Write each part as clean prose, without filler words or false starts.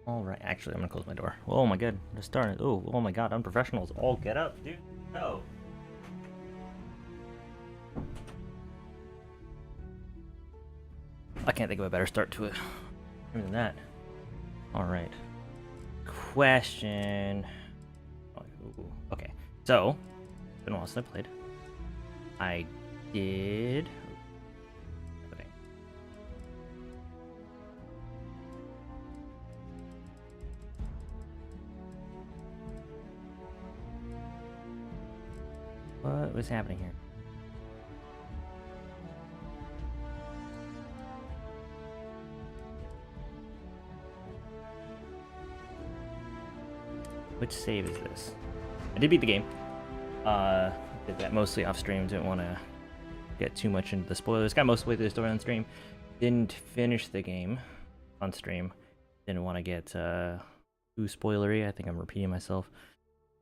All right, actually, I'm gonna close my door. Oh my god, just started. Oh my god, unprofessionals. All get up, dude. No. I can't think of a better start to it than that. All right. Question. Okay, so it's been a while since I played. I did. Okay. What was happening here? Which save is this? I did beat the game. Did that mostly off stream. Didn't want to get too much into the spoilers. Got most of the way through the story on stream. Didn't finish the game on stream. Didn't want to get too spoilery. I think I'm repeating myself.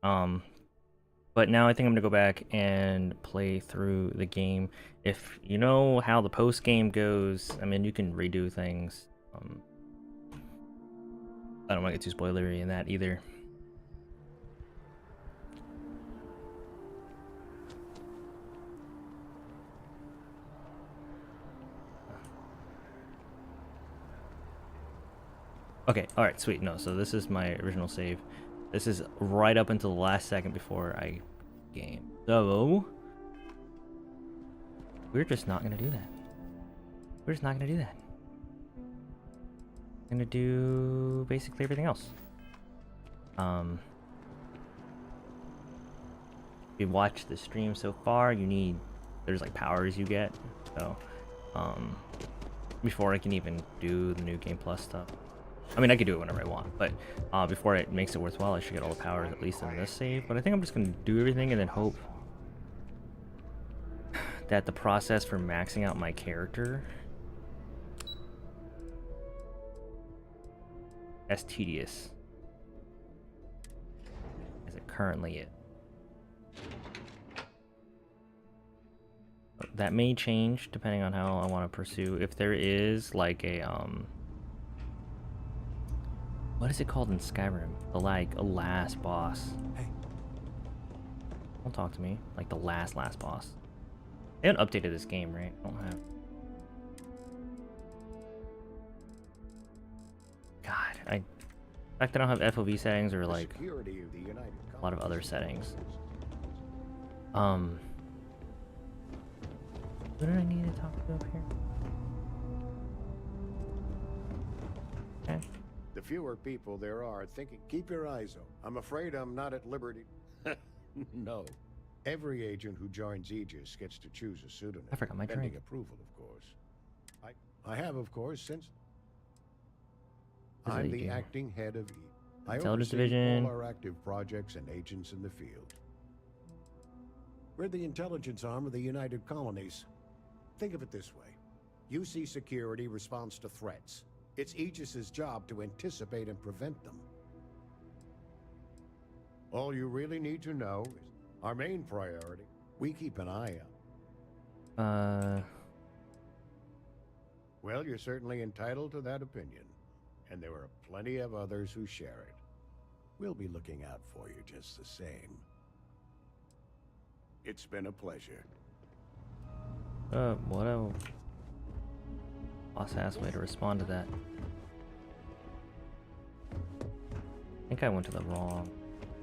But now I think I'm gonna go back and play through the game. If you know how the post game goes, I mean, you can redo things. I don't want to get too spoilery in that either. Okay, alright, sweet. No, so this is my original save. This is right up until the last second before I game. So, we're just not gonna do that. We're just not gonna do that. I'm gonna do basically everything else. If you watch the stream so far, there's like powers you get. So, before I can even do the new Game Plus stuff. I mean, I could do it whenever I want, but before it makes it worthwhile, I should get all the powers, at least in this save. But I think I'm just going to do everything and then hope that the process for maxing out my character as tedious as it currently is. That may change depending on how I want to pursue. If there is like a what is it called in Skyrim? The a last boss. Hey. Don't talk to me. Like the last boss. They haven't updated this game, right? I don't have. God, the fact I don't have FOV settings or like a lot of other settings. Who did I need to talk to up here? Okay. The fewer people there are thinking, keep your eyes open. I'm afraid I'm not at liberty. No. Every agent who joins Aegis gets to choose a pseudonym. I forgot my pending drink. approval, of course. I have, of course, since What is I'm it the you do? acting head of I Intelligence oversee Division. all our active projects and agents in the field. We're the intelligence arm of the United Colonies. Think of it this way. UC security responds to threats. It's Aegis's job to anticipate and prevent them. All you really need to know is our main priority. We keep an eye out. Well, you're certainly entitled to that opinion. And there are plenty of others who share it. We'll be looking out for you just the same. It's been a pleasure. What a boss-ass way to respond to that. I think I went to the wrong.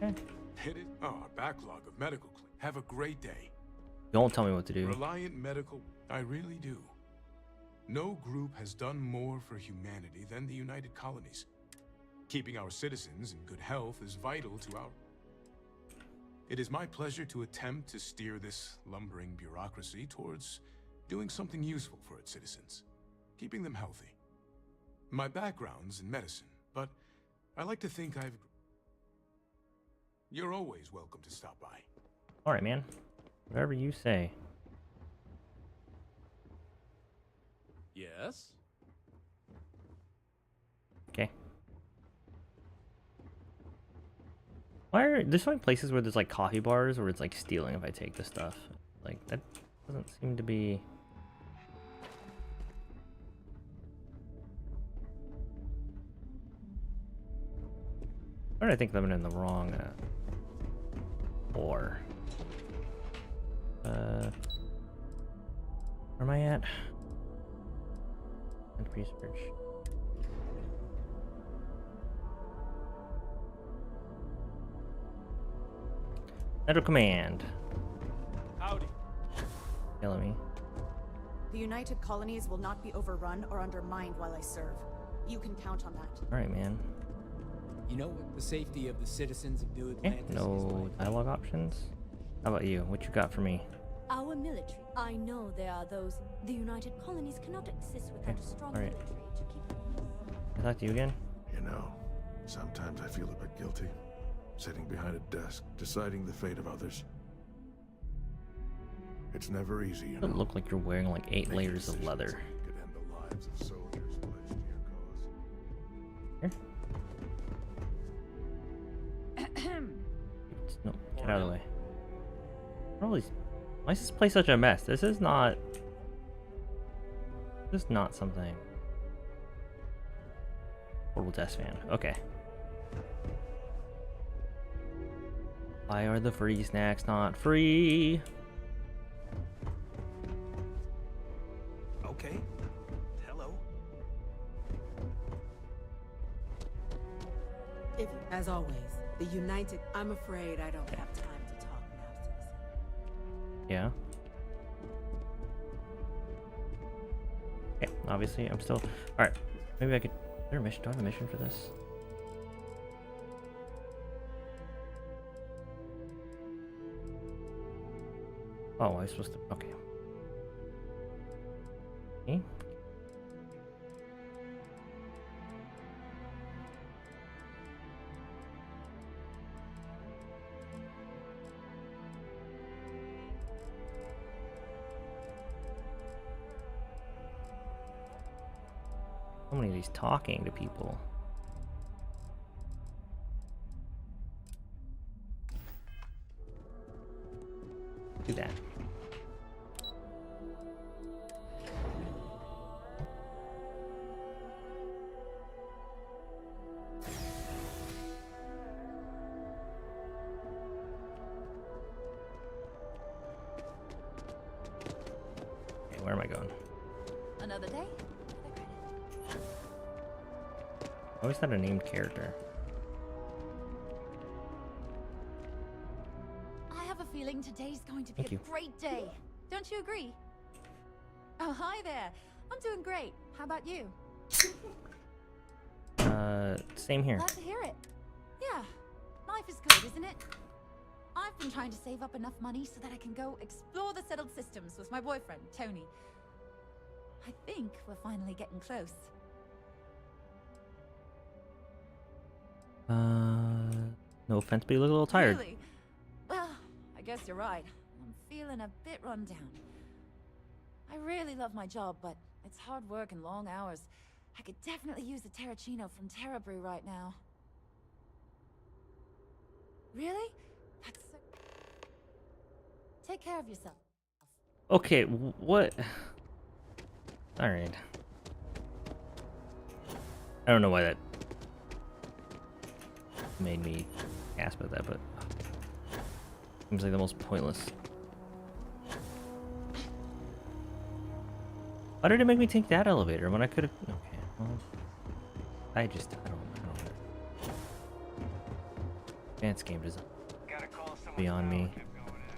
Okay. Hit it? Oh, a backlog of medical claims. Have a great day. Don't tell me what to do. Reliant Medical, I really do. No group has done more for humanity than the United Colonies. Keeping our citizens in good health is vital to our... It is my pleasure to attempt to steer this lumbering bureaucracy towards doing something useful for its citizens, keeping them healthy. My background's in medicine, but I like to think I've... You're always welcome to stop by. Alright, man. Whatever you say. Yes? Okay. Why are there's so many places where there's like coffee bars where it's like stealing if I take this stuff? Like that doesn't seem to be. Or I think I'm in the wrong war. Where am I at? And research. Central Command. Howdy. Killing me. The United Colonies will not be overrun or undermined while I serve. You can count on that. Alright, man. You know what the safety of the citizens of New Okay, Atlantis is no like? dialogue options. How about you? What you got for me? Our military. I know there are those. The United Colonies cannot exist without a strong alright. military to keep the peace. Can I talk to you again? You know, sometimes I feel a bit guilty. Sitting behind a desk, deciding the fate of others. It's never easy, you know. Doesn't look like you're wearing like 8 Making layers of decisions leather. that could end the lives of soldiers pledged to your cause. No, get out of the way. Why is this place such a mess? This is not something. Portable test fan. Okay. Why are the free snacks not free? Okay. Hello. As always, the United... I'm afraid I don't have time to talk now, citizen. Yeah. Okay, obviously I'm still... Alright, maybe I could... Is there a mission? Do I have a mission for this? Oh, I'm supposed to... Okay. Okay. How many of these talking to people? Do that. Okay, where am I going? Another day, another credit. I always had a named character. I have a feeling today's going to be Thank a you. great day. Don't you agree? Oh, hi there. I'm doing great. How about you? Same here. Glad to hear it. Yeah, life is good, isn't it? I've been trying to save up enough money so that I can go explore the settled systems with my boyfriend, Tony. I think we're finally getting close. No offense, but you look a little tired. Really? Well, I guess you're right. I'm feeling a bit run down. I really love my job, but it's hard work and long hours. I could definitely use a Terracino from Terra Brew right now. Really? That's so... Take care of yourself. Okay, what? Alright. I don't know why that made me gasp at that, but seems like the most pointless. Why did it make me take that elevator when I could have? Okay, well, I don't know. Advanced game design. Beyond me.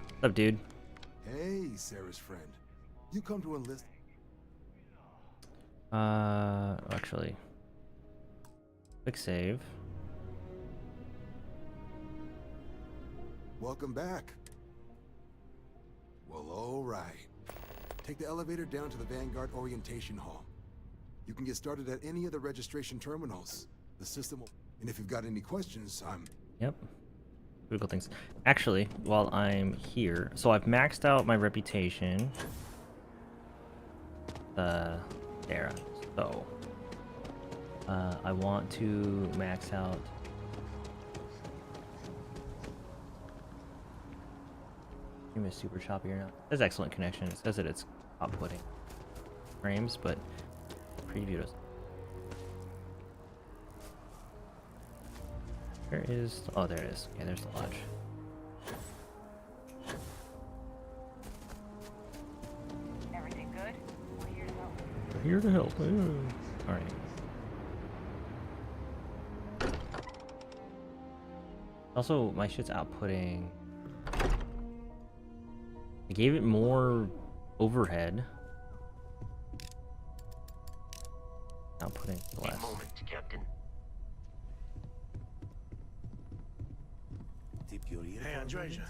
What's up, dude? Hey, Sarah's friend. You come to enlist? Actually, quick save. Welcome back. Well, all right. Take the elevator down to the Vanguard Orientation Hall. You can get started at any of the registration terminals. The system will... And if you've got any questions, Yep. Google things. Actually, while I'm here, so I've maxed out my reputation. There. So, I want to max out. Game is super choppy or not? It says excellent connection. It says that it's outputting frames, but preview does. Where is... Oh, there it is. Okay, there's the lodge. Everything good? We're here to help. We're here to help. Alright. Also, my shit's outputting... I gave it more overhead. Outputting less. Captain. Hey, Andreja.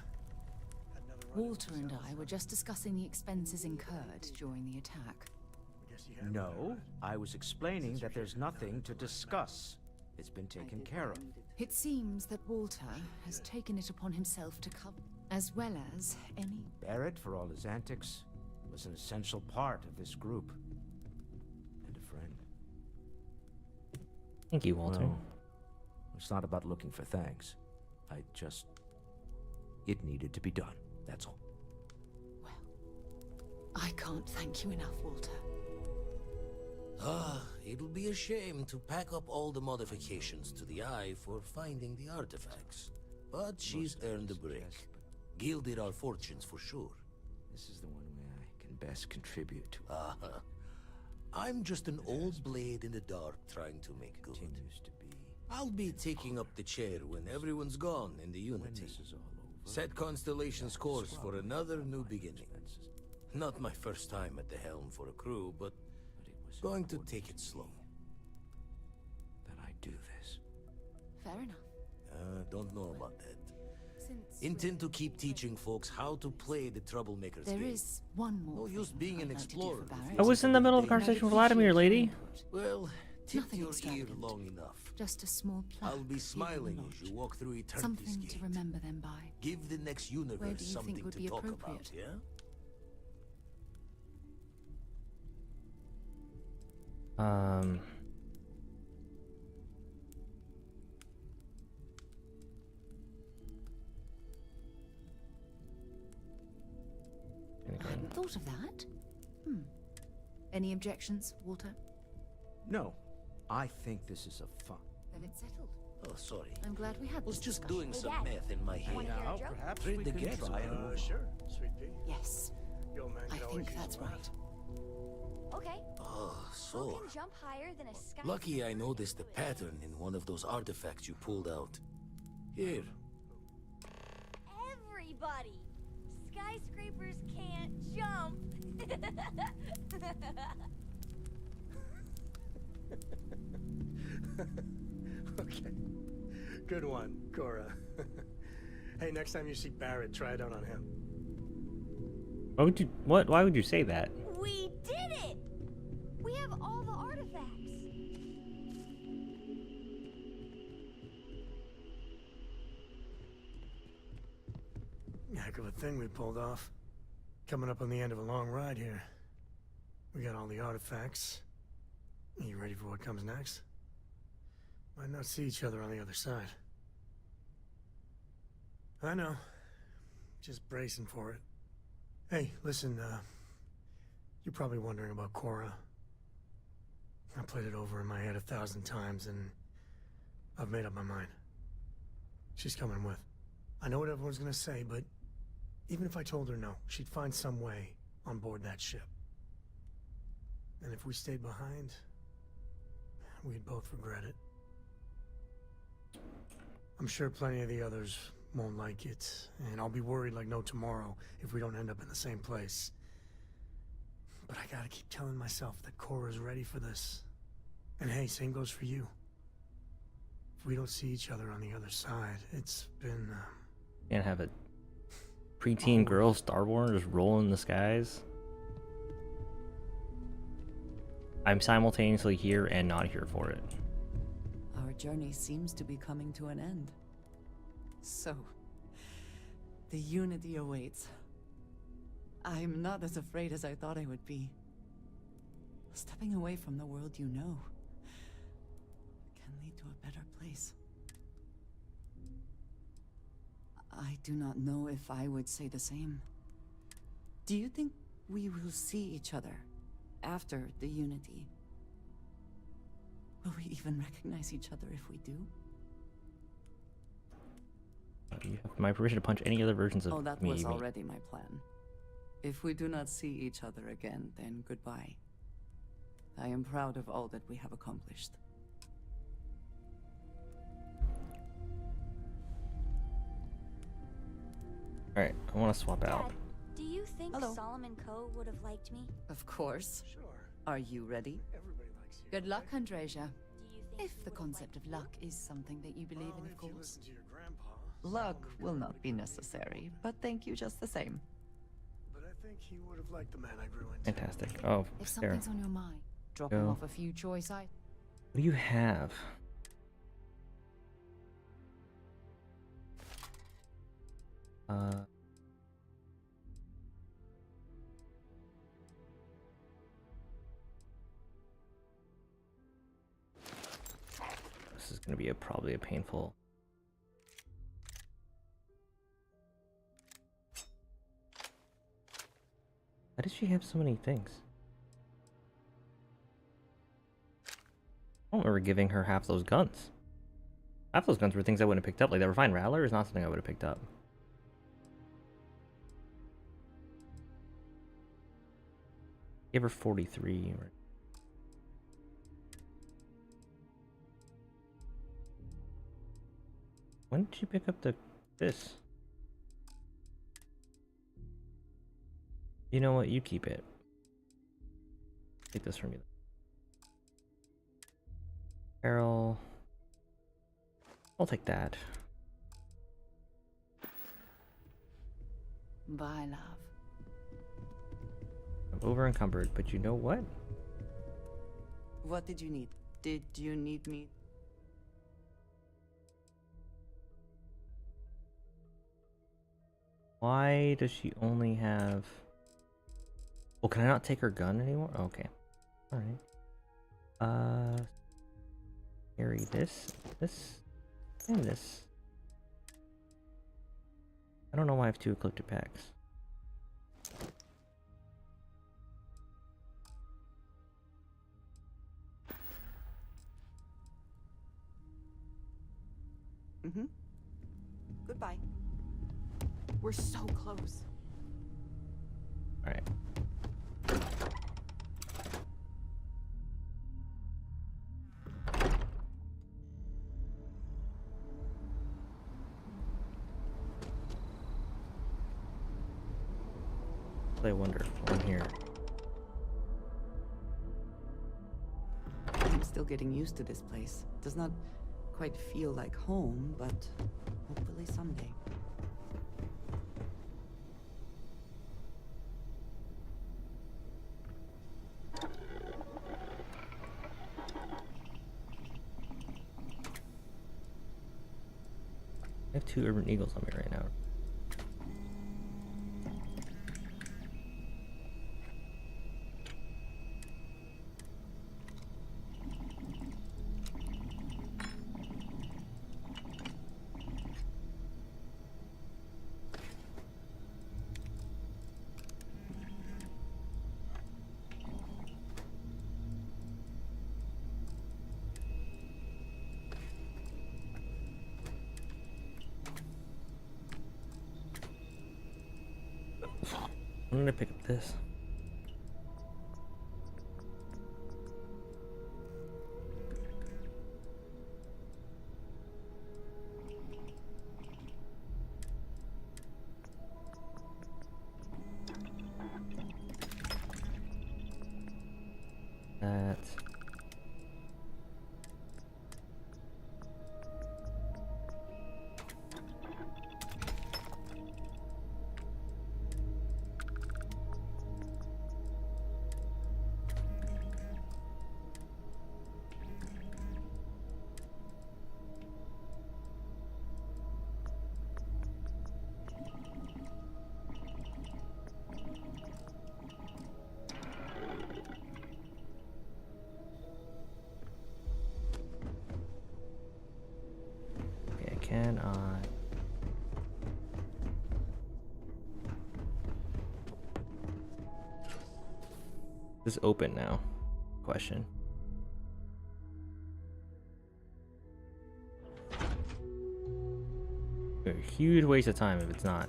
Walter and I were just discussing the expenses incurred during the attack. No, I was explaining that there's nothing to discuss. It's been taken care of. It seems that Walter has taken it upon himself to cover, as well as any... Barrett, for all his antics, was an essential part of this group. And a friend. Thank you, Walter. Well, it's not about looking for thanks. It needed to be done, that's all. Well, I can't thank you enough, Walter. It'll be a shame to pack up all the modifications to the Eye for finding the artifacts. But she's earned a break. Gilded our fortunes for sure. This is the one way I can best contribute to I'm just an old blade in the dark trying to make good. Continues to be. I'll be taking up the chair when everyone's gone in the Unity. When this is all over, Set Constellation's course for another new beginning. Not my first time at the helm for a crew, but it was going to take it slow. that I do this. Fair enough. Don't know about that. Since Intend to keep teaching folks how to play the Troublemaker's there game. is one more No use thing being I'd an like to do explorer for if Barrett. you I was in the middle of a conversation with Vladimir, lady. Well, tip Nothing your ear extravagant. long enough. Just a small plaque. I'll be here in smiling the as you lodge. walk through Eternity's Something gate. to remember them by. Give the next universe Where do you something think would to be talk about, appropriate? yeah? I hadn't thought of that. Any objections, Walter? No, I think this is a fun. Then it's settled. Oh, sorry. I'm glad we had Was this just discussion. doing some math in my head. Now, perhaps Trade we the can gas try and it. move Sure, sweet pea. Yes, Yo, man, I can always think use that's some right. Okay. Oh, Who so. can jump higher than a sky? Lucky I noticed the pattern in one of those artifacts you pulled out. Here. Everybody! Skyscrapers can't jump! Okay. Good one, Cora. Hey, next time you see Barrett, try it out on him. Why would you... What? Why would you say that? We did it! We have all the artifacts! Heck of a thing we pulled off. Coming up on the end of a long ride here. We got all the artifacts. You ready for what comes next? Might not see each other on the other side. I know. Just bracing for it. Hey, listen, you're probably wondering about Cora. I played it over in my head 1,000 times, and I've made up my mind. She's coming with. I know what everyone's gonna say, but even if I told her no, she'd find some way on board that ship. And if we stayed behind, we'd both regret it. I'm sure plenty of the others won't like it, and I'll be worried like no tomorrow if we don't end up in the same place. But I gotta keep telling myself that Cora's ready for this. And hey, same goes for you. If we don't see each other on the other side, it's been, Can't have a preteen girl starborn just rolling in the skies. I'm simultaneously here and not here for it. Our journey seems to be coming to an end. So, the Unity awaits. I'm not as afraid as I thought I would be. Stepping away from the world you know can lead to a better place. I do not know if I would say the same. Do you think we will see each other after the Unity? Will we even recognize each other if we do? You have my permission to punch any other versions of Oh, that me. was already my plan. If we do not see each other again, then goodbye. I am proud of all that we have accomplished. Alright, I want to swap out. Dad, do you think Hello. Solomon Coe would have liked me? Of course. Sure. Are you ready? Everybody likes you. Good luck, Andresia. Do you think If the concept of luck is something that you believe in, Well, of if you course. listen to your grandpa. Luck Solomon will Coe not would be have necessary, but thank you just the same. But I think he would have liked the man I grew into. Fantastic. Oh, If Sarah. something's on your mind, drop Go. him off a few choice items. What do you have? This is gonna be probably a painful. Why does she have so many things? I don't remember giving her half those guns. Half those guns were things I wouldn't have picked up. Like, they were fine. Rattler is not something I would have picked up. Give her 43. When did you pick up this? You know what? You keep it. Take this from you. Carol. I'll take that. Bye, love. I'm over encumbered, but you know what? What did you need? Did you need me? Why does she only have... Oh, can I not take her gun anymore? Okay. Alright. Carry this, and this. I don't know why I have 2 ecliptic packs. Mm-hmm. Goodbye. We're so close. Alright. I wonder I'm here. I'm still getting used to this place. Does not quite feel like home, but hopefully someday. I have 2 Urban Eagles on me right now. I'm gonna pick up this. That. Okay, can I? This is open now. Question. A huge waste of time if it's not.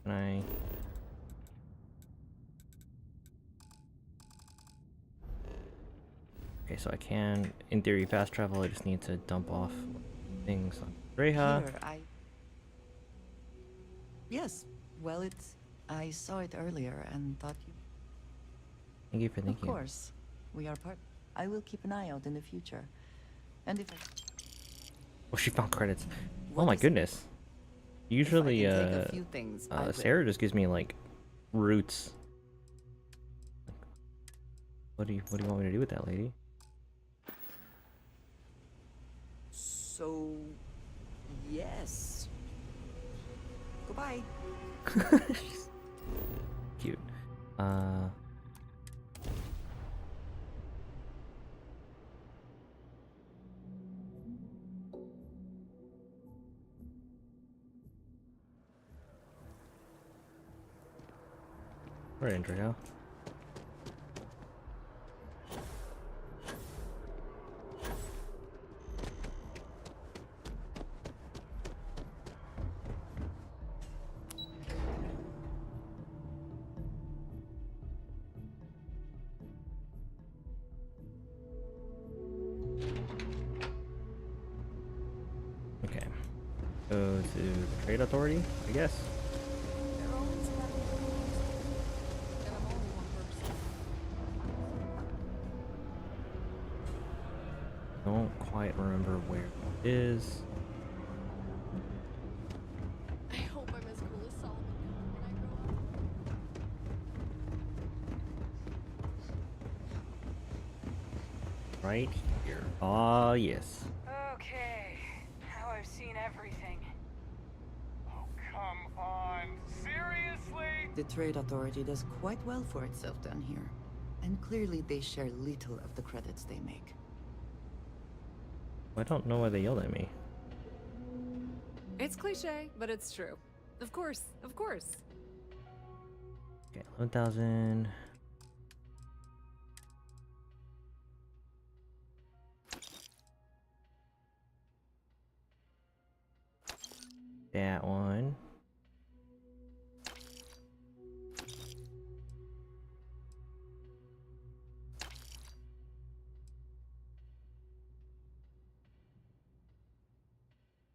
Can I? Okay, so I can, in theory, fast travel. I just need to dump off things on Reha. Here, Yes, well, I saw it earlier and thought you... Thank you for thinking. Of course. We are part... I will keep an eye out in the future. And if I... Oh, she found credits. Oh my goodness. Usually, Sarah just gives me, like, roots. What do you want me to do with that, lady? So... yes. Goodbye. Cute. Right, Andrea. Okay. Go to the Trade Authority, I guess. Don't quite remember where it is. I hope I'm as cool as Solomon when I grow up. Right here. Ah, yes. Okay, now I've seen everything. Oh, come on. Seriously? The Trade Authority does quite well for itself down here. And clearly they share little of the credits they make. I don't know why they yelled at me. It's cliche, but it's true. Of course, of course. Okay, 11,000. That one.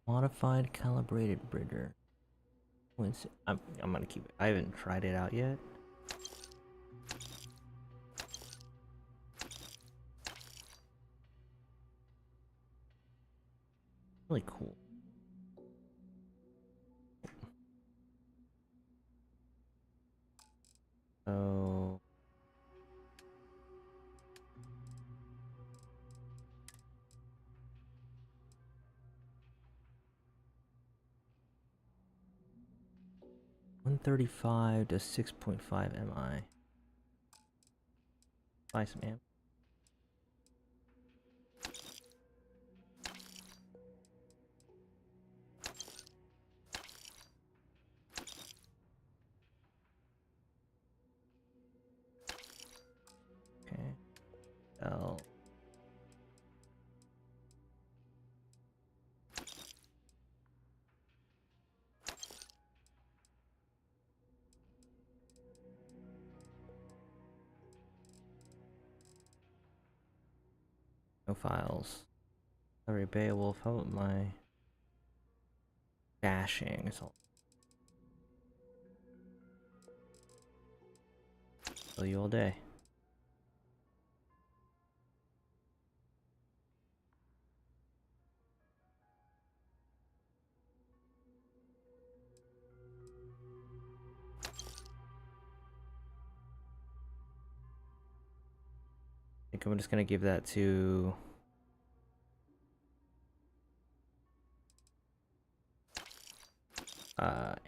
Modified calibrated bridger. I'm gonna keep it. I haven't tried it out yet. Really cool. So $135 to 6.5 MI. Buy some amp. Okay. L. No files. Sorry, Beowulf. How about my dashing? It's all. Tell you all day. think I'm just gonna give that to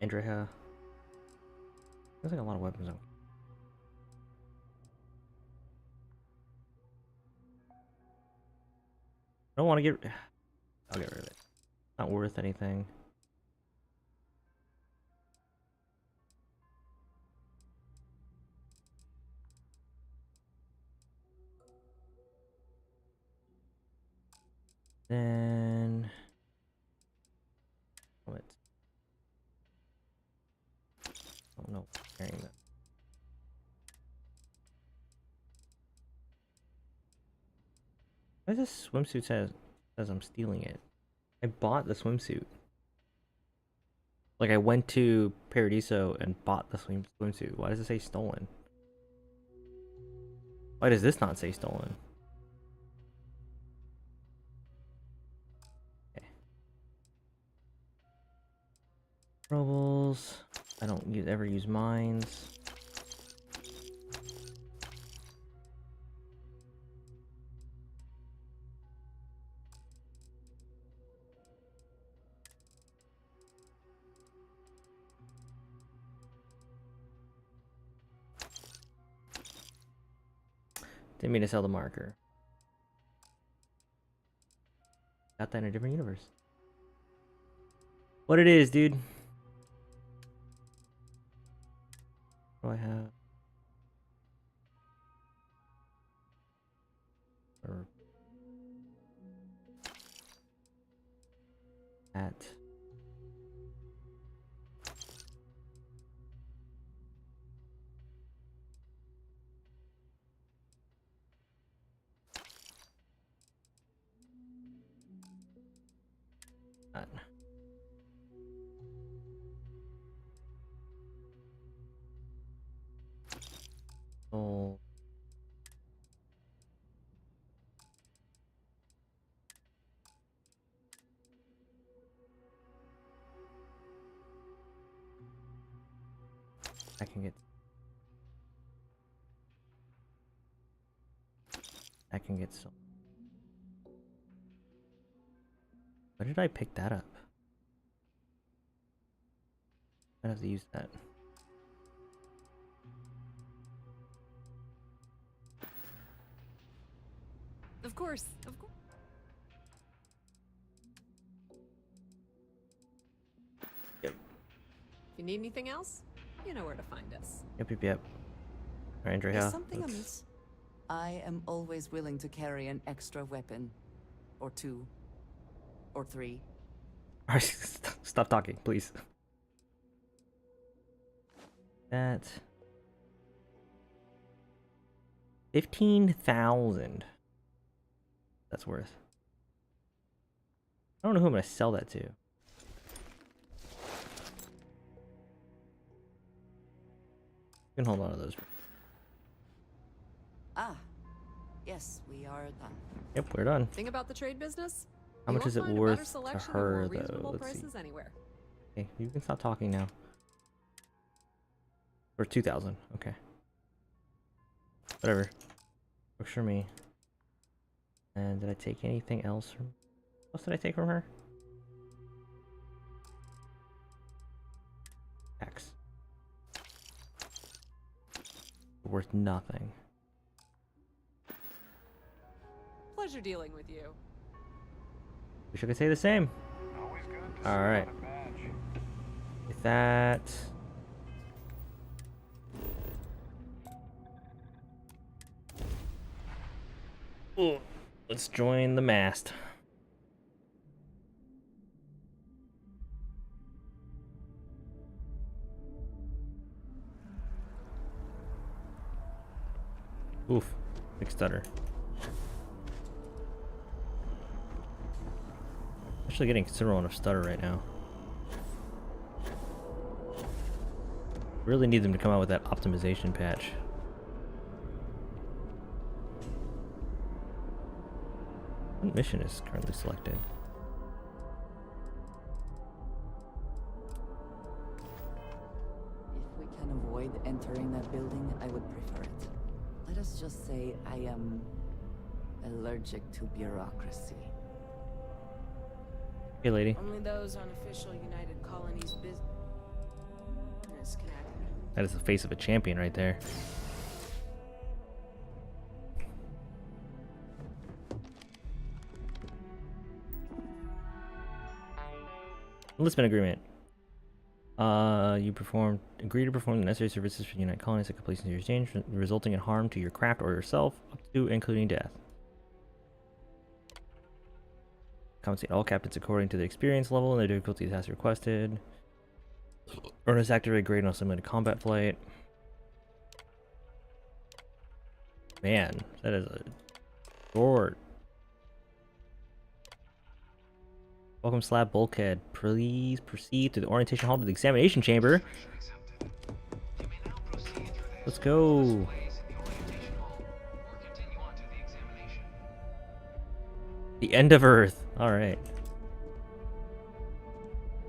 Andrea. There's like a lot of weapons on. I don't want to get. I'll get rid of it. Not worth anything. Then. What? Oh no, carrying that. Why does this swimsuit says I'm stealing it? I bought the swimsuit. Like I went to Paradiso and bought the swimsuit. Why does it say stolen? Why does this not say stolen? Okay. Troubles. I don't ever use mines. Didn't mean to sell the marker. Got that in a different universe. What it is, dude. What do I have? Or at that. Oh. I can get some. Why did I pick that up? I have to use that. Of course, of course. Yep. If you need anything else, you know where to find us. Yep. Alright, Andrea. Is something amiss? I am always willing to carry an extra weapon. Or two. Or three. Alright, stop talking, please. That 15,000. That's worth. I don't know who I'm gonna sell that to. You can hold on to those. Ah. Yes, we are done. Yep, we're done. Thing about the trade business? How much is it worth to her, though? Reasonable Let's see. prices anywhere. Okay, you can stop talking now. For 2,000. Okay. Whatever. Works for me. And did I take anything else from? What else did I take from her? X. Worth nothing. Pleasure dealing with you. Wish I could say the same. All right. With that. Oh, let's join the mast. Oof, big stutter. Actually getting considerable amount of stutter right now. Really need them to come out with that optimization patch. What mission is currently selected? If we can avoid entering that building, I would prefer it. Let us just say I am Allergic to bureaucracy. Hey, lady. Only those on official United Colonies business can act. That is the face of a champion right there. Enlistment agreement. You agree to perform the necessary services for the United Colonies that completion of your exchange, resulting in harm to your craft or yourself, up to and including death. Compensate all captains according to the experience level and the difficulty task requested. Earnest activate grade on simulated combat flight. Man, that is a short. Welcome, Slab Bulkhead. Please proceed to the orientation hall to the examination chamber. Let's go. The end of Earth. All right.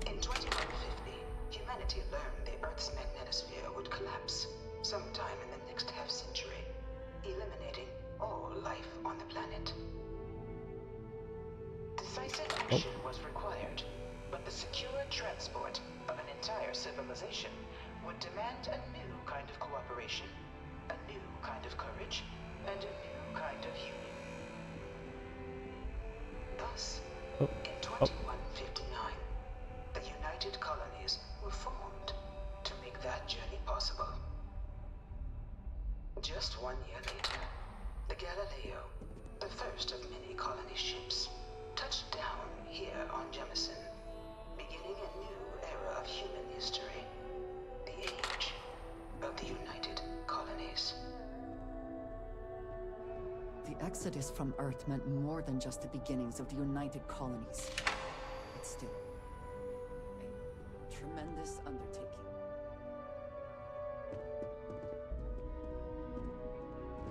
In 2150, humanity learned the Earth's magnetosphere would collapse sometime in the next half-century, eliminating all life on the planet. Decisive action was required, but the secure transport of an entire civilization would demand a new kind of cooperation, a new kind of courage, and a new kind of union. Thus, in 2159, the United Colonies were formed to make that journey possible. Just 1 year later, the Galileo, the first of many colony ships, touched down here on Jemison, beginning a new era of human history, the age of the United Colonies. The exodus from Earth meant more than just the beginnings of the United Colonies. But still, a tremendous undertaking.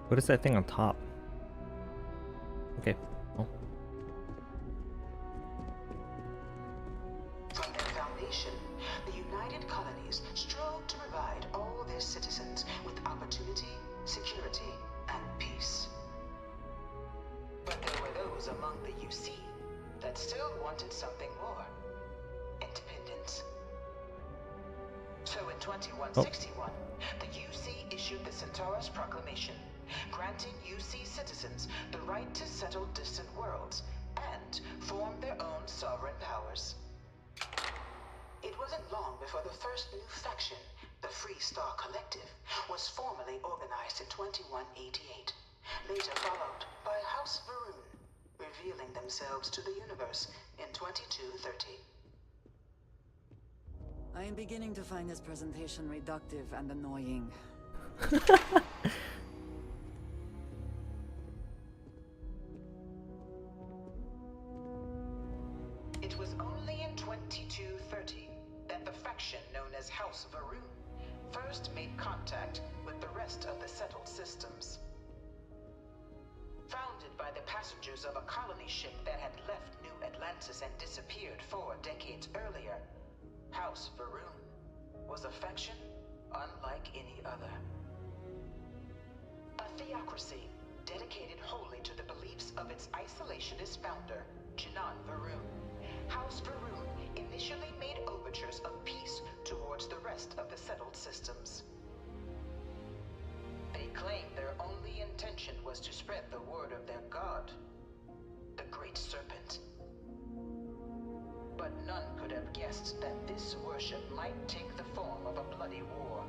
What is that thing on top? Okay. Oh. From their foundation, the United Colonies strove to provide all their citizens with opportunity, security, and peace. But there were those among the UC that still wanted something more. Independence. So in 2161, the UC issued the Centaurus Proclamation, granting UC citizens the right to settle distant worlds and form their own sovereign powers. It wasn't long before the first new faction, the Free Star Collective, was formally organized in 2188, later followed by House Varun, revealing themselves to the universe in 2230. I am beginning to find this presentation reductive and annoying. It was only in 2230 that the faction known as House Varun first made contact with the rest of the settled systems. Founded by the passengers of a colony ship that had left New Atlantis and disappeared 4 decades earlier, House Varun was a faction unlike any other. A theocracy dedicated wholly to the beliefs of its isolationist founder, Janan Varun. House Varun initially made overtures of peace towards the rest of the settled systems. They claimed their only intention was to spread the word of their god, the Great Serpent. But none could have guessed that this worship might take the form of a bloody war,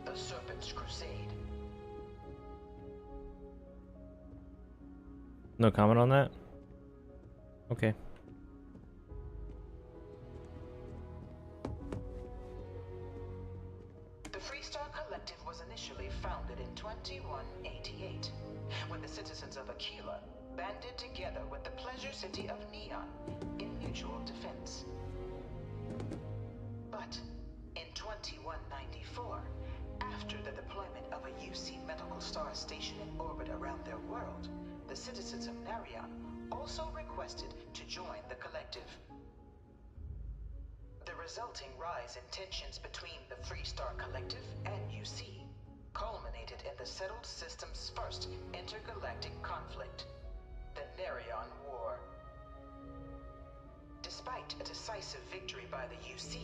the Serpent's Crusade. No comment on that? Okay. The Freestar Collective was initially founded in 2188, when the citizens of Aquila banded together with the pleasure city of Neon in mutual defense. But in 2194, after the deployment of a UC medical star station in orbit around their world, the citizens of Narion also requested to join the collective. The resulting rise in tensions between the Freestar Collective and UC culminated in the settled system's first intergalactic conflict, the Nerion War. Despite a decisive victory by the UC,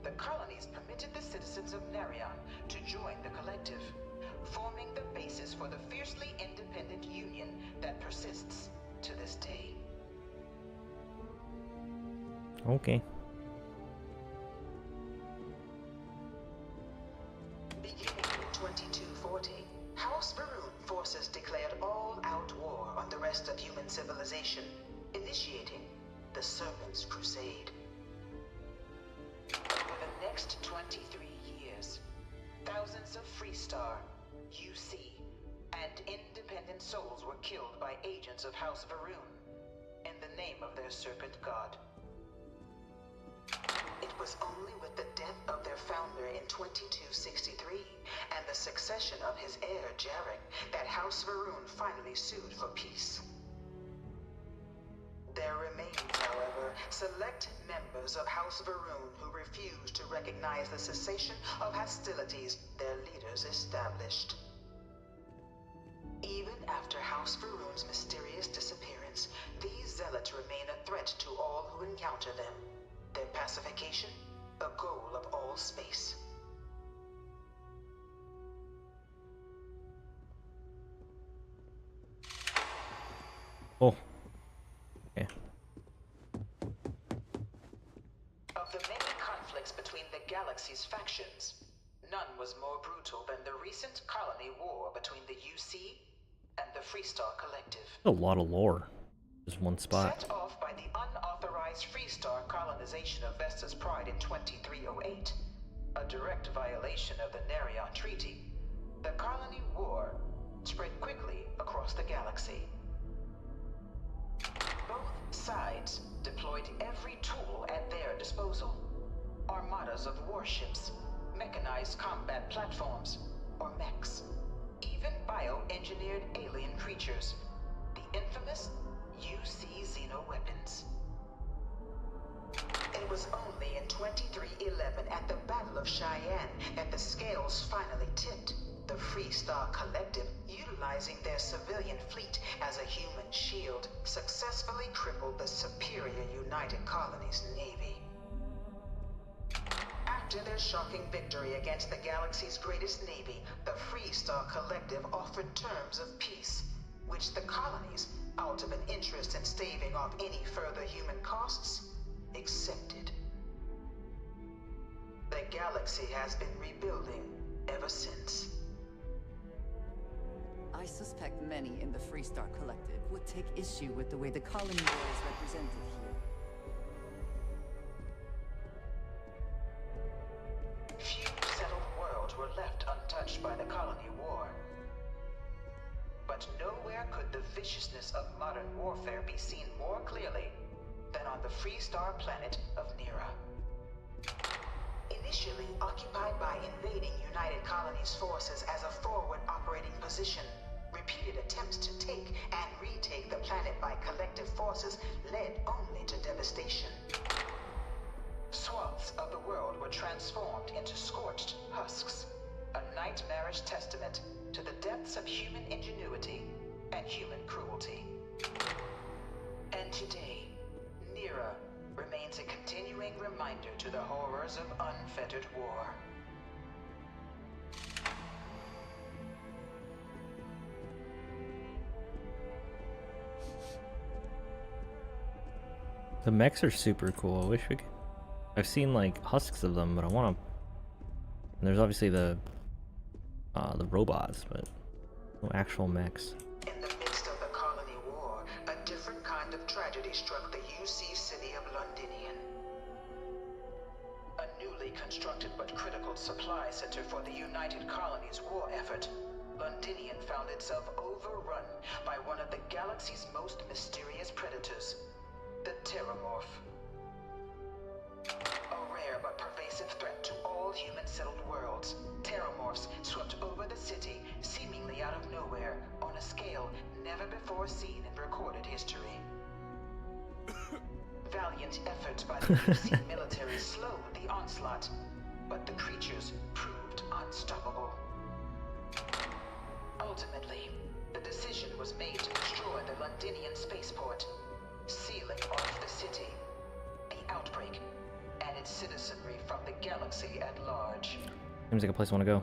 the colonies permitted the citizens of Nerion to join the collective, forming the basis for the fiercely independent union that persists to this day. Okay. Beginning in 2240, House Varun forces declared all-out war on the rest of human civilization, initiating the Serpent's Crusade. Over the next 23 years, thousands of Freestar, UC, and independent souls were killed by agents of House Varun in the name of their serpent god. It was only with the death of their founder in 2263 and the succession of his heir Jarek that House Varun finally sued for peace. There remains, however, select members of House Varun who refuse to recognize the cessation of hostilities their leaders established. Even after House Varun's mysterious disappearance, these zealots remain a threat to all who encounter them. Their pacification, a goal of all space. Oh. Okay. Of the many conflicts between the galaxy's factions, none was more brutal than the recent colony war between the UC and the Freestar Collective. A lot of lore. Just one spot. Set off by the unauthorized Freestar colonization of Vesta's Pride in 2308, a direct violation of the Nerion Treaty, the colony war spread quickly across the galaxy. Both sides deployed every tool at their disposal. Armadas of warships, mechanized combat platforms, or mechs, even bioengineered alien creatures, the infamous UC xeno-weapons. It was only in 2311 at the Battle of Cheyenne that the scales finally tipped, the Freestar Collective, utilizing their civilian fleet as a human shield, successfully crippled the superior United Colonies Navy. After their shocking victory against the galaxy's greatest navy, the Freestar Collective offered terms of peace, which the colonies, out of an interest in staving off any further human costs, accepted. The galaxy has been rebuilding ever since. I suspect many in the Freestar Collective would take issue with the way the colony war is represented here. Few settled worlds were left untouched by the colony war. But nowhere could the viciousness of modern warfare be seen more clearly than on the Freestar planet of Nera. Initially occupied by invading United Colonies forces as a forward operating position, repeated attempts to take and retake the planet by collective forces led only to devastation. Swaths of the world were transformed into scorched husks, a nightmarish testament to the depths of human ingenuity and human cruelty. And today, Nera remains a continuing reminder to the horrors of unfettered war. The mechs are super cool. I wish we could. I've seen like husks of them, but I want to. There's obviously the robots, but no actual mechs. In the midst of the colony war, a different kind of tragedy struck the UC city of Londinian. A newly constructed but critical supply center for the United Colonies war effort, Londinian found itself overrun by one of the galaxy's most mysterious predators, the Terramorph. A rare but pervasive threat to all human-settled worlds, Terramorphs swept over the city, seemingly out of nowhere, on a scale never before seen in recorded history. Valiant efforts by the UC military slowed the onslaught, but the creatures proved unstoppable. Ultimately, the decision was made to destroy the Londinian Londinian spaceport, sealing off the city, the outbreak, and its citizenry from the galaxy at large. Seems like a place I want to go.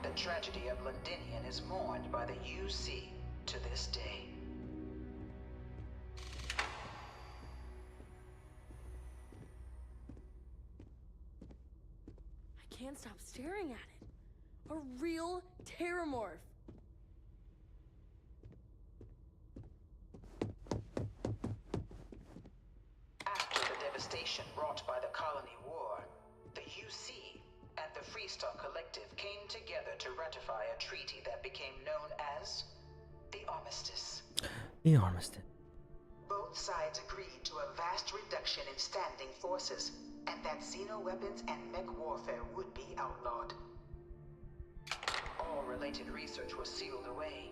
The tragedy of Londinian is mourned by the UC to this day. I can't stop staring at it. A real terramorph. After the devastation wrought by the Colony War, the UC and the Freestar Collective came together to ratify a treaty that became known as the Armistice. The Armistice. Both sides agreed to a vast reduction in standing forces, and that xeno-weapons and mech warfare would be outlawed. All related research was sealed away,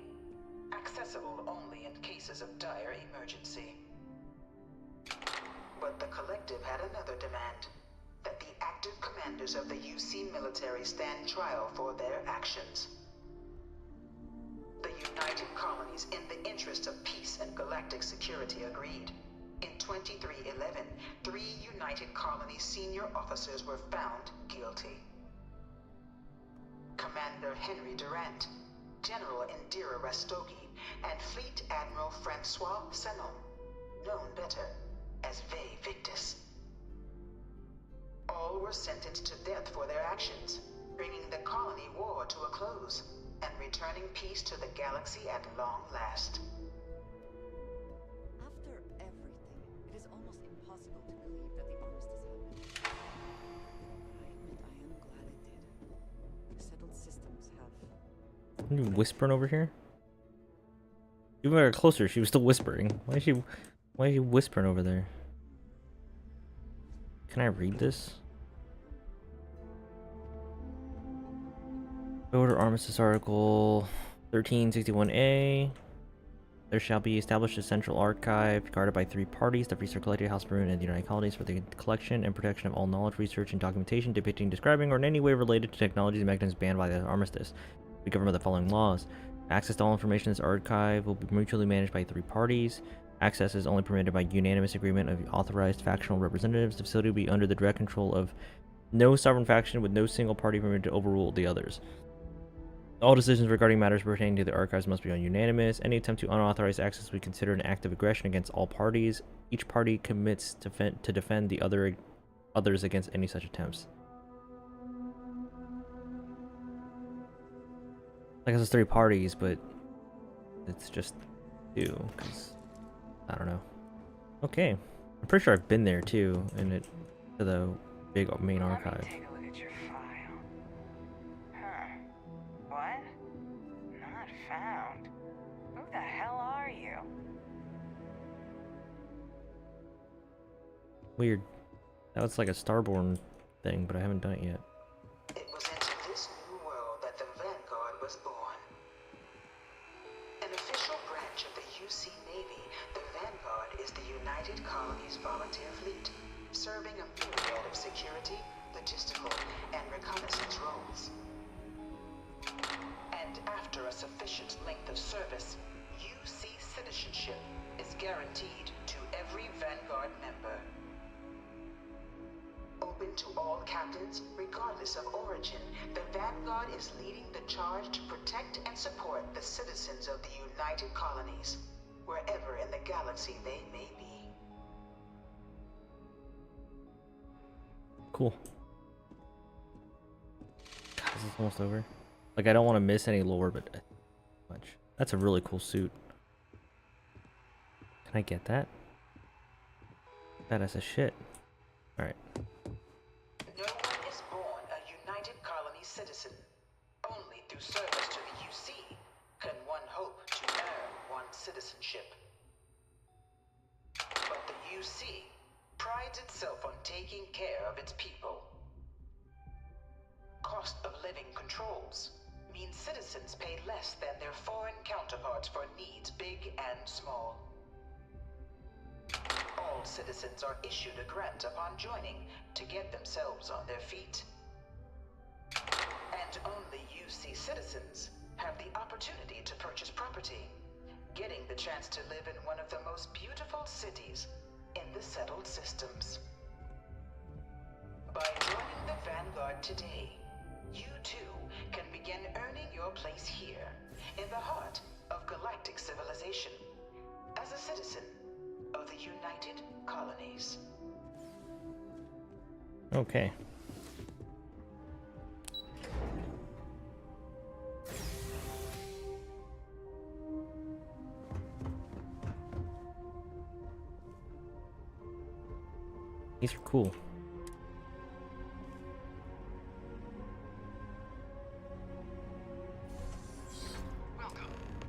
accessible only in cases of dire emergency. But the Collective had another demand, that the active commanders of the UC military stand trial for their actions. The United Colonies, in the interest of peace and galactic security, agreed. In 2311, 3 United Colonies senior officers were found guilty. Commander Henry Durant, General Indira Rastogi, and Fleet Admiral Francois Sanon, known better as Ve Victus. All were sentenced to death for their actions, bringing the colony war to a close and returning peace to the galaxy at long last. After everything, it is almost impossible to believe that the armistice happened. I admit I am glad it did. The settled systems have... Are you whispering over here? You got her closer, she was still whispering. Why is she whispering over there? Can I read this? Order Armistice Article 1361A. There shall be established a central archive guarded by 3 parties, the Freestar Collective, House Maroon, and the United Colonies, for the collection and protection of all knowledge, research, and documentation depicting, describing, or in any way related to technologies and mechanisms banned by the Armistice. We govern by the following laws. Access to all information in this archive will be mutually managed by 3 parties. Access is only permitted by unanimous agreement of authorized factional representatives. The facility will be under the direct control of no sovereign faction, with no single party permitted to overrule the others. All decisions regarding matters pertaining to the archives must be unanimous. Any attempt to unauthorized access will be considered an act of aggression against all parties. Each party commits to defend the others against any such attempts. I guess it's 3 parties, but it's just 2, because I don't know. Okay, I'm pretty sure I've been there too, to the big main archive. Take a look at your file. Huh. What? Not found. Who the hell are you? Weird. That was like a Starborn thing, but I haven't done it yet. It was into this new world that the Vanguard was born. An official branch of the UC Navy, the Vanguard is the United Colonies Volunteer Fleet, serving a myriad of security, logistical, and reconnaissance roles. And after a sufficient length of service, UC citizenship is guaranteed to every Vanguard member. Open to all captains, regardless of origin, the Vanguard is leading the charge to protect and support the citizens of the United Colonies, wherever in the galaxy they may be. Cool. God, this is almost over. Like, I don't want to miss any lore, but much. That's a really cool suit. Can I get that? Badass as shit. Alright. No one is born a United Colony citizen. Only through service to the UC can one hope to earn one's citizenship. But the UC prides itself on taking care of its people. Cost of living controls means citizens pay less than their foreign counterparts for needs big and small. All citizens are issued a grant upon joining to get themselves on their feet. And only UC citizens have the opportunity to purchase property, getting the chance to live in one of the most beautiful cities in the settled systems. By joining the Vanguard today, you too can begin earning your place here, in the heart of galactic civilization, as a citizen of the United Colonies. Okay. These are cool. Welcome,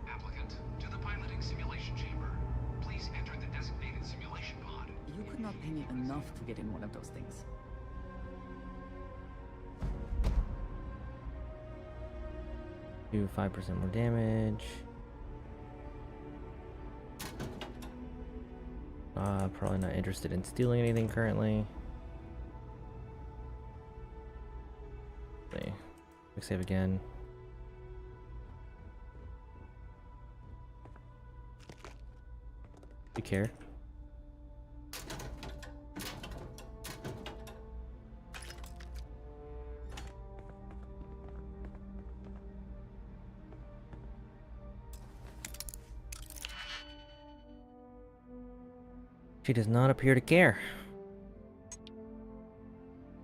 applicant, to the piloting simulation chamber. Please enter the designated simulation pod. You could not pay me enough to get in one of those things. Do 5% more damage. Probably not interested in stealing anything currently. See. Quick save again. Do you care? She does not appear to care.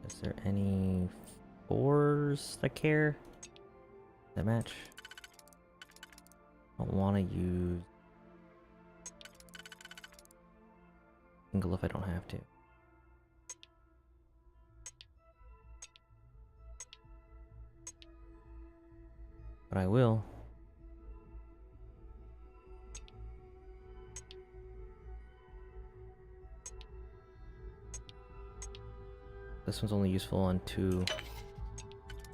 Is there any fours that care? That match? I don't want to use single if I don't have to. But I will. This one's only useful on 2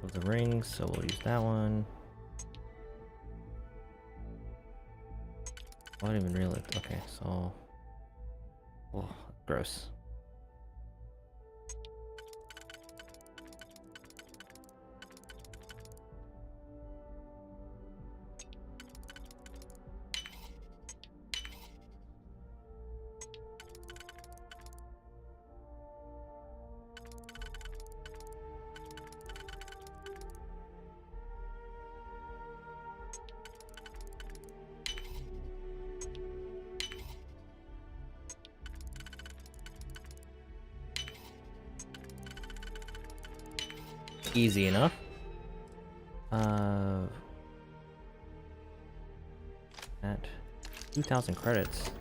of the rings, so we'll use that one. I didn't even realize. Okay, so. Oh, gross. Easy enough. At 2,000 credits.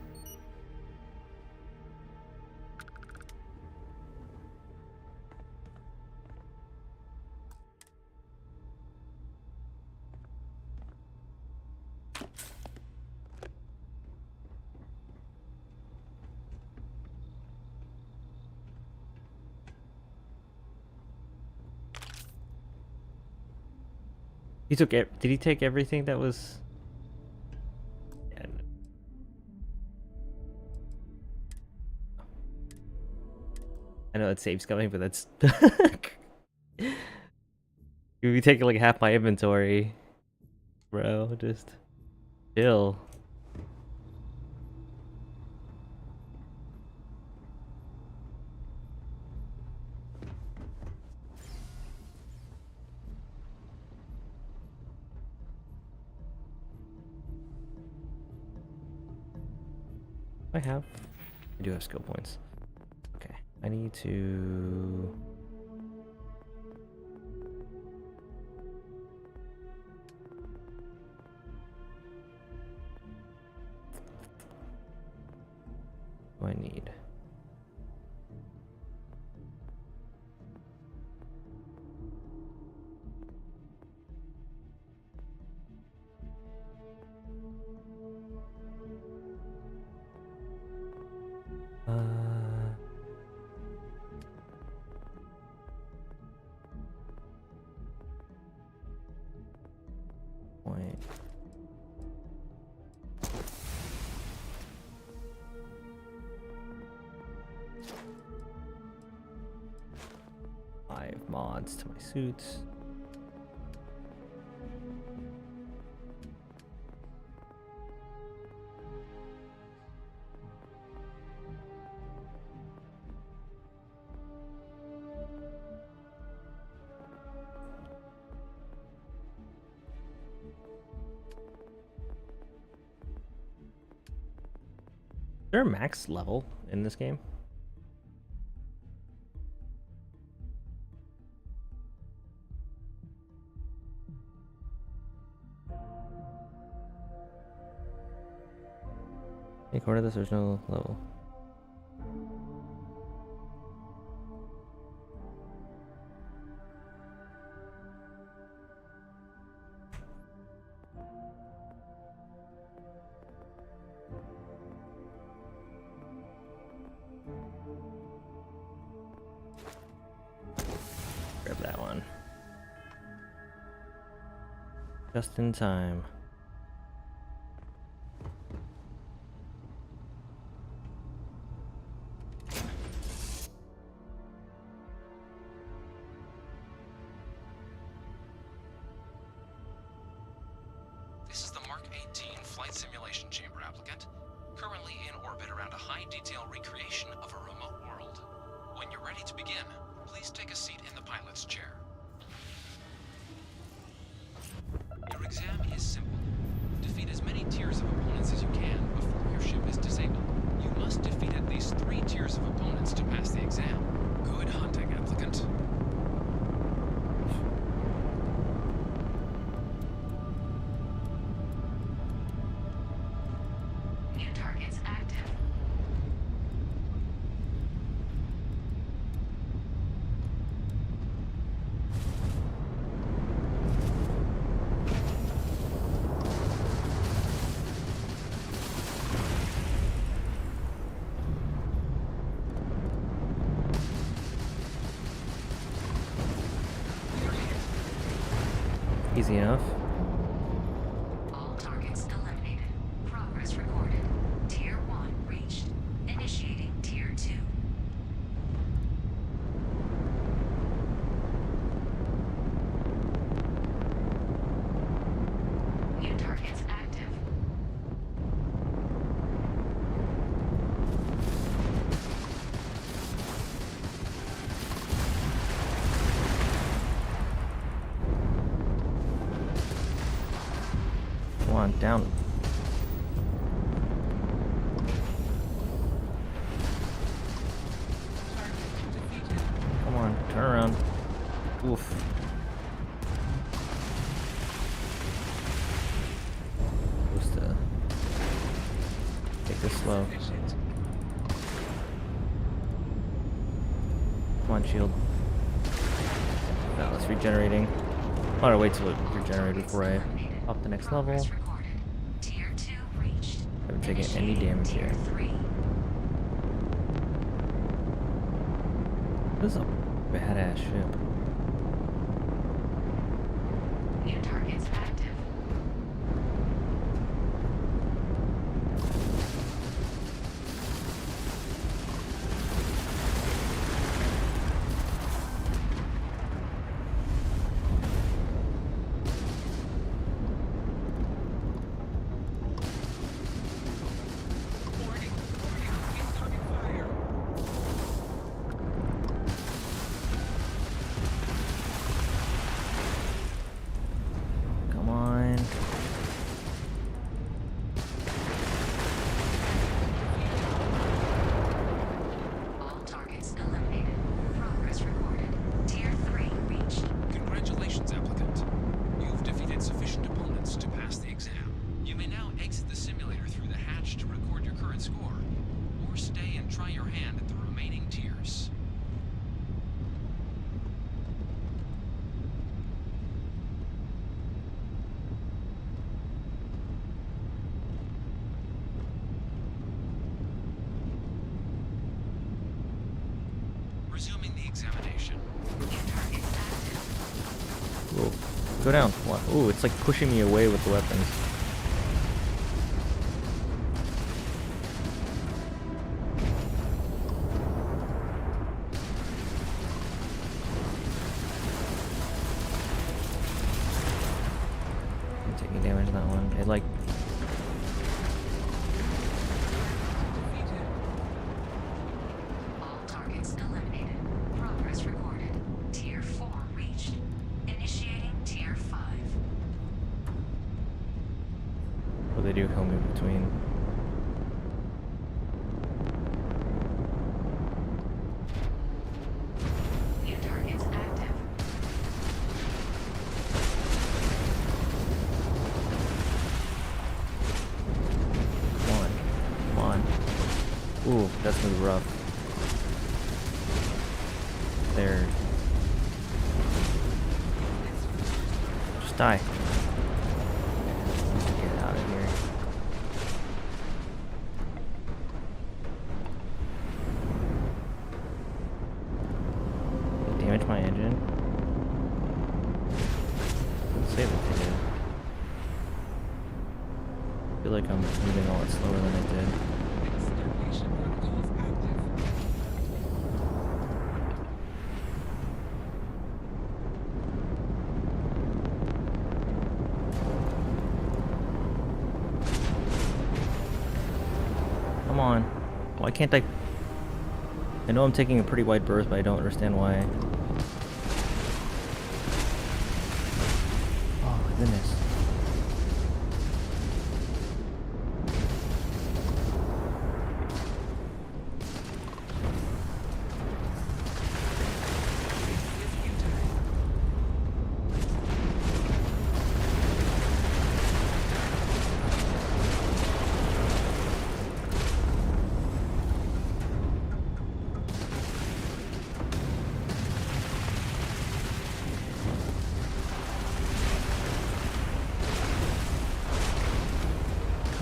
He took it. Did he take everything that was? Yeah. I know that save's coming, but that's. You'll be taking like half my inventory, bro. Just chill. I do have skill points. Okay, I need to. What do I need? Point. Five mods to my suits. there a max level in this game? According to this, there's no level. Grab that one. Just in time. This is the Mark 18 flight simulation chamber applicant, currently in orbit around a high-detail recreation of a remote world. When you're ready to begin, please take a seat in the pilot's chair. Your exam is simple. Defeat as many tiers of opponents as you can before your ship is disabled. You must defeat at least 3 tiers of opponents to pass the exam. Good hunting, applicant. New targets active. Easy enough. All targets eliminated. Progress recorded. Tier 1 reached. Initiating Tier 2. New targets active. Come on, down. Come on, turn around. Oof. Supposed to take this slow. Come on, shield. No, it's regenerating. I want to wait till it regenerates before I up the next level. Tier 2 reached. Haven't taken any damage Tier yet. 3. This is a badass ship. New targets active. Come on. All targets eliminated. Progress recorded. Tier 3 reached. Congratulations, applicant. You've defeated sufficient opponents to pass the exam. You may now exit the simulator through the hatch to record your current score, or stay and try your hand at the remaining tiers. Resuming the examination. Whoa. Go down. What? Ooh, it's like pushing me away with the weapons. I'm taking damage on that one. It like All targets eliminated. Progress recorded. Tier 4 reached. Initiating Tier 5. what they do help me between. Ooh, that's gonna be rough. There. Just die. Get out of here. Damage my engine. Let's say that they did. I feel like I'm moving a lot slower than I did. Come on. Why can't I? I know I'm taking a pretty wide berth, but I don't understand why. Oh my goodness.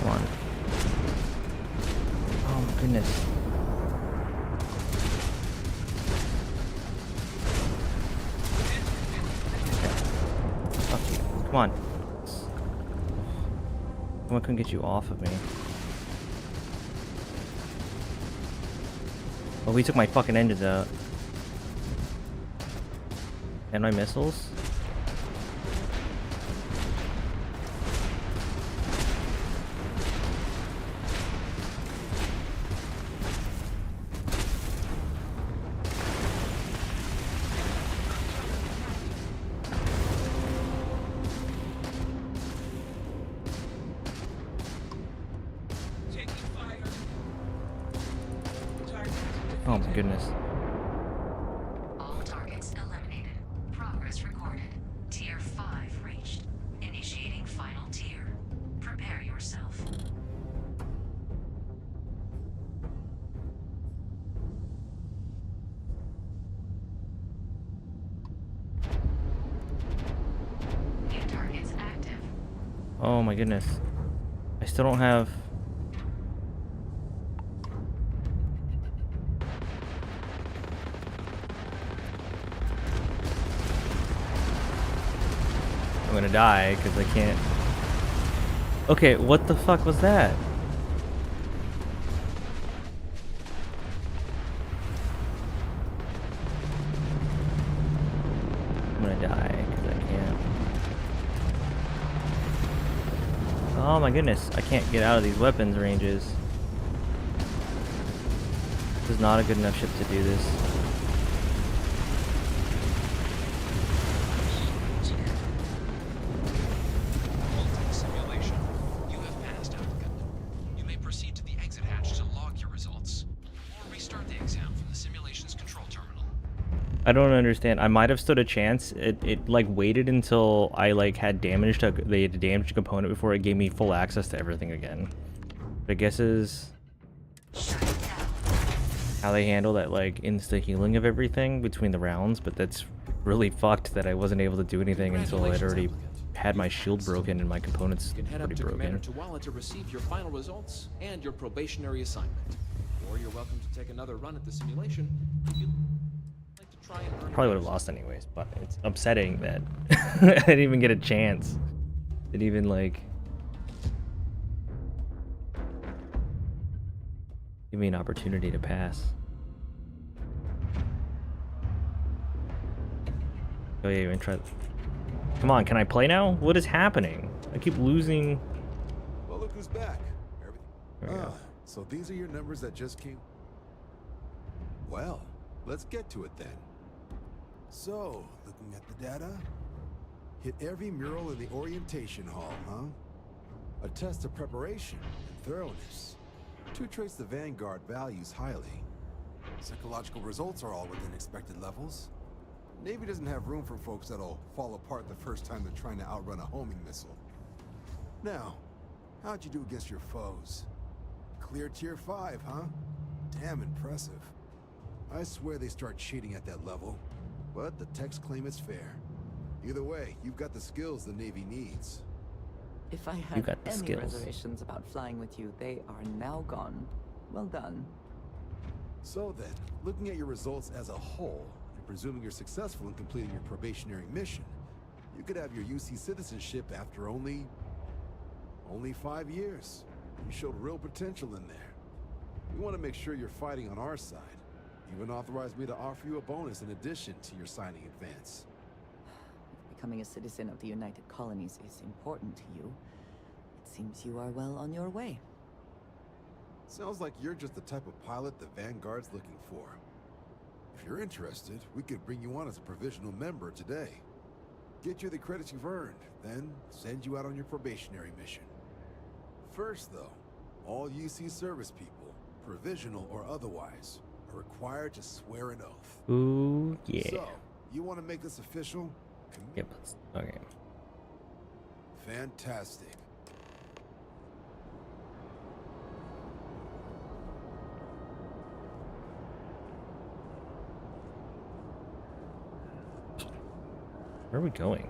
Come on. Oh my goodness. Okay. Fuck you. Come on. Someone couldn't get you off of me. Oh, we took my fucking engines out. And my missiles? Oh my goodness. All targets eliminated. Progress recorded. Tier 5 reached. Initiating final tier. Prepare yourself. New targets active. Oh my goodness. I still don't have... I'm gonna die because I can't... Okay, what the fuck was that? I'm gonna die because I can't... Oh my goodness, I can't get out of these weapons ranges. This is not a good enough ship to do this. Simulation. You have passed, applicant. You may proceed to the exit hatch to log your results, or restart the exam from the simulation's control terminal. I don't understand. I might have stood a chance. It like waited until I like had damage to the damaged component before it gave me full access to everything again. But I guess is how they handle that like insta healing of everything between the rounds. But that's really fucked that I wasn't able to do anything until I'd already had my shield broken and my components You can head up pretty to Commander broken. Tuala to receive your final results and your probationary assignment. Or you're welcome to take another run at the simulation if you'd like to try and earn Probably would have lost anyways, but it's upsetting that I didn't even get a chance. Didn't even like give me an opportunity to pass. Oh yeah, you're gonna try. Come on, can I play now? What is happening? I keep losing. Well, look who's back. There we go. So these are your numbers that just came. Well, let's get to it then. So, looking at the data, hit every mural in the orientation hall, huh? A test of preparation and thoroughness. 2 traits the Vanguard values highly. Psychological results are all within expected levels. Navy doesn't have room for folks that'll fall apart the first time they're trying to outrun a homing missile. Now, how'd you do against your foes? Clear tier 5, huh? Damn impressive. I swear they start cheating at that level, but the techs claim it's fair. Either way, you've got the skills the Navy needs. If I You had got the any skills. reservations about flying with you, they are now gone. Well done. So then, looking at your results as a whole, and presuming you're successful in completing your probationary mission, you could have your UC citizenship after only 5 years. You showed real potential in there. We want to make sure you're fighting on our side. Even authorized me to offer you a bonus in addition to your signing advance. If becoming a citizen of the United Colonies is important to you, it seems you are well on your way. Sounds like you're just the type of pilot the Vanguard's looking for. If you're interested, we could bring you on as a provisional member today. Get you the credits you've earned, then send you out on your probationary mission. First, though, all UC service people, provisional or otherwise, are required to swear an oath. Ooh, yeah. So, you want to make this official? Yep. Okay. Fantastic. Where are we going?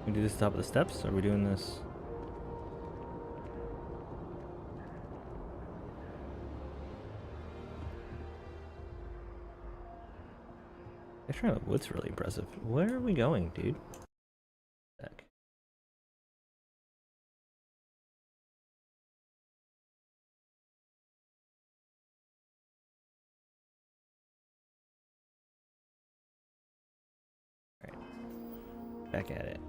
We do this top of the steps? Or are we doing this? Actually, the wood's really impressive. Where are we going, dude? Heck. Alright. Back at it.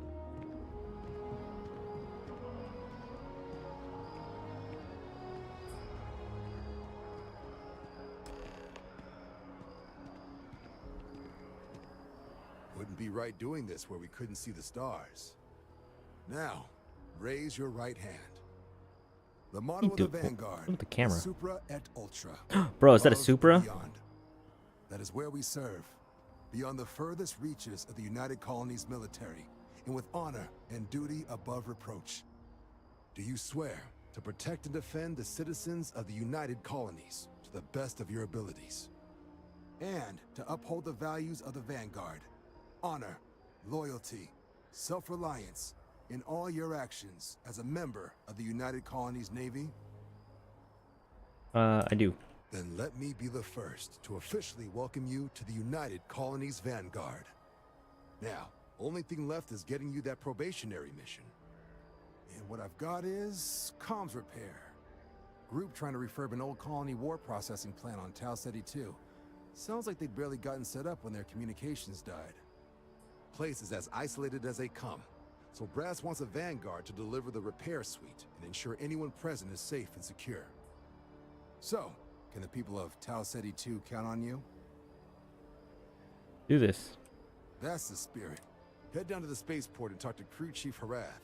Wouldn't be right doing this where we couldn't see the stars. Now, raise your right hand. The motto of the Vanguard with the camera. is Supra et Ultra. Bro, is that a Above Supra? and beyond. That is where we serve, beyond the furthest reaches of the United Colonies military, and with honor and duty above reproach. Do you swear to protect and defend the citizens of the United Colonies to the best of your abilities, and to uphold the values of the Vanguard? Honor, loyalty, self-reliance in all your actions as a member of the United Colonies Navy? I do. Then let me be the first to officially welcome you to the United Colonies Vanguard. Now, only thing left is getting you that probationary mission. And what I've got is comms repair. Group trying to refurb an old colony war processing plant on Tau Ceti 2. Sounds like they'd barely gotten set up when their communications died. Place is as isolated as they come, so Brass wants a Vanguard to deliver the repair suite and ensure anyone present is safe and secure. So, can the people of Tau Ceti 2 count on you? Do this. That's the spirit. Head down to the spaceport and talk to Crew Chief Harath.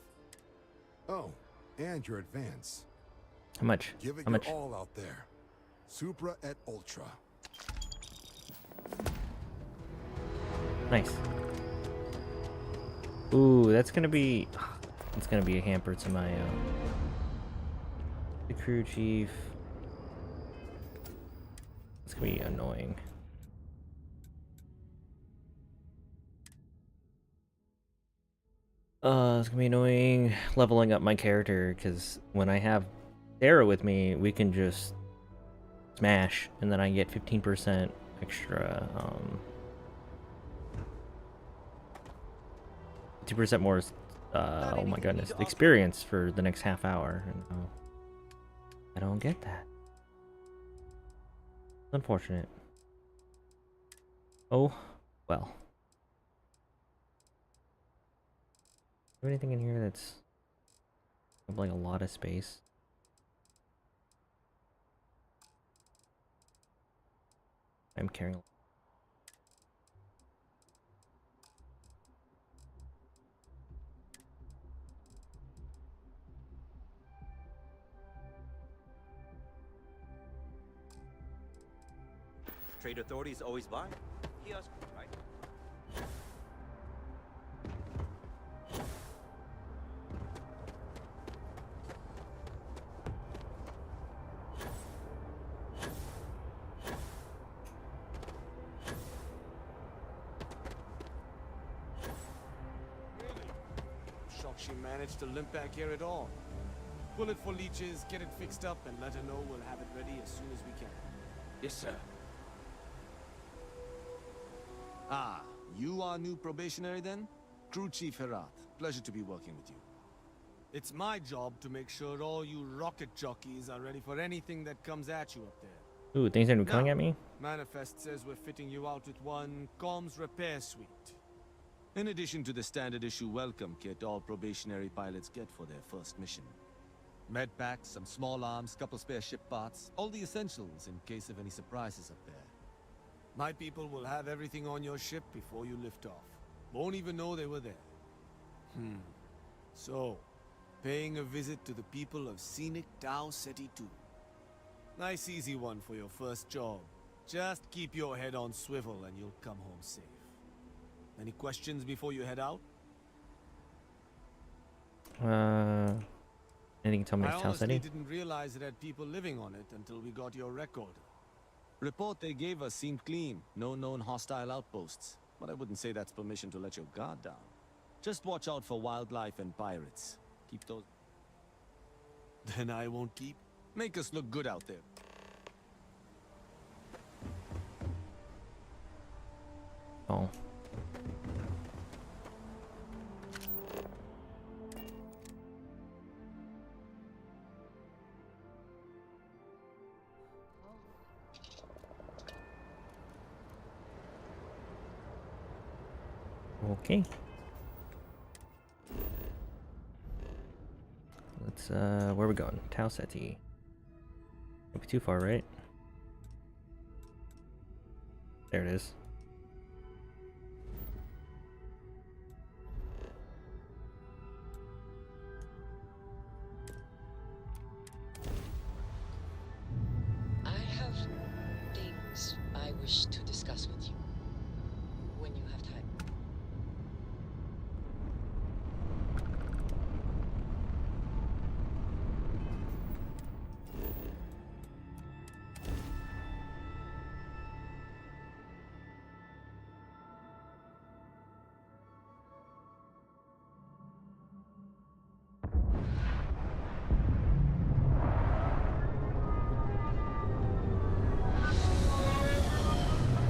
Oh, and your advance. How much? Give it How your much? all out there. Supra et Ultra. Nice. Ooh, that's gonna be... It's gonna be a hamper to my, the crew chief. It's gonna be annoying. It's gonna be annoying leveling up my character, because when I have Sarah with me, we can just smash, and then I get 15% extra, 2% more, oh my goodness, experience for the next half hour. And I don't get that. Unfortunate. Oh, well. Is there anything in here that's like a lot of space? I'm carrying. Trade authorities always buy. Kiosk, right? shocked she managed to limp back here at all. Pull it for leeches, get it fixed up, and let her know we'll have it ready as soon as we can. Yes, sir. Ah, you are new probationary then? Crew Chief Herat. Pleasure to be working with you. It's my job to make sure all you rocket jockeys are ready for anything that comes at you up there. Ooh, things are coming Now, at me? Manifest says we're fitting you out with one comms repair suite. In addition to the standard issue welcome kit all probationary pilots get for their first mission. Med packs, some small arms, couple spare ship parts, all the essentials in case of any surprises up there. My people will have everything on your ship before you lift off. Won't even know they were there. So, paying a visit to the people of scenic Tau Ceti 2. Nice easy one for your first job. Just keep your head on swivel and you'll come home safe. Any questions before you head out? Anything you tell me I it's Tau honestly Ceti? didn't realize it had people living on it until we got your record. Report they gave us seemed clean. No known hostile outposts. But I wouldn't say that's permission to let your guard down. Just watch out for wildlife and pirates. Keep those... Then I won't keep. Make us look good out there. Oh. Okay. Let's where are we going? Tau Ceti. Can't be too far, right? There it is. I have things I wish to discuss with you when you have time.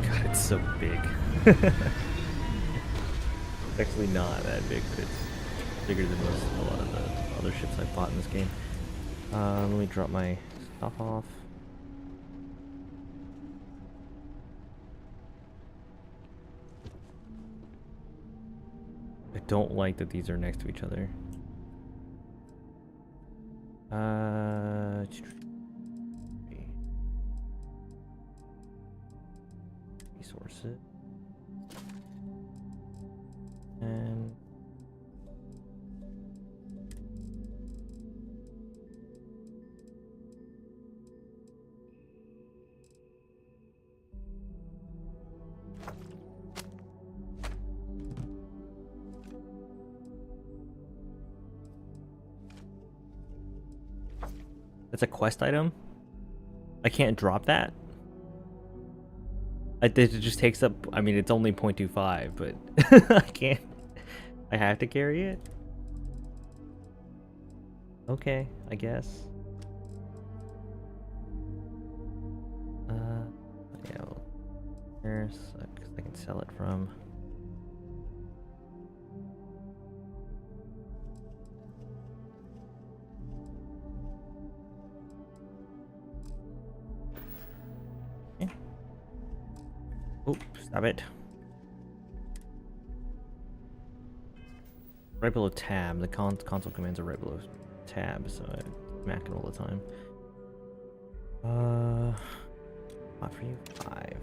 God, it's so big. It's actually not that big, but it's bigger than a lot of the other ships I fought in this game. Let me drop my stuff off. I don't like that these are next to each other. Resources. And that's a quest item? I can't drop that? It just takes up, I mean, it's only 0.25, but I can't. I have to carry it? Okay, I guess. Yeah, well, there's, because I can sell it from. Oops, stop it. Right below tab. The console commands are right below tab, so I smack it all the time. Not for you. 5.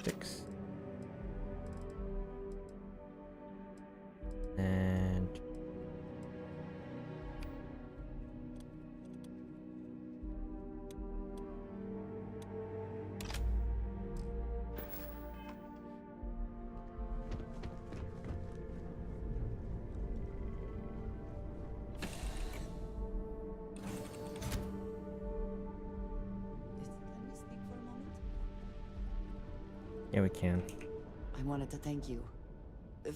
6. And yeah, we can. I'm I wanted to thank you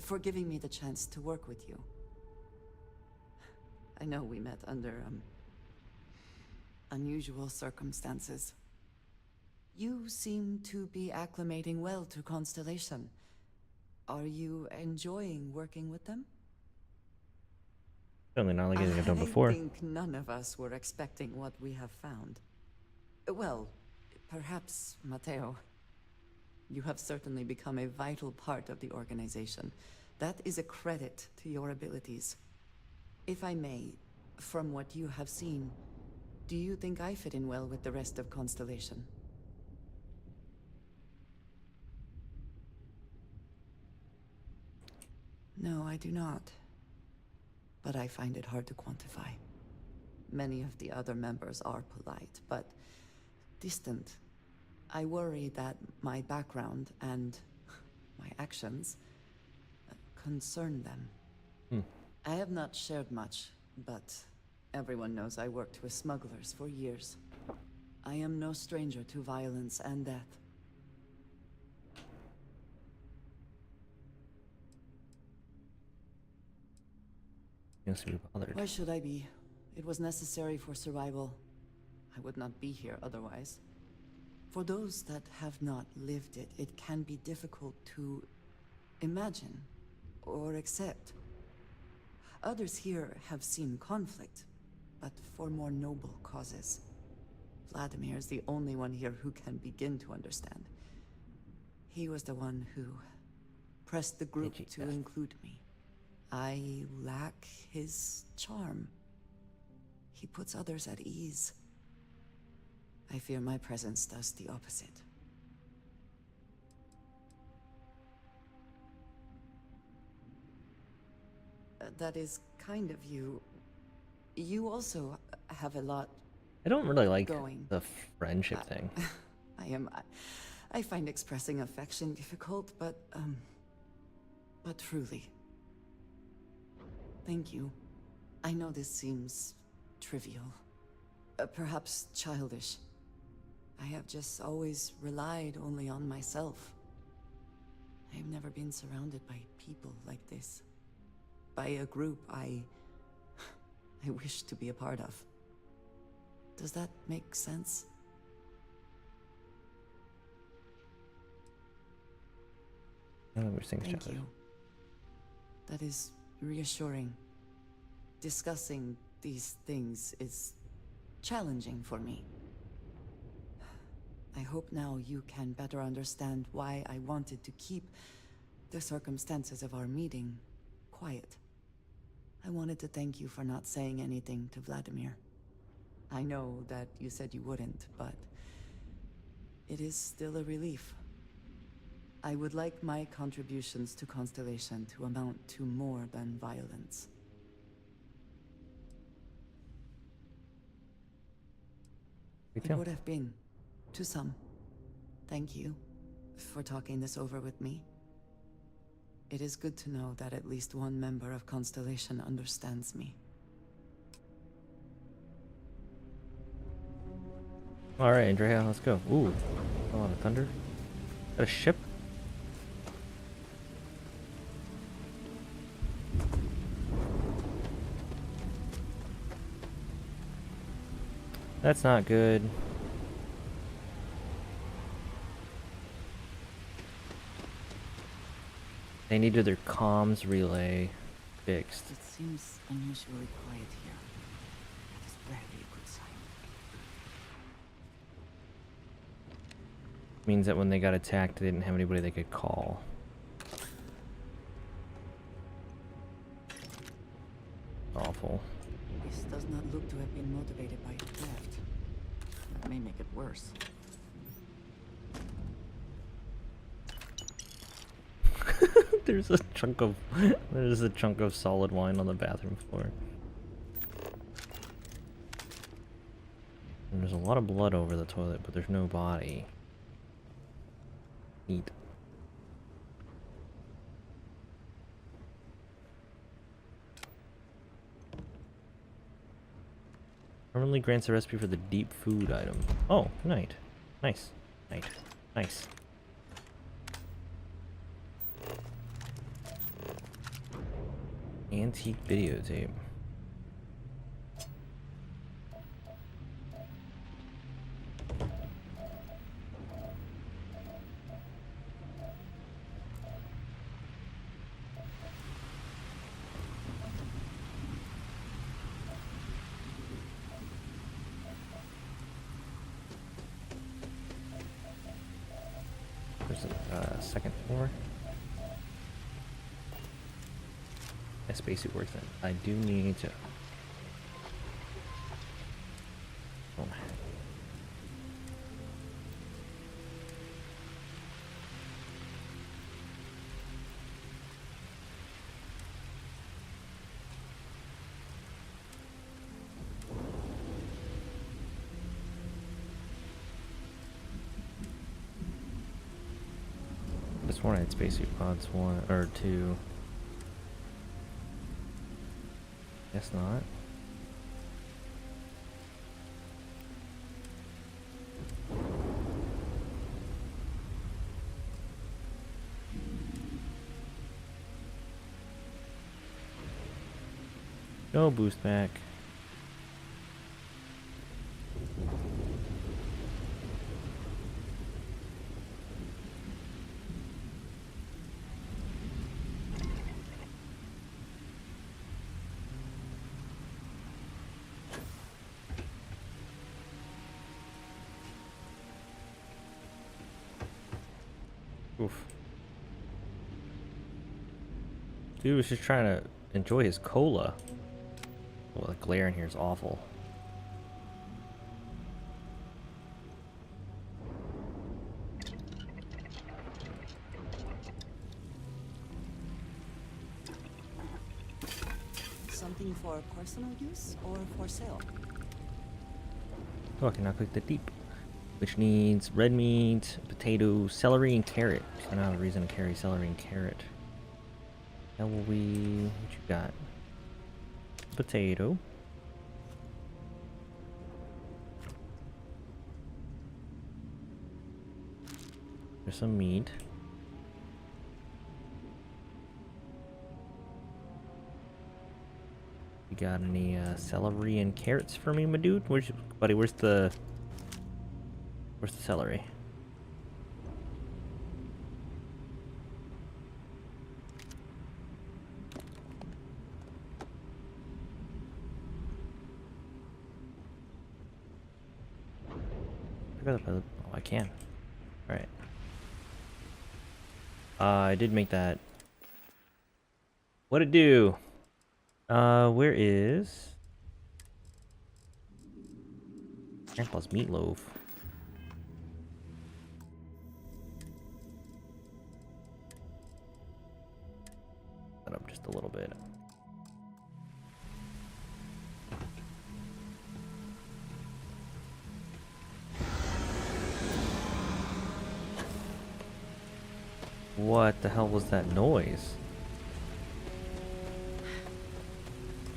for giving me the chance to work with you. I know we met under, unusual circumstances. You seem to be acclimating well to Constellation. Are you enjoying working with them? Certainly not like anything I've done before. I think none of us were expecting what we have found. Well, perhaps Mateo. You have certainly become a vital part of the organization. That is a credit to your abilities. If I may, from what you have seen, do you think I fit in well with the rest of Constellation? No, I do not. But I find it hard to quantify. Many of the other members are polite, but distant. I worry that my background and my actions concern them. I have not shared much, but everyone knows I worked with smugglers for years. I am no stranger to violence and death. Yes, you're bothered. Why should I be? It was necessary for survival. I would not be here otherwise. For those that have not lived it, it can be difficult to imagine or accept. Others here have seen conflict, but for more noble causes. Vladimir is the only one here who can begin to understand. He was the one who pressed the group to include me. I lack his charm. He puts others at ease. I fear my presence does the opposite. That is kind of you. You also have a lot I don't really like going. the friendship thing. I find expressing affection difficult, but truly. Thank you. I know this seems trivial. Perhaps childish. I have just always relied only on myself. I have never been surrounded by people like this. By a group I wish to be a part of. Does that make sense? Thank you. That is reassuring. Discussing these things is challenging for me. I hope now you can better understand why I wanted to keep the circumstances of our meeting quiet. I wanted to thank you for not saying anything to Vladimir. I know that you said you wouldn't, but it is still a relief. I would like my contributions to Constellation to amount to more than violence. It would have been, to some. Thank you for talking this over with me. It is good to know that at least one member of Constellation understands me. Alright, Andrea, let's go. Ooh, a lot of thunder. Got a ship? That's not good. They needed their comms relay fixed. It seems unusually quiet here. That is rarely a good sign. Means that when they got attacked, they didn't have anybody they could call. Awful. This does not look to have been motivated by theft. That may make it worse. There's a chunk of solid wine on the bathroom floor. And there's a lot of blood over the toilet, but there's no body. Neat. Permanently grants a recipe for the deep food item. Oh, nice. Nice. Nice. Antique videotape. There's a second floor. A spacesuit works then. I do need to. Oh. This one had spacesuit pods 1 or 2. Guess not. No boost back. Oof. Dude was just trying to enjoy his cola. Well, the glare in here is awful. Something for personal use or for sale? Oh, I can now click the deep, which needs red meat, potato, celery, and carrot. I don't have a reason to carry celery and carrot. How will we? What you got? Potato. There's some meat. You got any celery and carrots for me, my dude? Buddy, where's the celery? Oh, I can. Alright. I did make that. What'd it do? Where is Grandpa's meatloaf? That up just a little bit. What the hell was that noise?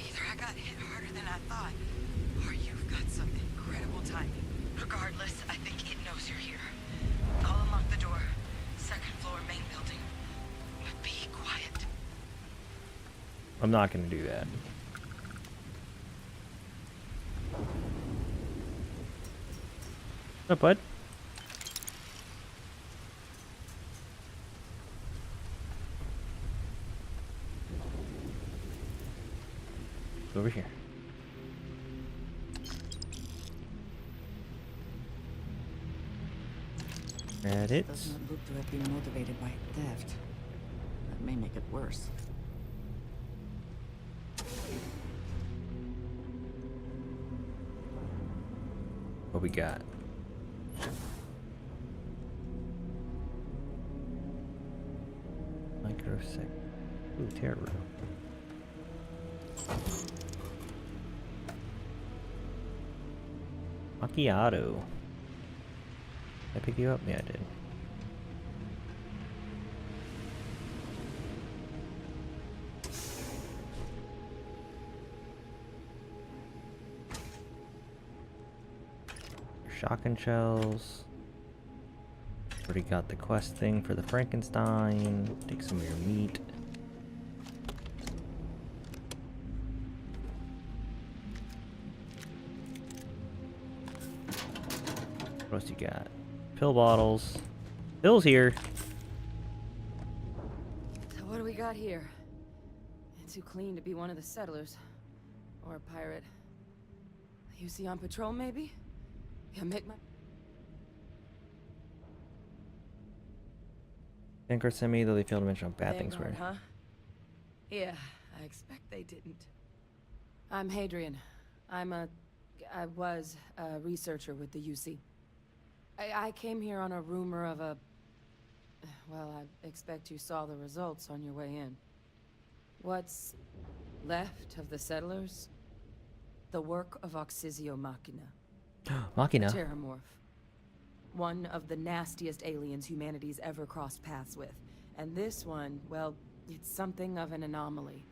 Either I got hit harder than I thought, or you've got some incredible timing. Regardless, I think it knows you're here. I'll unlock the door. Second floor, main building. But be quiet. I'm not gonna do that. What's up, bud? Over here. Edit. Does not look to have been motivated by theft. That may make it worse. What we got? Microsec. Ooh, terror. Macchiato. Did I pick you up? Yeah, I did. Shotgun shells. Already got the quest thing for the Frankenstein. Take some of your meat. got? Pill bottles. Bill's here. So what do we got here? It's too clean to be one of the settlers. Or a pirate. You see on patrol, maybe? Yeah, make my... Vanguard sent me, though they failed to mention how bad things Vanguard, were. huh? Yeah, I expect they didn't. I'm Hadrian. I was a researcher with the UC. I came here on a rumor of a... Well, I expect you saw the results on your way in. What's left of the settlers? The work of Oxysio Machina. Machina? A terramorph. One of the nastiest aliens humanity's ever crossed paths with. And this one, well, it's something of an anomaly.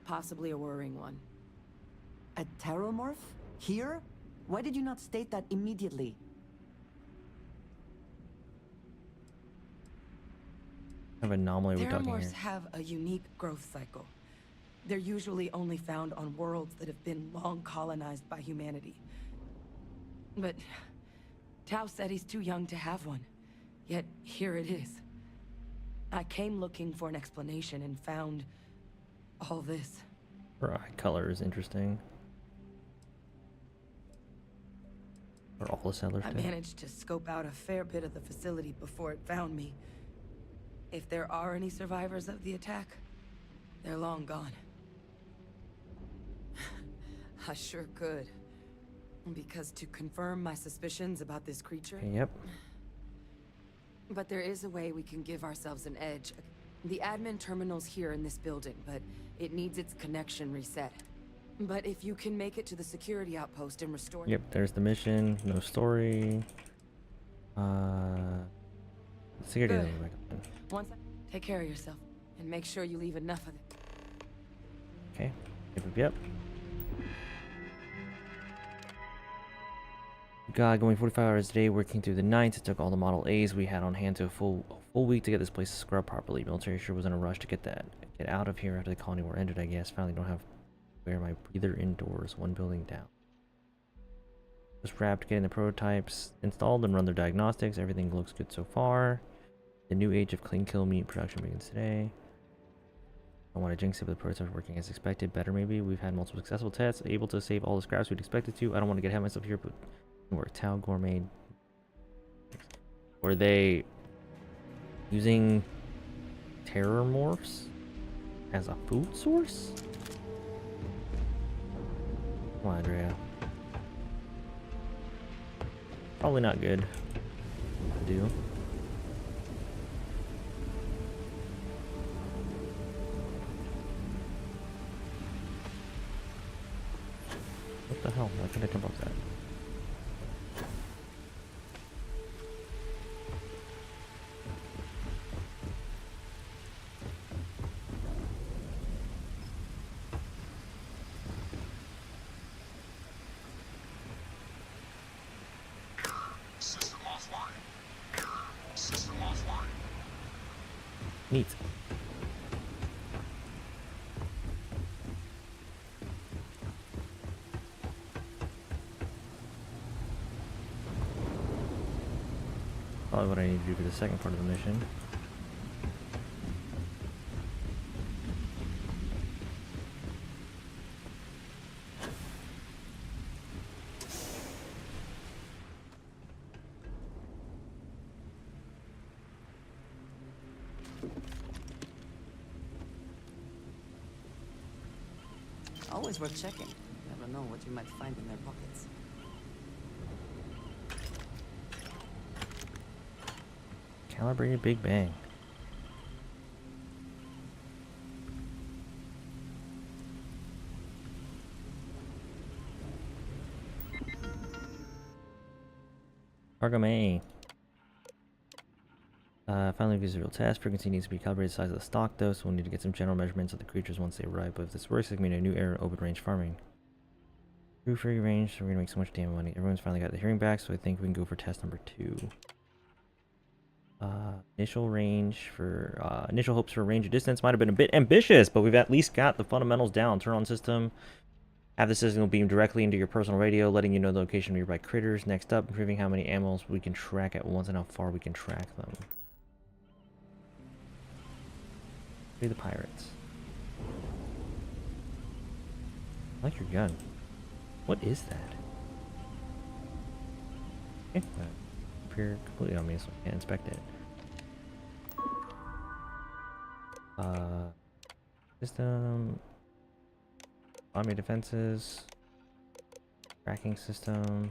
Possibly a worrying one. A terramorph? Here? Why did you not state that immediately? What kind of anomaly we're talking Terramorphs here? have a unique growth cycle. They're usually only found on worlds that have been long colonized by humanity. But Tao said he's too young to have one. Yet here it is. I came looking for an explanation and found all this. Her eye color is interesting. Or all the settlers I did. managed to scope out a fair bit of the facility before it found me. If there are any survivors of the attack, they're long gone. I sure could. Because to confirm my suspicions about this creature... Yep. But there is a way we can give ourselves an edge. The admin terminal's here in this building, but it needs its connection reset. But if you can make it to the security outpost and restore... Yep, there's the mission. No story. Security. Good. Take care of yourself, and make sure you leave enough of it. Okay. Yep. God, going 45 hours a day, working through the nights. It took all the Model A's we had on hand to a full week to get this place scrubbed properly. Military sure was in a rush to get out of here after the colony war ended, I guess. Finally don't have to wear my breather indoors, one building down. Just wrapped getting the prototypes installed and run their diagnostics. Everything looks good so far. The new age of clean kill meat production begins today. I want to jinx it, but the prototypes are working as expected. Better maybe. We've had multiple successful tests, able to save all the scraps we'd expected to. I don't want to get ahead of myself here, but work. Tau Gourmet. Were they using terramorphs as a food source? Come on, Andrea. Probably not good to do. What the hell? Why can't I come up that? Neat. Probably what I need to do for the second part of the mission. Always worth checking. You never know what you might find in their pockets. Calibrated Big Bang. Cargo May. Finally, gives a real test. Frequency needs to be calibrated the size of the stock, though, so we'll need to get some general measurements of the creatures once they arrive. But if this works, it can mean a new era of open range farming. True free range, so we're gonna make so much damn money. Everyone's finally got the hearing back, so I think we can go for test number 2. Initial range for initial hopes for range of distance might have been a bit ambitious, but we've at least got the fundamentals down. Turn on system, Have the signal beam directly into your personal radio, letting you know the location of nearby critters. Next up, improving how many animals we can track at once and how far we can track them. Free the pirates. I like your gun. What is that? Okay, appear completely on me, so I can't inspect it. System. Army defenses. Tracking system.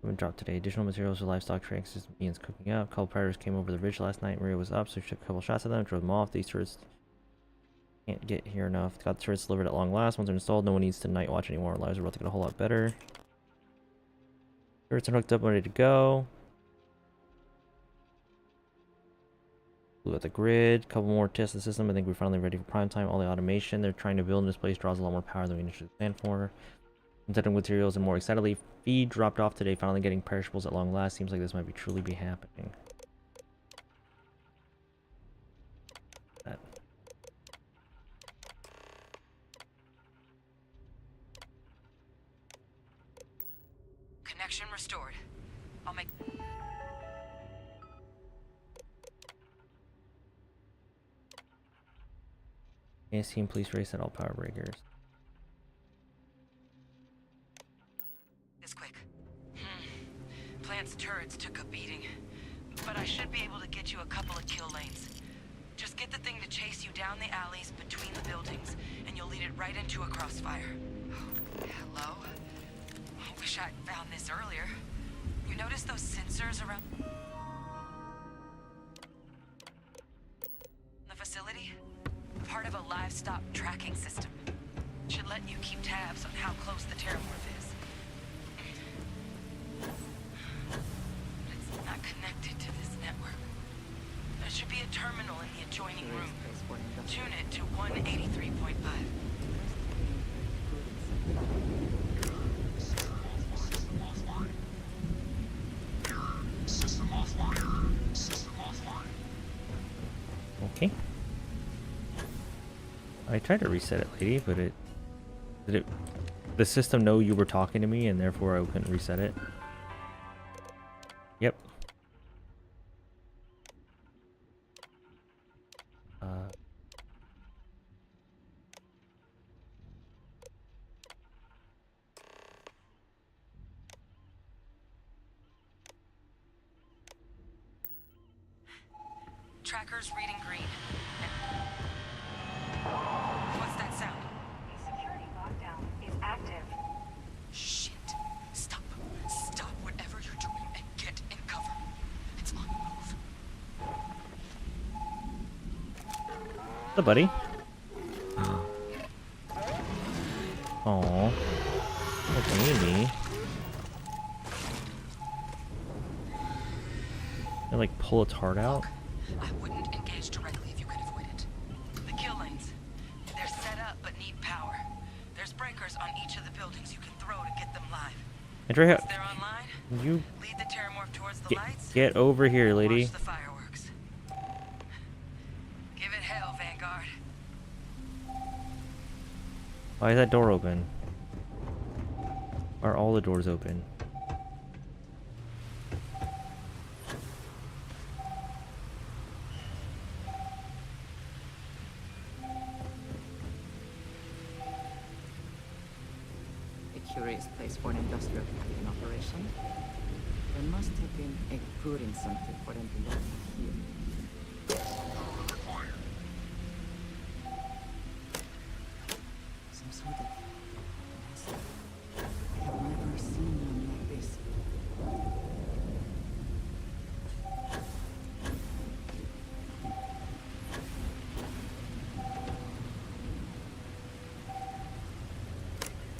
Women dropped today. Additional materials for livestock tracking system. Ian's cooking up. A couple predators came over the ridge last night. Maria was up, so she took a couple shots at them, drove them off. These turrets can't get here enough. Got the turrets delivered at long last. Once they're installed, no one needs to night watch anymore. Our lives are about to get a whole lot better. Turrets are hooked up and ready to go. Blew out the grid. Couple more tests of the system. I think we're finally ready for prime time. All the automation they're trying to build in this place draws a lot more power than we initially planned for. Synthetic materials and more excitedly. Feed dropped off today. Finally getting perishables at long last. Seems like this might be truly be happening. That. Connection restored. I'll make... AS team, please race at all power breakers. This quick. Plant's turrets took a beating, but I should be able to get you a couple of kill lanes. Just get the thing to chase you down the alleys between the buildings, and you'll lead it right into a crossfire. Hello? I wish I'd found this earlier. You notice those sensors around the facility? Part of a livestock tracking system. Should let you keep tabs on how close the terramorph is. It's not connected to this network. There should be a terminal in the adjoining room. Tune it to 183.5. System offline. System offline. Okay. I tried to reset it, lady, but the system know you were talking to me and therefore I couldn't reset it. Yep. Tracker's reading green. What's that sound? The security lockdown is active. Shit. Stop. Stop whatever you're doing and get in cover. It's on the move. What's up, buddy? Aww. Oh, baby. I like pull its heart out. I wouldn't engage directly if you could avoid it. The kill lanes. They're set up but need power. There's breakers on each of the buildings you can throw to get them live. It's right here. Once they're online, You lead the terramorph towards the lights. get over here, lady. Watch the fireworks. Give it hell, Vanguard. Why is that door open? Are all the doors open? A curious place for an industrial packing operation. There must have been a brewing center for them to look here. Some sort of nest. I have never seen one like this.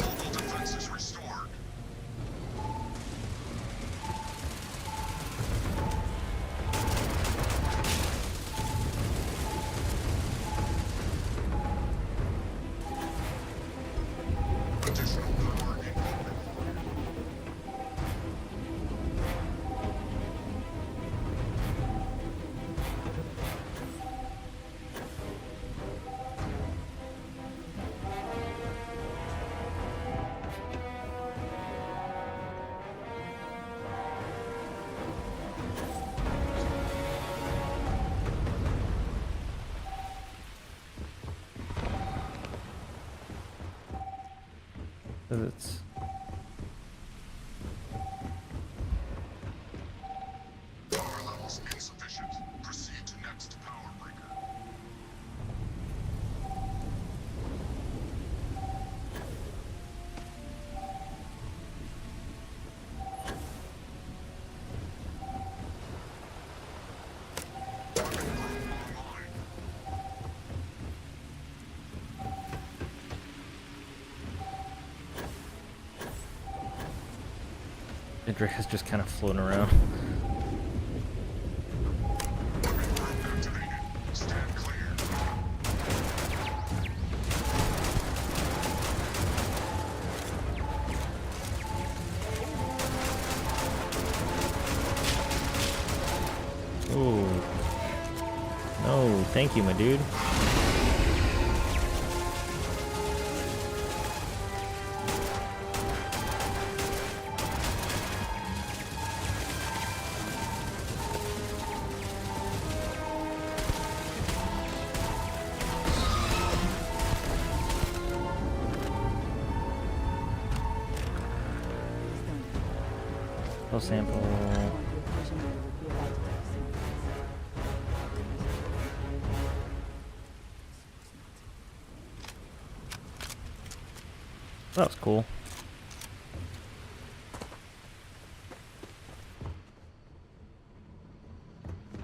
All defenses restored. It's Power levels insufficient. Proceed to next power breaker. Drake is just kind of floating around. Stand clear. Oh. No, thank you, my dude. Full sample. That was cool.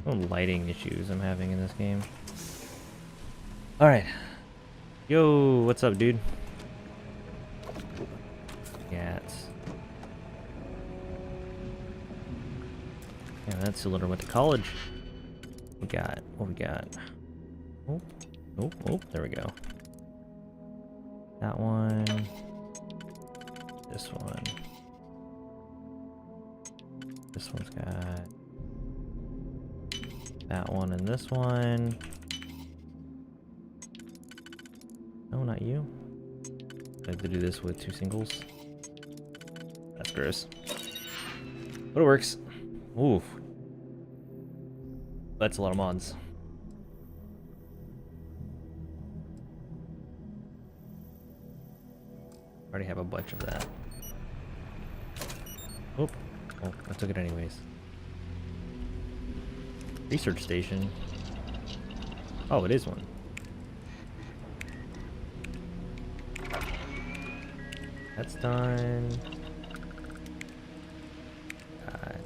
No lighting issues I'm having in this game. Alright. Yo, what's up, dude? Cats. Yeah, that cylinder went to college. We got, what we got? Oh, oh, oh, there we go. That one. This one. This one's got that one and this one. No, not you. I have to do this with 2 singles. That's gross. But it works. Oof. That's a lot of mods. Already have a bunch of that. Oh, oh, I took it anyways. Research station. Oh, it is one. That's done. Got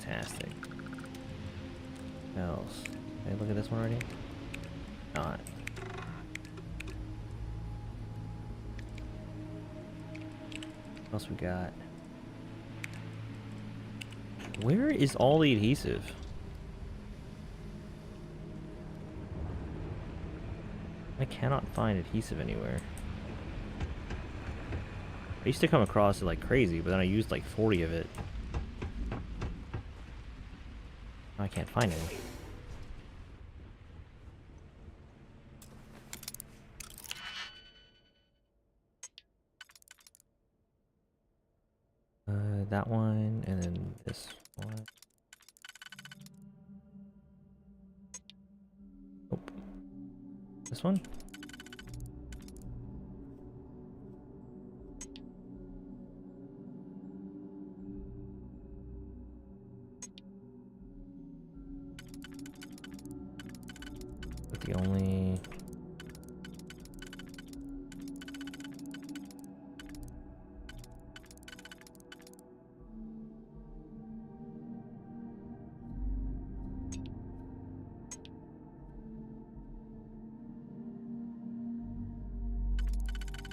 fantastic. What else? Did I look at this one already? Not. What else we got? Where is all the adhesive? I cannot find adhesive anywhere. I used to come across it like crazy, but then I used like 40 of it. I can't find any. That one, and then this one. Nope. This one? But the only...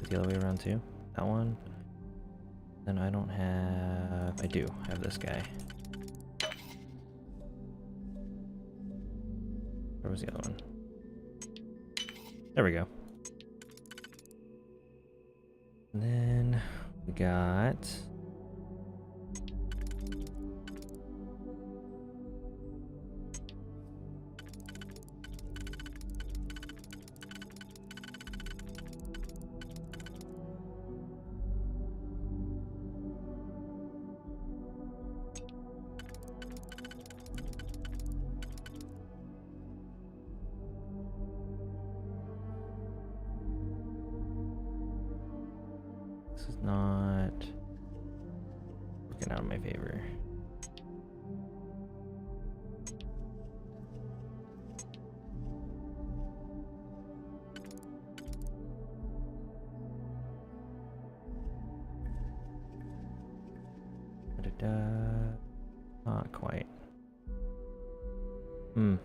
the other way around too. That one. Then I don't have... I do have this guy. Where was the other one? There we go. And then we got this is not working out in my favor. Not quite. Hmm.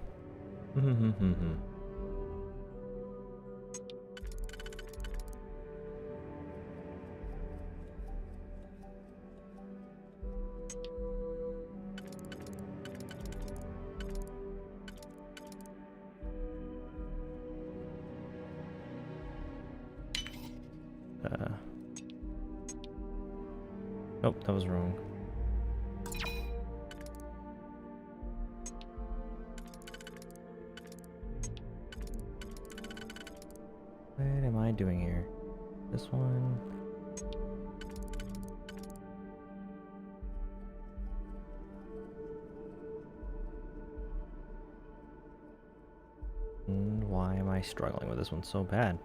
Nope, that was wrong. What am I doing here? This one. And why am I struggling with this one so bad?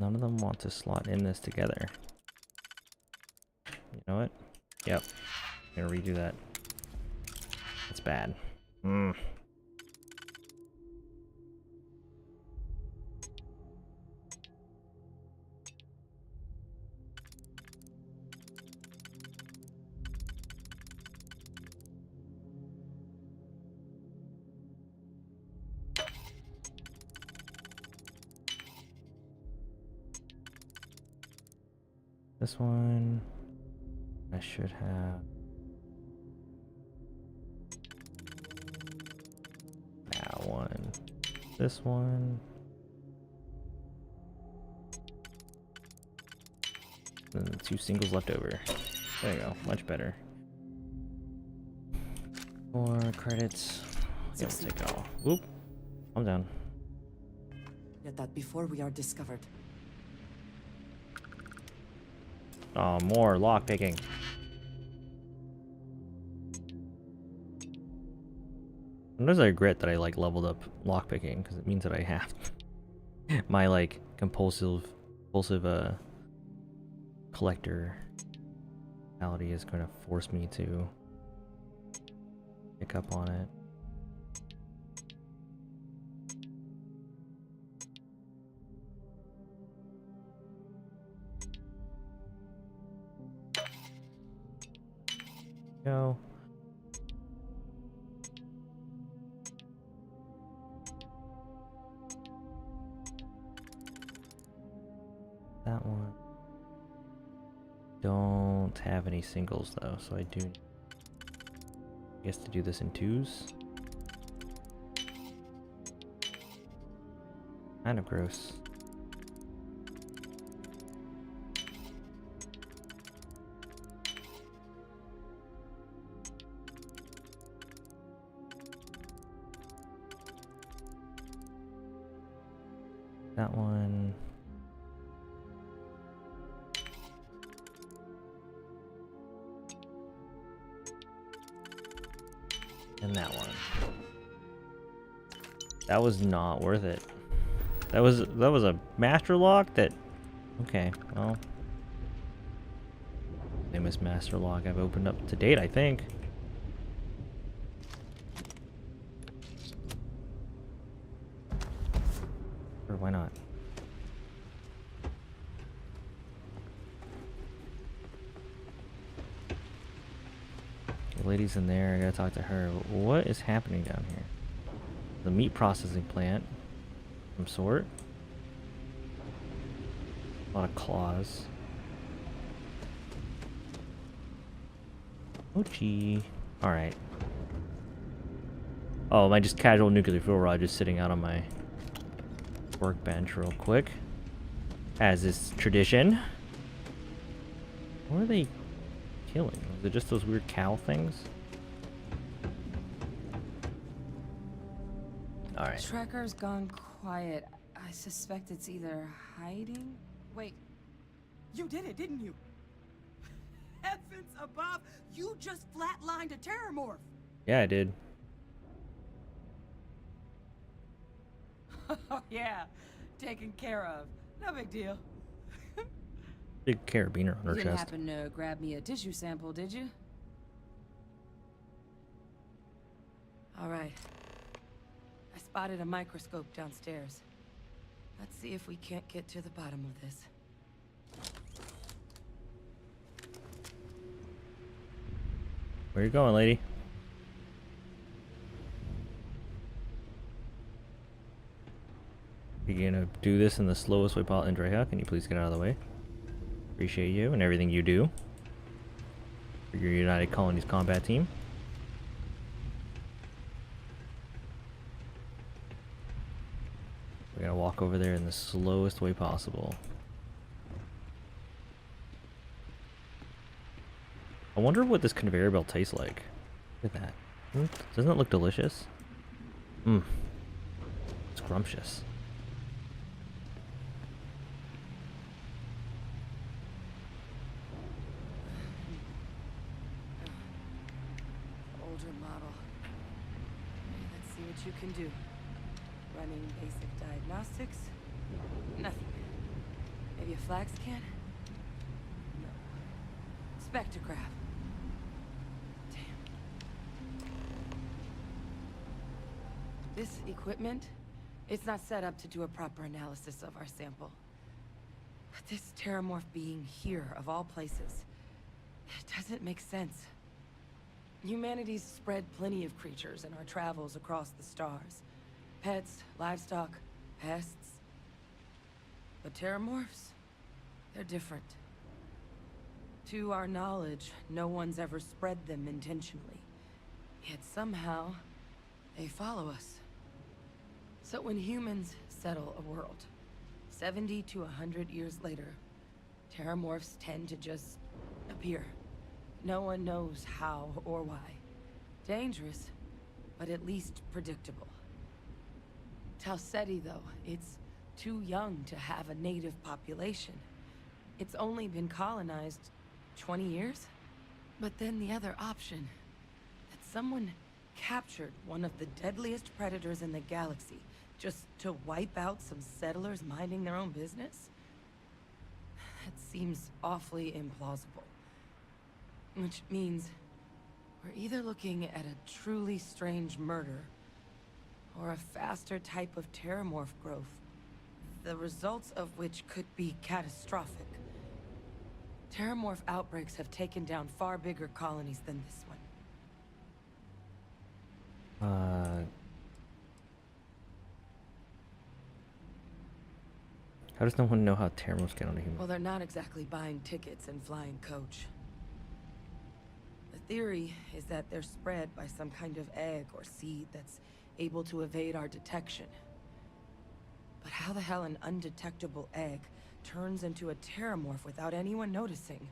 None of them want to slot in this together. You know what? Yep. I'm gonna redo that. That's bad. This one I should have. That one. This one. And then 2 singles left over. There you go. Much better. 4 credits. Yeah, we'll take it all. Whoop. I'm down. Get that before we are discovered. Oh, more lock picking. Sometimes I regret that I like leveled up lock picking because it means that I have my like compulsive collector mentality is going to force me to pick up on it. Go. That one. Don't have any singles though, so I do, I guess, to do this in 2s. Kind of gross. That one. And that one. That was not worth it. That was a master lock that, okay, well, famous master lock I've opened up to date, I think. Or why not? The lady's in there, I gotta talk to her. What is happening down here? The meat processing plant of some sort. A lot of claws. Mochi. Alright. Oh, my just casual nuclear fuel rod just sitting out on my workbench real quick. As is tradition. What are they killing? Is it just those weird cow things? Alright. Tracker's gone quiet. I suspect it's either hiding. Wait. You did it, didn't you? Heavens above! You just flatlined a terramorph! Yeah, I did. Oh, yeah. Taken care of. No big deal. Big carabiner on her You didn't chest. happen to grab me a tissue sample, did you? All right. I spotted a microscope downstairs. Let's see if we can't get to the bottom of this. Where you going, lady? You gonna do this in the slowest way possible? Andrea, can you please get out of the way? Appreciate you and everything you do for your United Colonies combat team. We're gonna walk over there in the slowest way possible. I wonder what this conveyor belt tastes like. Look at that. Doesn't it look delicious? Mmm. It's scrumptious. Older model. Let's see what you can do. Running basic diagnostics. Nothing. Maybe a flax can? No. Spectrograph. Damn. This equipment, it's not set up to do a proper analysis of our sample. But this terramorph being here, of all places, it doesn't make sense. Humanity's spread plenty of creatures in our travels across the stars. Pets, livestock, pests. But terramorphs, they're different. To our knowledge, no one's ever spread them intentionally. Yet somehow, they follow us. So when humans settle a world, 70 to 100 years later, terramorphs tend to just appear. No one knows how or why. Dangerous, but at least predictable. Talseti, though, it's too young to have a native population. It's only been colonized 20 years? But then the other option, that someone captured one of the deadliest predators in the galaxy just to wipe out some settlers minding their own business? That seems awfully implausible. Which means we're either looking at a truly strange murder or a faster type of terramorph growth, the results of which could be catastrophic. Terramorph outbreaks have taken down far bigger colonies than this one. How does no one know how terramorphs get on a human? Well, they're not exactly buying tickets and flying coach. The theory is that they're spread by some kind of egg or seed that's able to evade our detection. But how the hell an undetectable egg turns into a terramorph without anyone noticing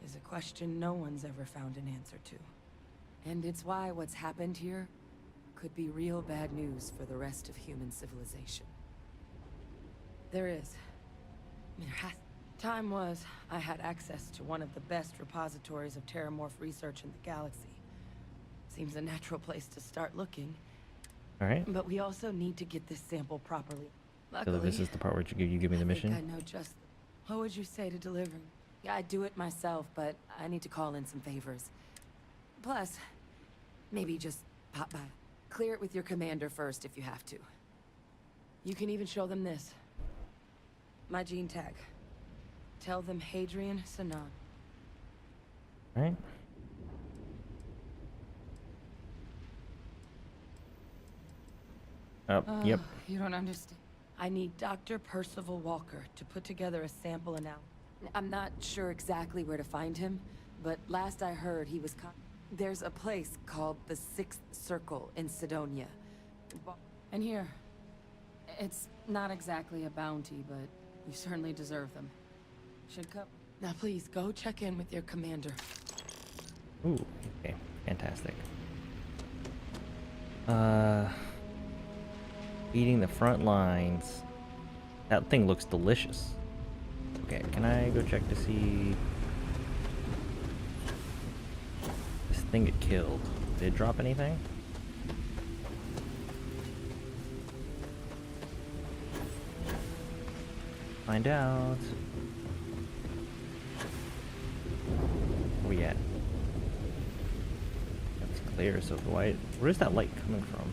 is a question no one's ever found an answer to. And it's why what's happened here could be real bad news for the rest of human civilization. There is. Time was, I had access to one of the best repositories of terramorph research in the galaxy. Seems a natural place to start looking. Alright. But we also need to get this sample properly. So this is the part where you give me the mission? I know just... What would you say to delivering? Yeah, I'd do it myself, but I need to call in some favors. Plus, maybe just pop by. Clear it with your commander first if you have to. You can even show them this. My gene tag. Tell them Hadrian Sanan. Right. Oh, yep. You don't understand. I need Dr. Percival Walker to put together a sample analysis. I'm not sure exactly where to find him, but last I heard he was There's a place called the Sixth Circle in Sidonia. And here. It's not exactly a bounty, but you certainly deserve them. Should come. Now please, go check in with your commander. Ooh, okay. Fantastic. Feeding the front lines. That thing looks delicious. Okay, can I go check to see... This thing get killed. Did it drop anything? Find out. Where we at? That's clear, so why... Where's that light coming from?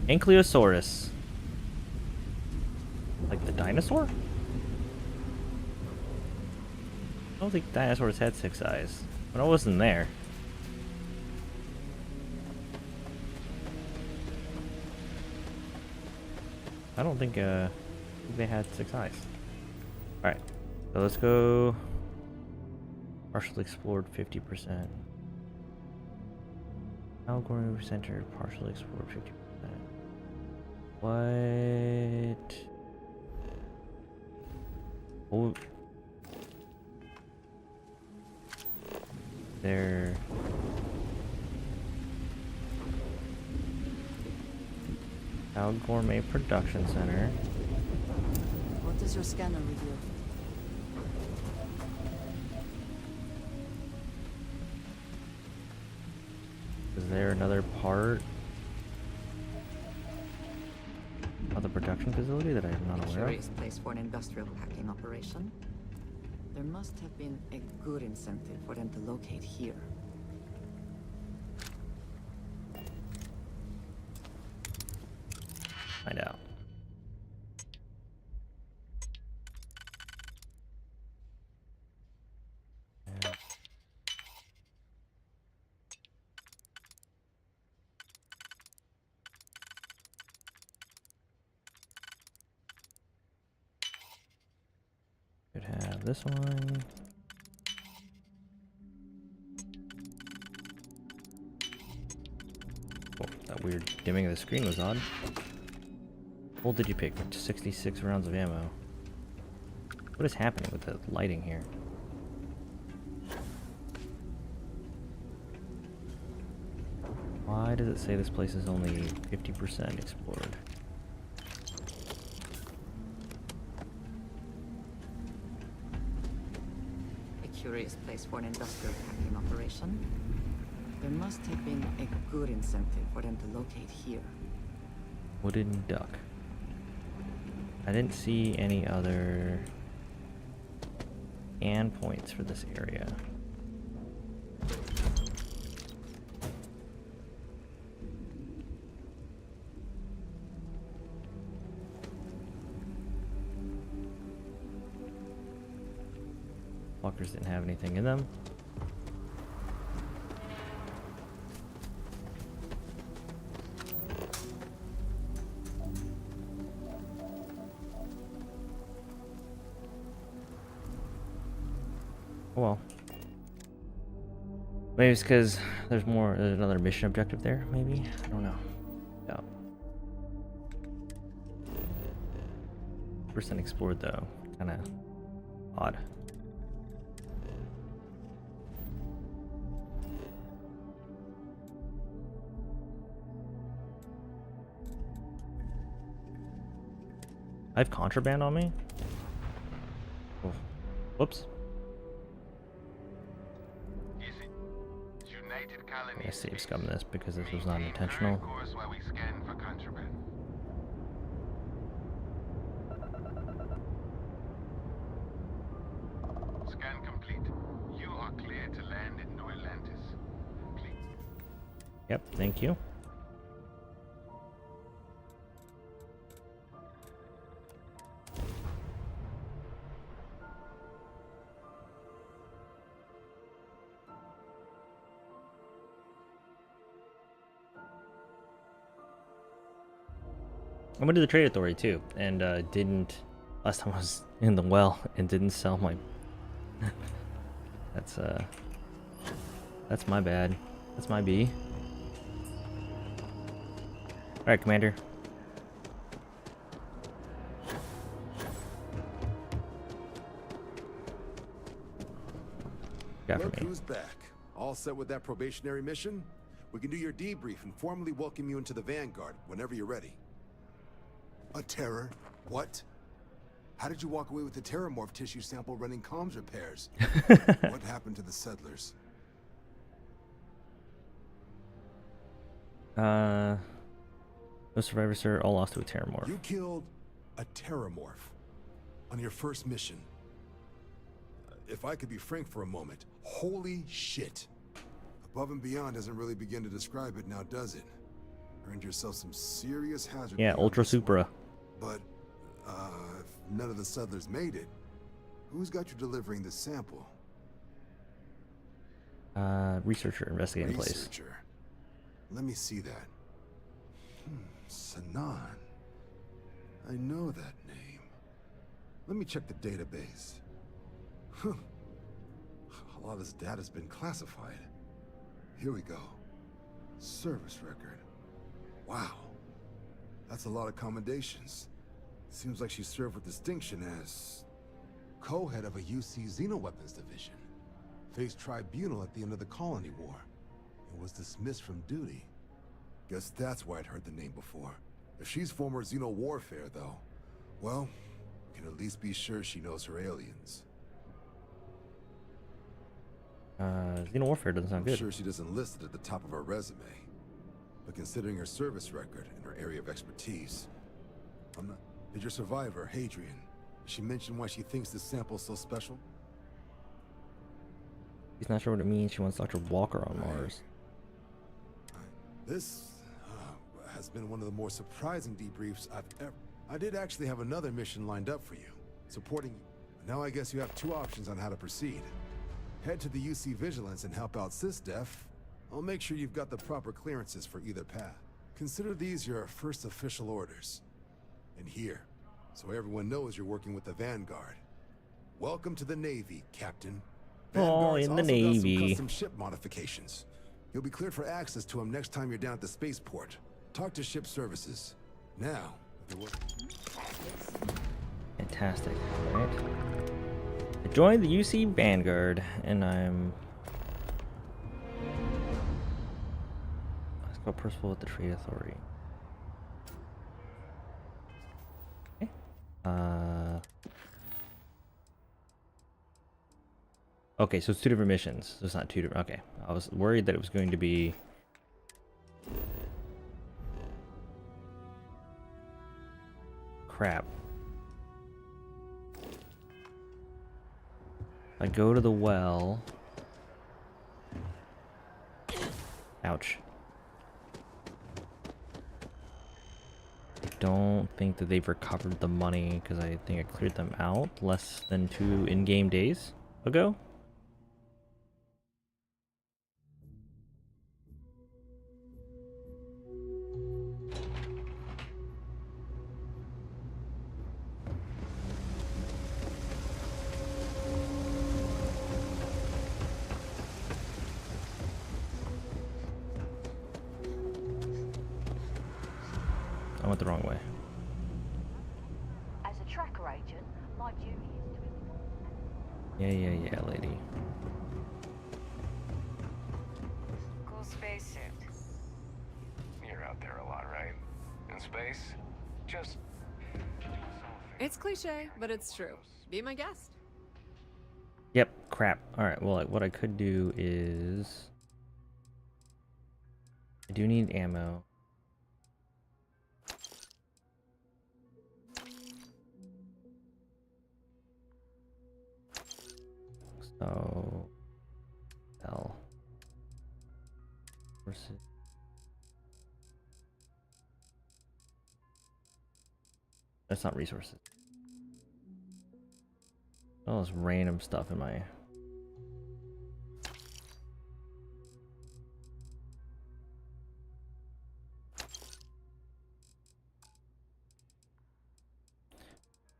Ankylosaurus. Like the dinosaur? I don't think dinosaurs had 6 eyes. But I wasn't there. I don't think they had 6 eyes. Alright. So let's go. Partially explored 50%. Algorithm Center, partially explored 50%. What? Oh. There. Al Gourmet Production Center. What does your scanner reveal? Is there another part of the production facility that I'm not aware of? Curious place for an industrial hacking operation. There must have been a good incentive for them to locate here. Find out. Could have this one. Oh, that weird dimming of the screen was odd. What did you pick? 66 rounds of ammo. What is happening with the lighting here? Why does it say this place is only 50% explored? A curious place for an industrial hacking operation. There must have been a good incentive for them to locate here. Wooden duck. I didn't see any other scan points for this area. Walkers didn't have anything in them. Well, maybe it's because there's another mission objective there, maybe? I don't know. Yeah. Percent explored though, kinda odd. I have contraband on me? Oh. Whoops. I save scum this because this was not intentional. Scan complete. You are clear to land in New Atlantis. Yep, thank you. I went to the trade authority too, and didn't. Last time I was in the well and didn't sell my That's my bad. That's my B. Alright, Commander. Look who's back. All set with that probationary mission? We can do your debrief and formally welcome you into the Vanguard whenever you're ready. A terror? What? How did you walk away with the terramorph tissue sample running comms repairs? What happened to the settlers? No survivors, sir. All lost to a terramorph. You killed a terramorph on your first mission. If I could be frank for a moment, holy shit. Above and beyond doesn't really begin to describe it now, does it? Earned yourself some serious hazard. Yeah, Ultra Supra. But, if none of the settlers made it, who's got you delivering the sample? Researcher investigating place. Researcher. Let me see that. Sanan. I know that name. Let me check the database. Huh. A lot of this data's been classified. Here we go. Service record. Wow. That's a lot of commendations. Seems like she served with distinction as co-head of a UC Xenoweapons division. Faced tribunal at the end of the Colony War. And was dismissed from duty. Guess that's why I'd heard the name before. If she's former Xeno warfare, though, well, we can at least be sure she knows her aliens. Xeno warfare doesn't sound good. I'm sure she doesn't list it at the top of her resume. But considering her service record and her area of expertise, I'm not... Did your survivor, Hadrian, she mention why she thinks this sample's so special? He's not sure what it means. She wants Dr. Walker on Mars. This has been one of the more surprising debriefs I've ever... I did actually have another mission lined up for you, supporting you. Now I guess you have two options on how to proceed. Head to the UC Vigilance and help out SysDef. I'll make sure you've got the proper clearances for either path. Consider these your first official orders. And here, so everyone knows you're working with the Vanguard. Welcome to the Navy, Captain. Oh, in the Navy. Got some custom ship modifications. You'll be cleared for access to them next time you're down at the spaceport. Talk to ship services. Now, fantastic. All right. I joined the UC Vanguard, and I'm... Let's go personal with the Trade Authority. Okay. Okay, so it's two different missions. So it's not two different... Okay. I was worried that it was going to be... Crap. I go to the well. Ouch. I don't think that they've recovered the money because I think I cleared them out less than 2 in-game days ago. I went the wrong way. As a tracker agent, my duty is to... Yeah, lady. Cool spacesuit. You're out there a lot, right? In space? Just... It's cliche, but it's true. Be my guest. Yep, crap. Alright, well, what I could do is... I do need ammo. So... L. Versus... That's not resources. All this random stuff in my...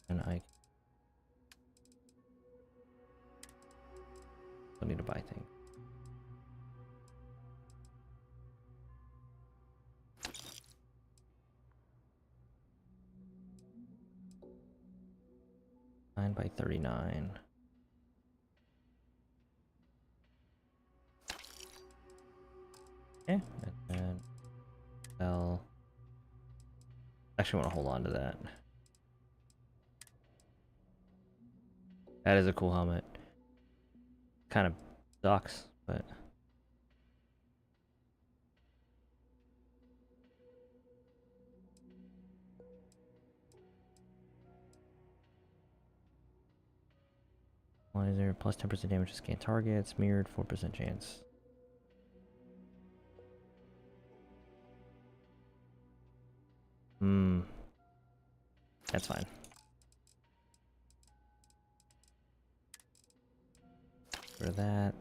And I buy things. Nine by 39. Okay, and then sell. Actually, want to hold on to that. That is a cool helmet. Kind of sucks, but. Laser plus 10% damage to scan targets, mirrored 4% chance. That's fine. For that.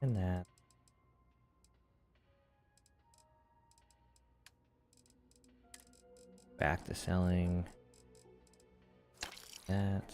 And that. Back to selling that.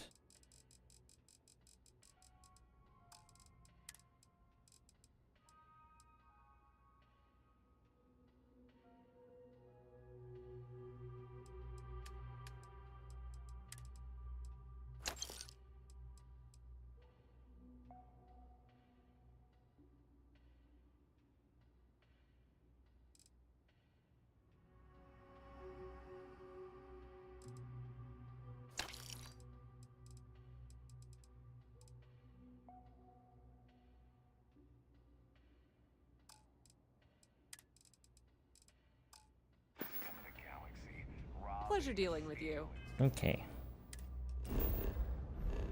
Pleasure dealing with you. Okay.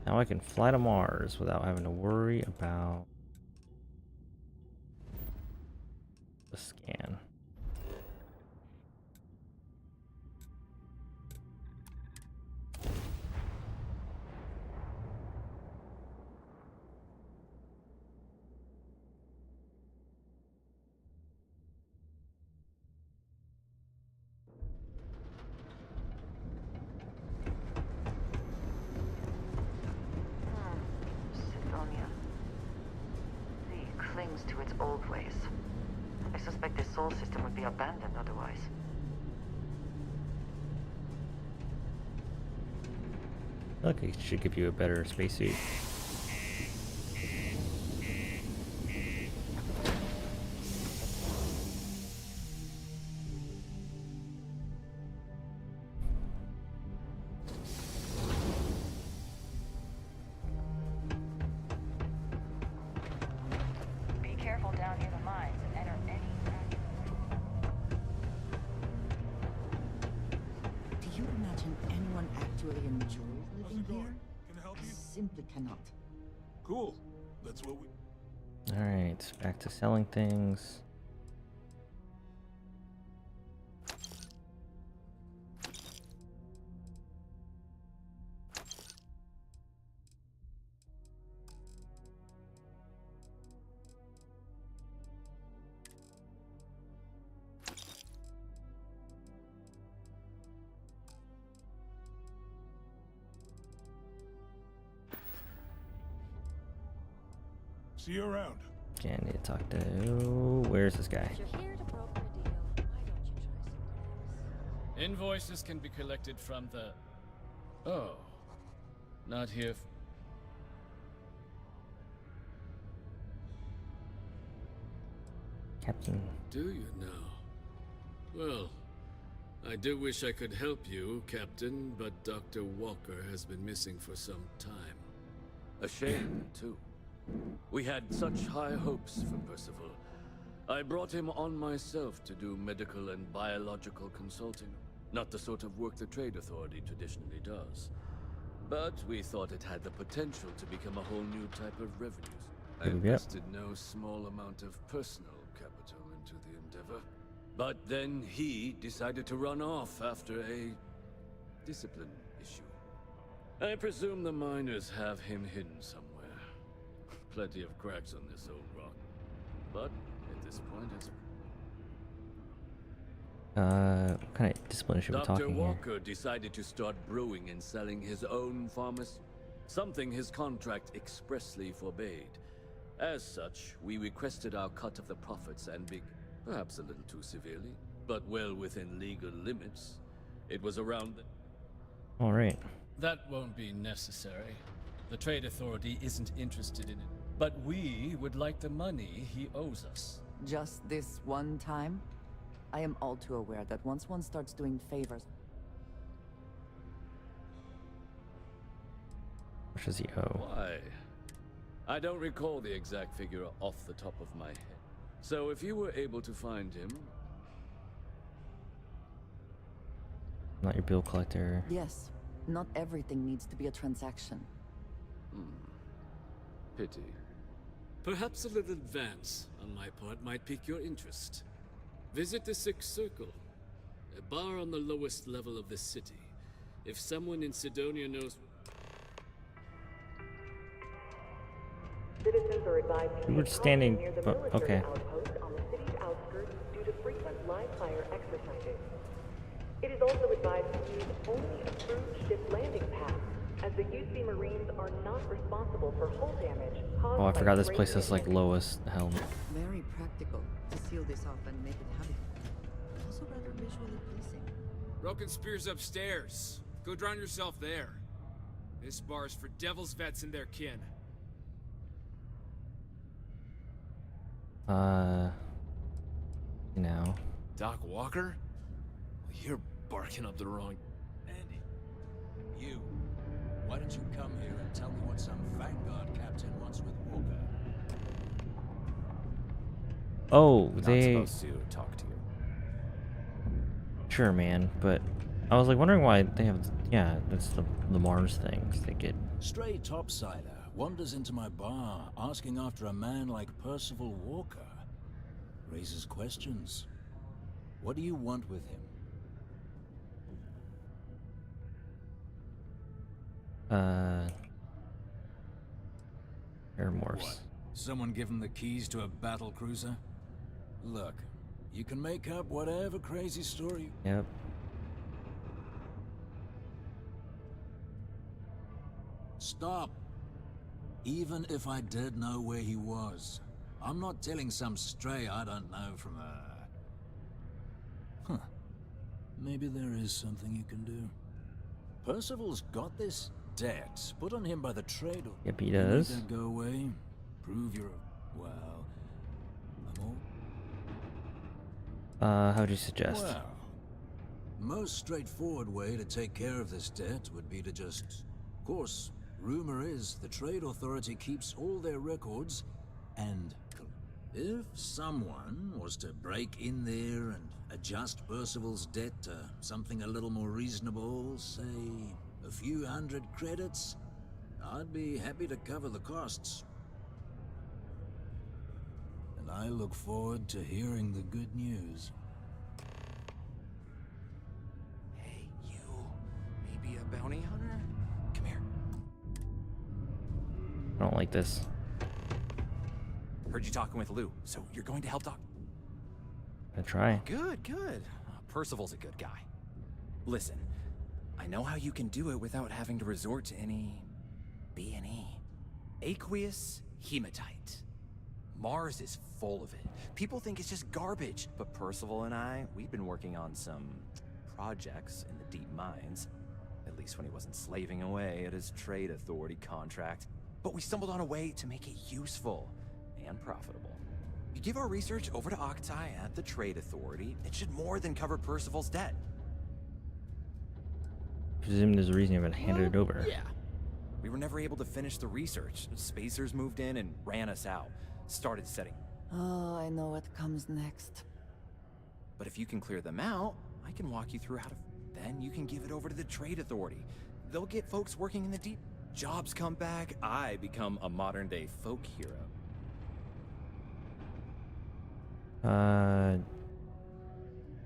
Now I can fly to Mars without having to worry about the scan. Sidonia. It clings to its old ways. I suspect the soul system would be abandoned otherwise. I feel like it should give you a better spacesuit. Be careful down near the mines and enter any. Do you imagine anyone actually enjoys living here? Can I help you? Simply cannot. Cool. That's what we. Alright, back to selling things. See you around. Okay, I need to talk to. Where's this guy? If you're here to broker a deal, why don't you try something else? Invoices can be collected from the... Oh. Not here. Captain. Do you now? Well, I do wish I could help you, Captain, but Dr. Walker has been missing for some time. A shame, too. We had such high hopes for Percival. I brought him on myself to do medical and biological consulting. Not the sort of work the Trade Authority traditionally does. But we thought it had the potential to become a whole new type of revenues. I invested no small amount of personal capital into the endeavor. But then he decided to run off after a discipline issue. I presume the miners have him hidden somewhere. Plenty of cracks on this old rock. But at this point, it's... What kind of discipline should we be Dr. talking here? Walker decided to start brewing and selling his own pharmacy, something his contract expressly forbade. As such, we requested our cut of the profits and perhaps a little too severely, but well within legal limits. It was around the... All right. That won't be necessary. The Trade Authority isn't interested in it. But we would like the money he owes us. Just this one time? I am all too aware that once one starts doing favors... What does he owe? Why? I don't recall the exact figure off the top of my head. So if you were able to find him... Not your bill collector. Yes. Not everything needs to be a transaction. Pity. Perhaps a little advance on my part might pique your interest. Visit the Sixth Circle, a bar on the lowest level of the city. If someone in Sidonia knows... Citizens are advised to We were standing, near the but military okay. outpost on the city's outskirts due to frequent live fire exercises. It is also advised to use only approved ship landing pads, as the UC Marines are not responsible for hull damage caused Oh, I by forgot this great place is like lowest hell. Very practical to seal this off and make it habitable. Also rather visually pleasing. Broken Spear's upstairs. Go drown yourself there. This bar's for Devil's vets and their kin. You know. Doc Walker? Well, you're barking up the wrong... Andy, you. Why don't you come here and tell me what some Vanguard captain wants with Walker? Oh, Not they... supposed to talk to you. Sure, man, but I was like wondering why they have... Yeah, that's the Mars things they get. Stray topsider wanders into my bar asking after a man like Percival Walker. Raises questions. What do you want with him? Airmorphs. What? Someone give him the keys to a battle cruiser? Look, you can make up whatever crazy story. Yep. Stop. Even if I did know where he was, I'm not telling some stray I don't know from a... Huh. Maybe there is something you can do. Percival's got this debt put on him by the trade. Yep, he You does. make that go away. Prove you're well. I'm all... How would you suggest? Well, most straightforward way to take care of this debt would be to just... Of course, rumor is the Trade Authority keeps all their records, and if someone was to break in there and adjust Percival's debt to something a little more reasonable, say a few hundred credits, I'd be happy to cover the costs. And I look forward to hearing the good news. Hey, you. Maybe a bounty hunter? Come here. I don't like this. Heard you talking with Lou, so you're going to help Doc. I try. Good, good. Percival's a good guy. Listen, I know how you can do it without having to resort to any... B&E. Aqueous hematite. Mars is full of it. People think it's just garbage, but Percival and I, we've been working on some projects in the deep mines. At least when he wasn't slaving away at his Trade Authority contract. But we stumbled on a way to make it useful and profitable. You give our research over to Octai at the Trade Authority, it should more than cover Percival's debt. Presume there's a reason you haven't handed it over. Yeah. We were never able to finish the research. Spacers moved in and ran us out. Started setting. Oh, I know what comes next. But if you can clear them out, I can walk you through how to... Then you can give it over to the Trade Authority. They'll get folks working in the deep. Jobs come back, I become a modern-day folk hero.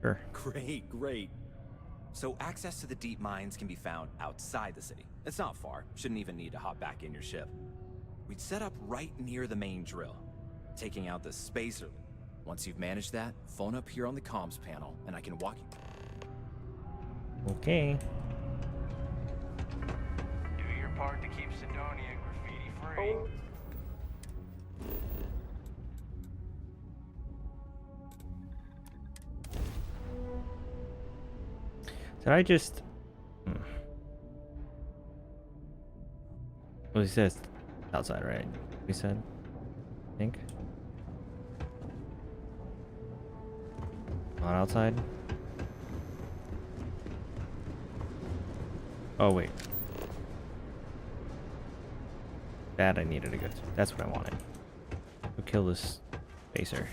Sure. Great, great. So access to the deep mines can be found outside the city. It's not far. Shouldn't even need to hop back in your ship. We'd set up right near the main drill, taking out the spacer. Once you've managed that, phone up here on the comms panel, and I can walk you. Okay. Do your part to keep Sidonia graffiti-free. Did I just... Well, he says outside, right? We said, I think. Not outside. Oh wait. That I needed to go to. That's what I wanted. Go kill this spacer.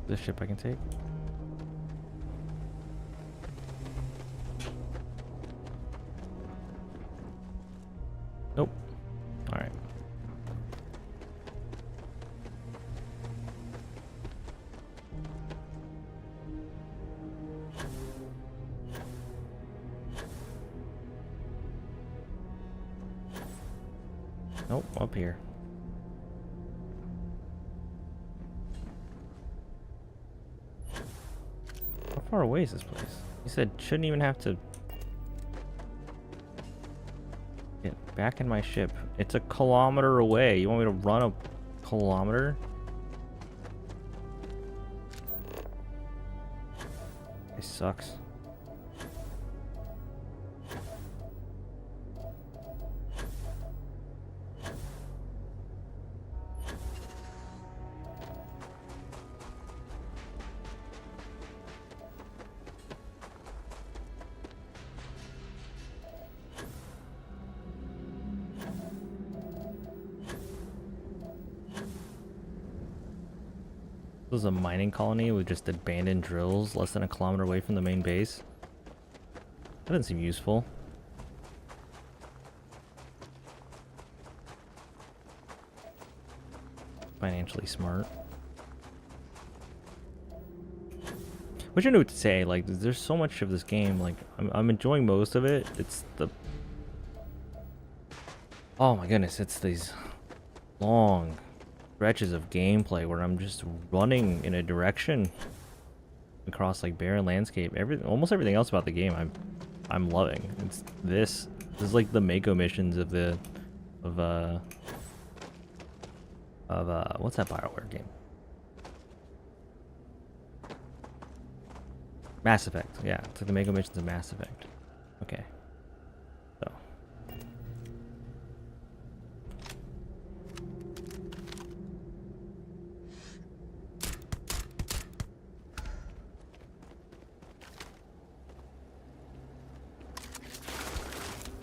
This ship I can take. Nope. All right. Nope, up here. How far away is this place? You said shouldn't even have to get back in my ship. It's a kilometer away. You want me to run a kilometer? This sucks. This is a mining colony with just abandoned drills less than a kilometer away from the main base. That doesn't seem useful. Financially smart. Which I know what to say, like, there's so much of this game, like, I'm enjoying most of it. It's the... Oh my goodness, it's these long stretches of gameplay where I'm just running in a direction across like barren landscape. Almost everything else about the game I'm loving. It's this is like the Mako missions of what's that BioWare game? Mass Effect. Yeah, it's like the Mako missions of Mass Effect. Okay. So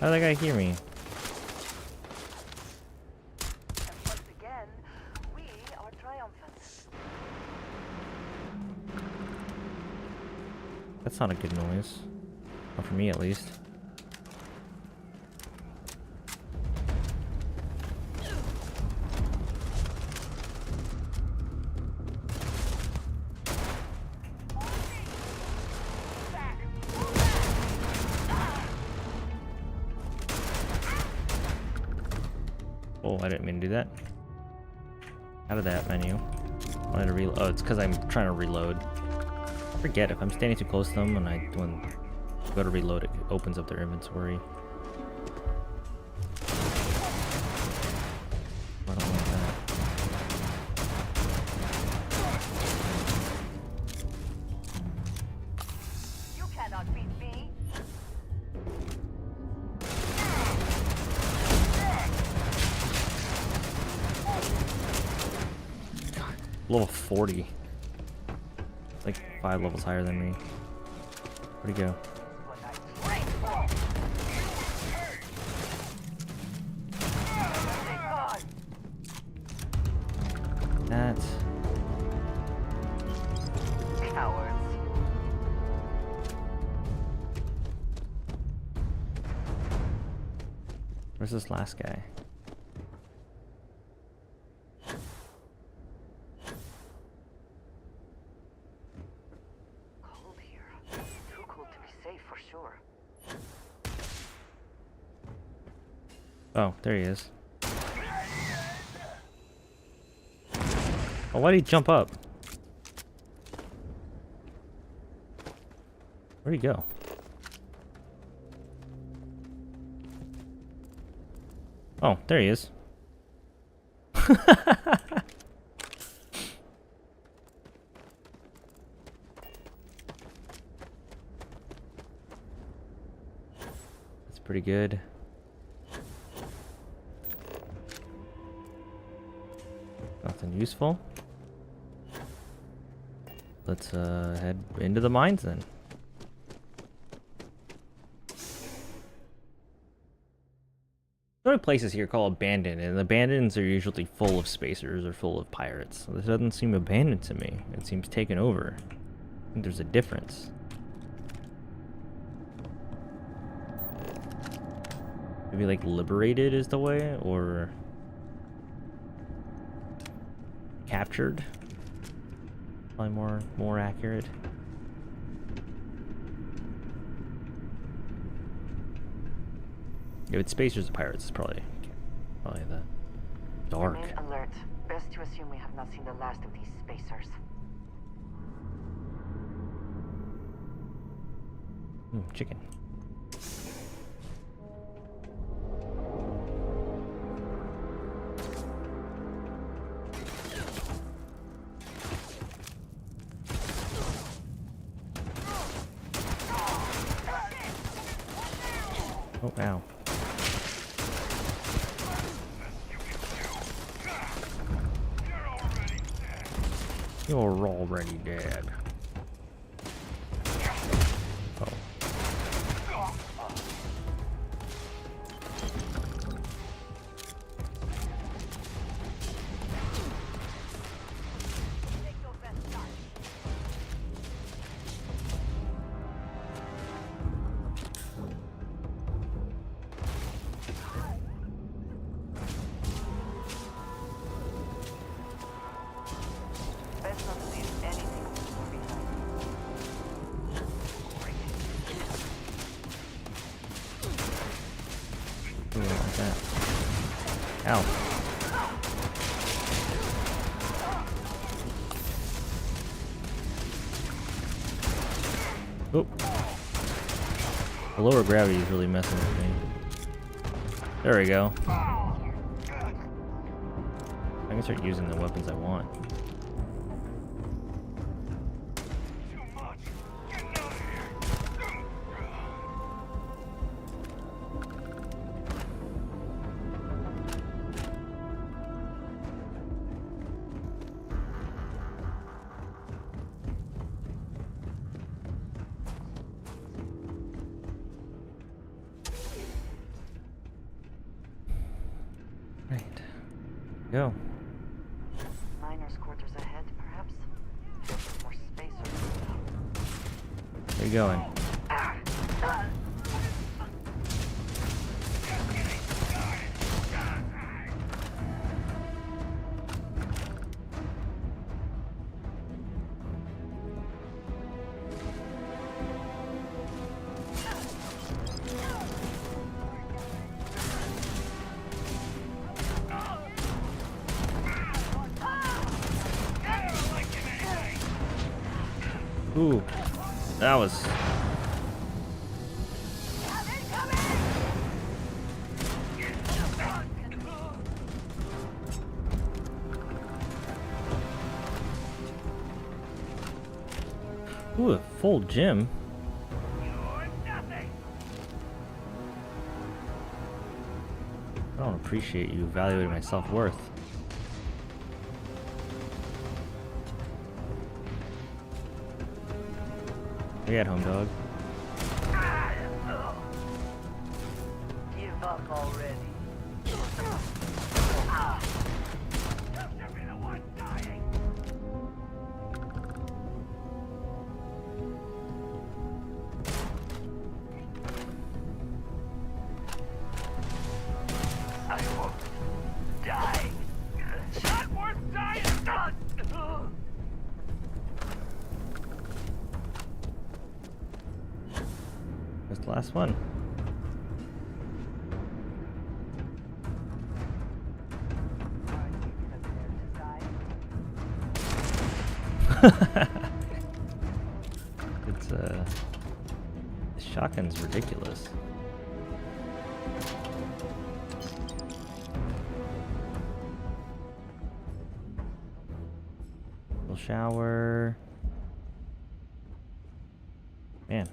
how did that guy hear me? And once again, we are triumphant. That's not a good noise. Not for me, at least. Oh, I didn't mean to do that. Out of that menu. I wanted to reload. Oh, it's because I'm trying to reload. I forget if I'm standing too close to them when I go to reload, it opens up their inventory. I don't want that. You cannot beat me. Level 40. Like 5 levels higher than me. Where'd he go? That. Cowards. Where's this last guy? Cold here. Too cold to be safe for sure. Oh, there he is. Oh, why'd he jump up? Where'd he go? Oh, there he is. That's pretty good. Nothing useful. Let's head into the mines then. There are places here called abandoned, and abandons are usually full of spacers or full of pirates. So this doesn't seem abandoned to me. It seems taken over. I think there's a difference. Maybe like liberated is the way, or captured. Probably more accurate. If it's spacers and pirates, it's probably the dark. Remain alert. Best to assume we have not seen the last of these spacers. Chicken. Oh, ow. You're already dead. Oh. Ooh, like that. Ow. Oop. The lower gravity is really messing with me. There we go. I can start using the weapons I want. Right. Go. Miners' quarters ahead, perhaps? More space or Where you going? Ooh, that was... Ooh, a full gym. I don't appreciate you evaluating my self-worth. You're at home, dog. Give up already. I won't die. It's not worth dying. That's the last one. It's the shotgun's ridiculous. We'll shower. Man.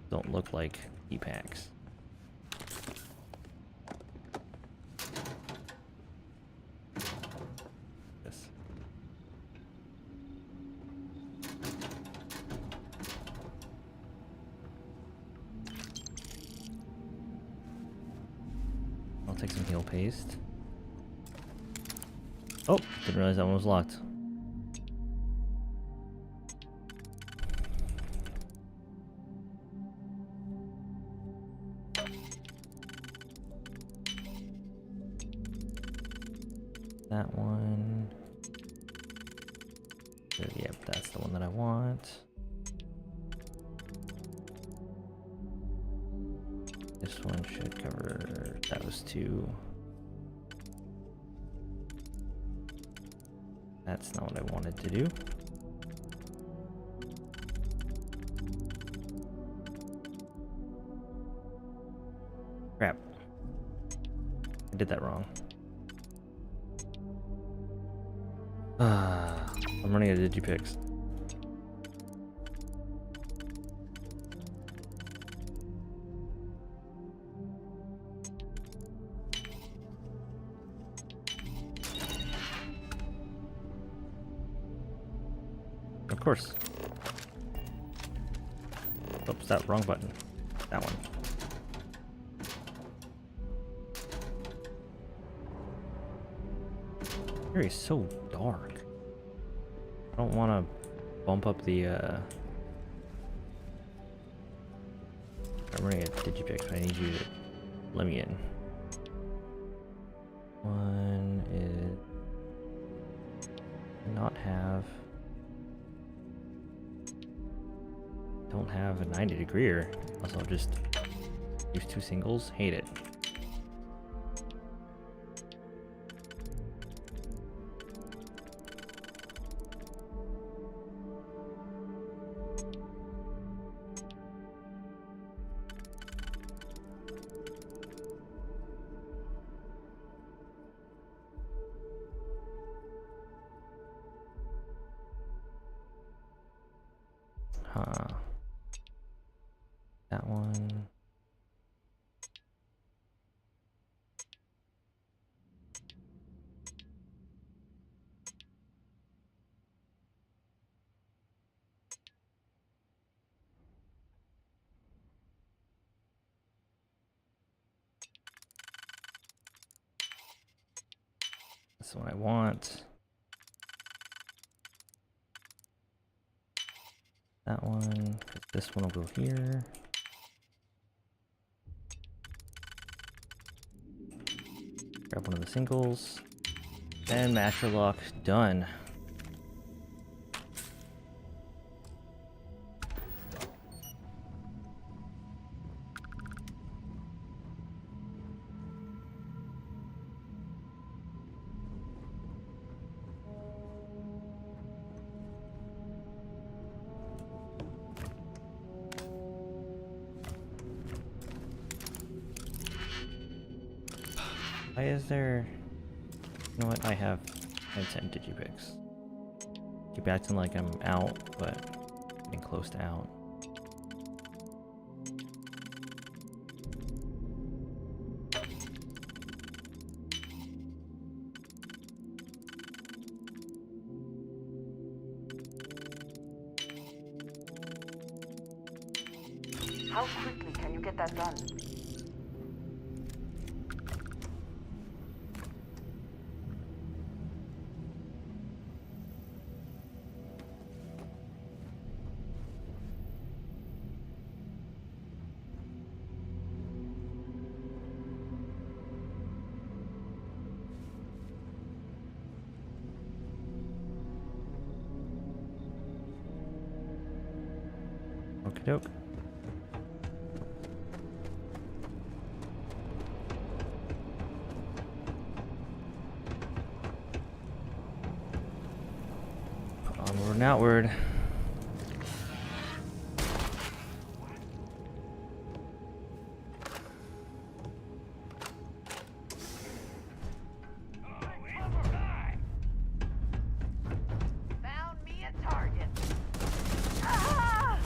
Don't look like e-packs. Yes. I'll take some heal paste. Oh, didn't realize that one was locked. That one. Yep, that's the one that I want. This one should cover those two. That's not what I wanted to do. Crap. I did that wrong. I'm running out of digipicks. Of course. Oops, that wrong button. That one. Here is so dark. I don't want to bump up the I'm running at digipicks, but I need you to let me in. One is not have. Don't have a 90 degreer. Also, I'll just use two singles. Hate it. Huh. That one. That's what I want. That one. This one will go here. Grab one of the singles. And master lock done. Why is there... You know what? I have 10 digipicks. Keep acting like I'm out, but getting close to out. How quickly can you get that done? Okie doke. Onward and outward. Found me a target. Ah!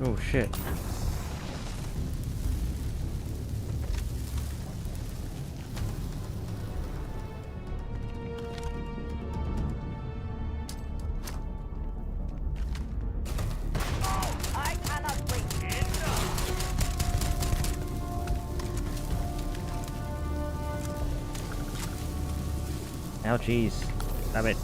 Oh shit. I cannot wait. Ow, jeez. Stop it.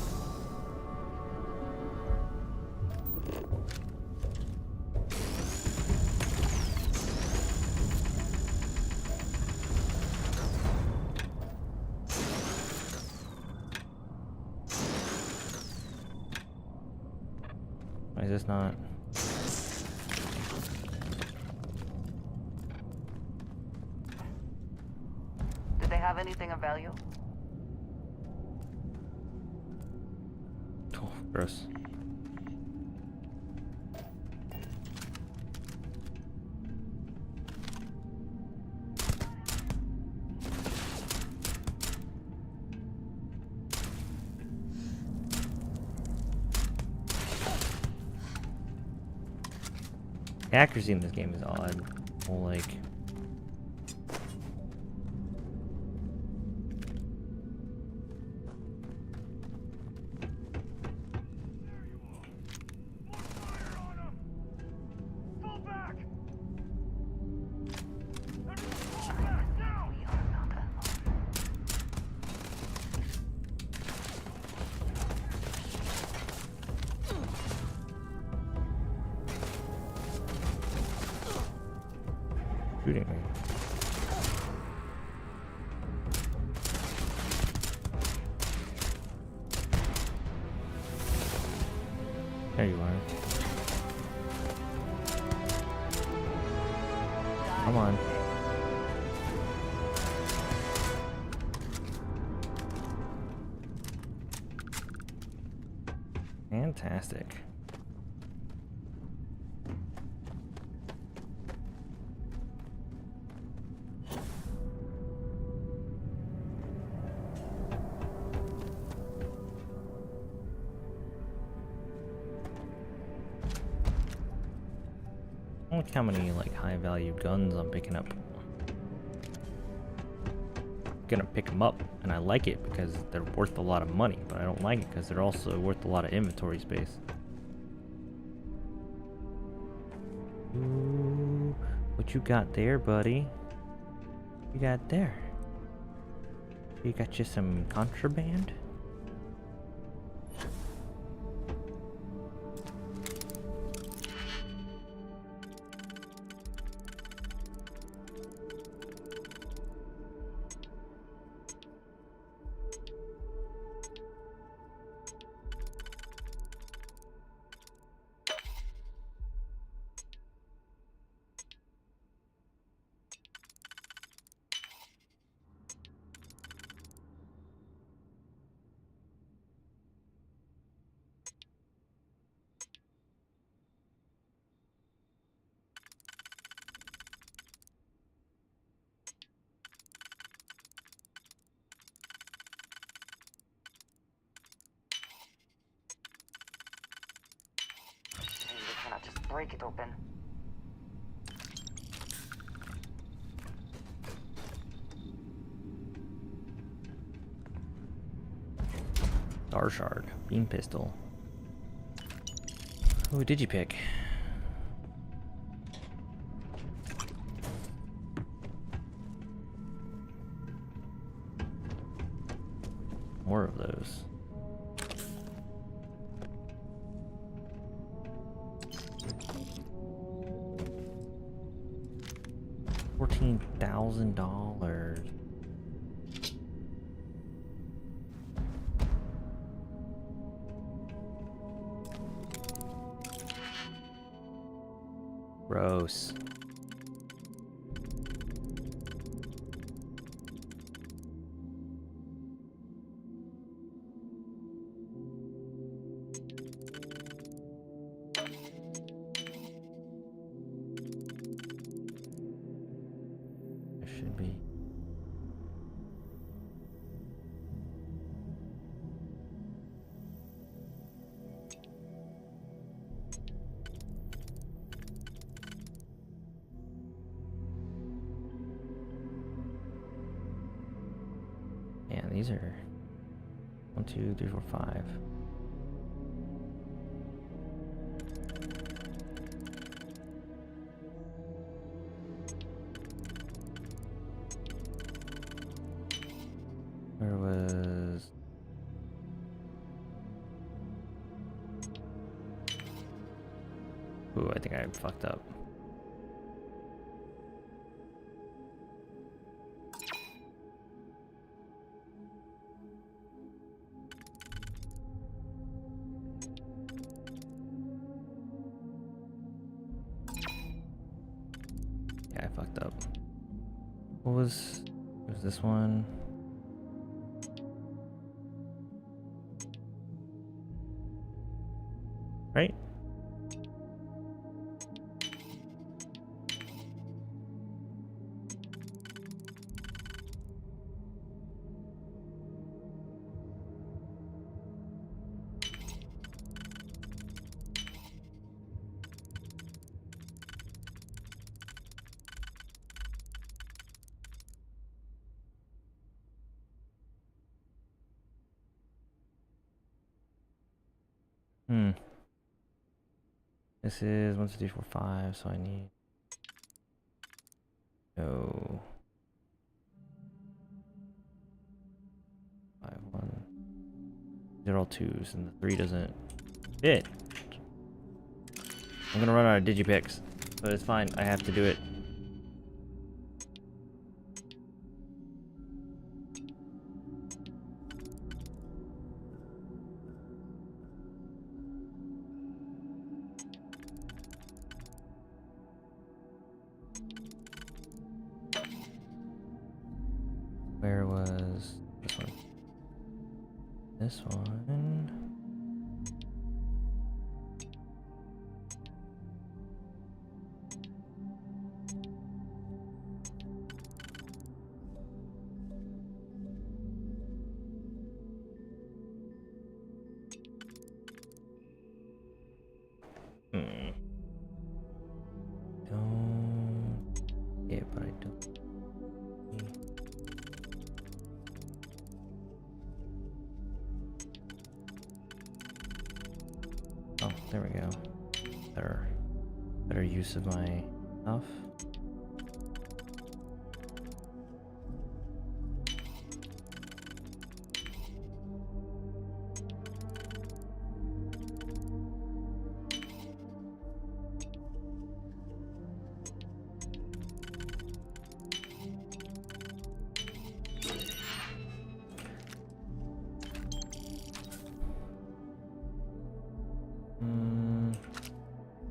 Why is this not? Did they have anything of value? Oh, gross. The accuracy in this game is odd. Well, like... shooting me. There you are. Come on. Fantastic. Look how many like high value guns I'm picking up. Gonna pick them up, and I like it because they're worth a lot of money, but I don't like it because they're also worth a lot of inventory space. Ooh, what you got there, buddy? You got there? You got you some contraband? break it open. Star Shard, beam pistol. Who did you pick? More of those. $14,000. Gross. There should be. Man, these are 1, 2, 3, 4, 5. Where was... Ooh, I think I fucked up. Yeah, I fucked up. What was this one? Right? This is 1, 2, 3, 4, 5, so I need... No. 5, 1. They're all 2s, and the 3 doesn't fit. I'm gonna run out of digipicks, but it's fine. I have to do it. Where was this one? This one. Don't. Yeah, but I don't. Oh, there we go. Better use of my stuff.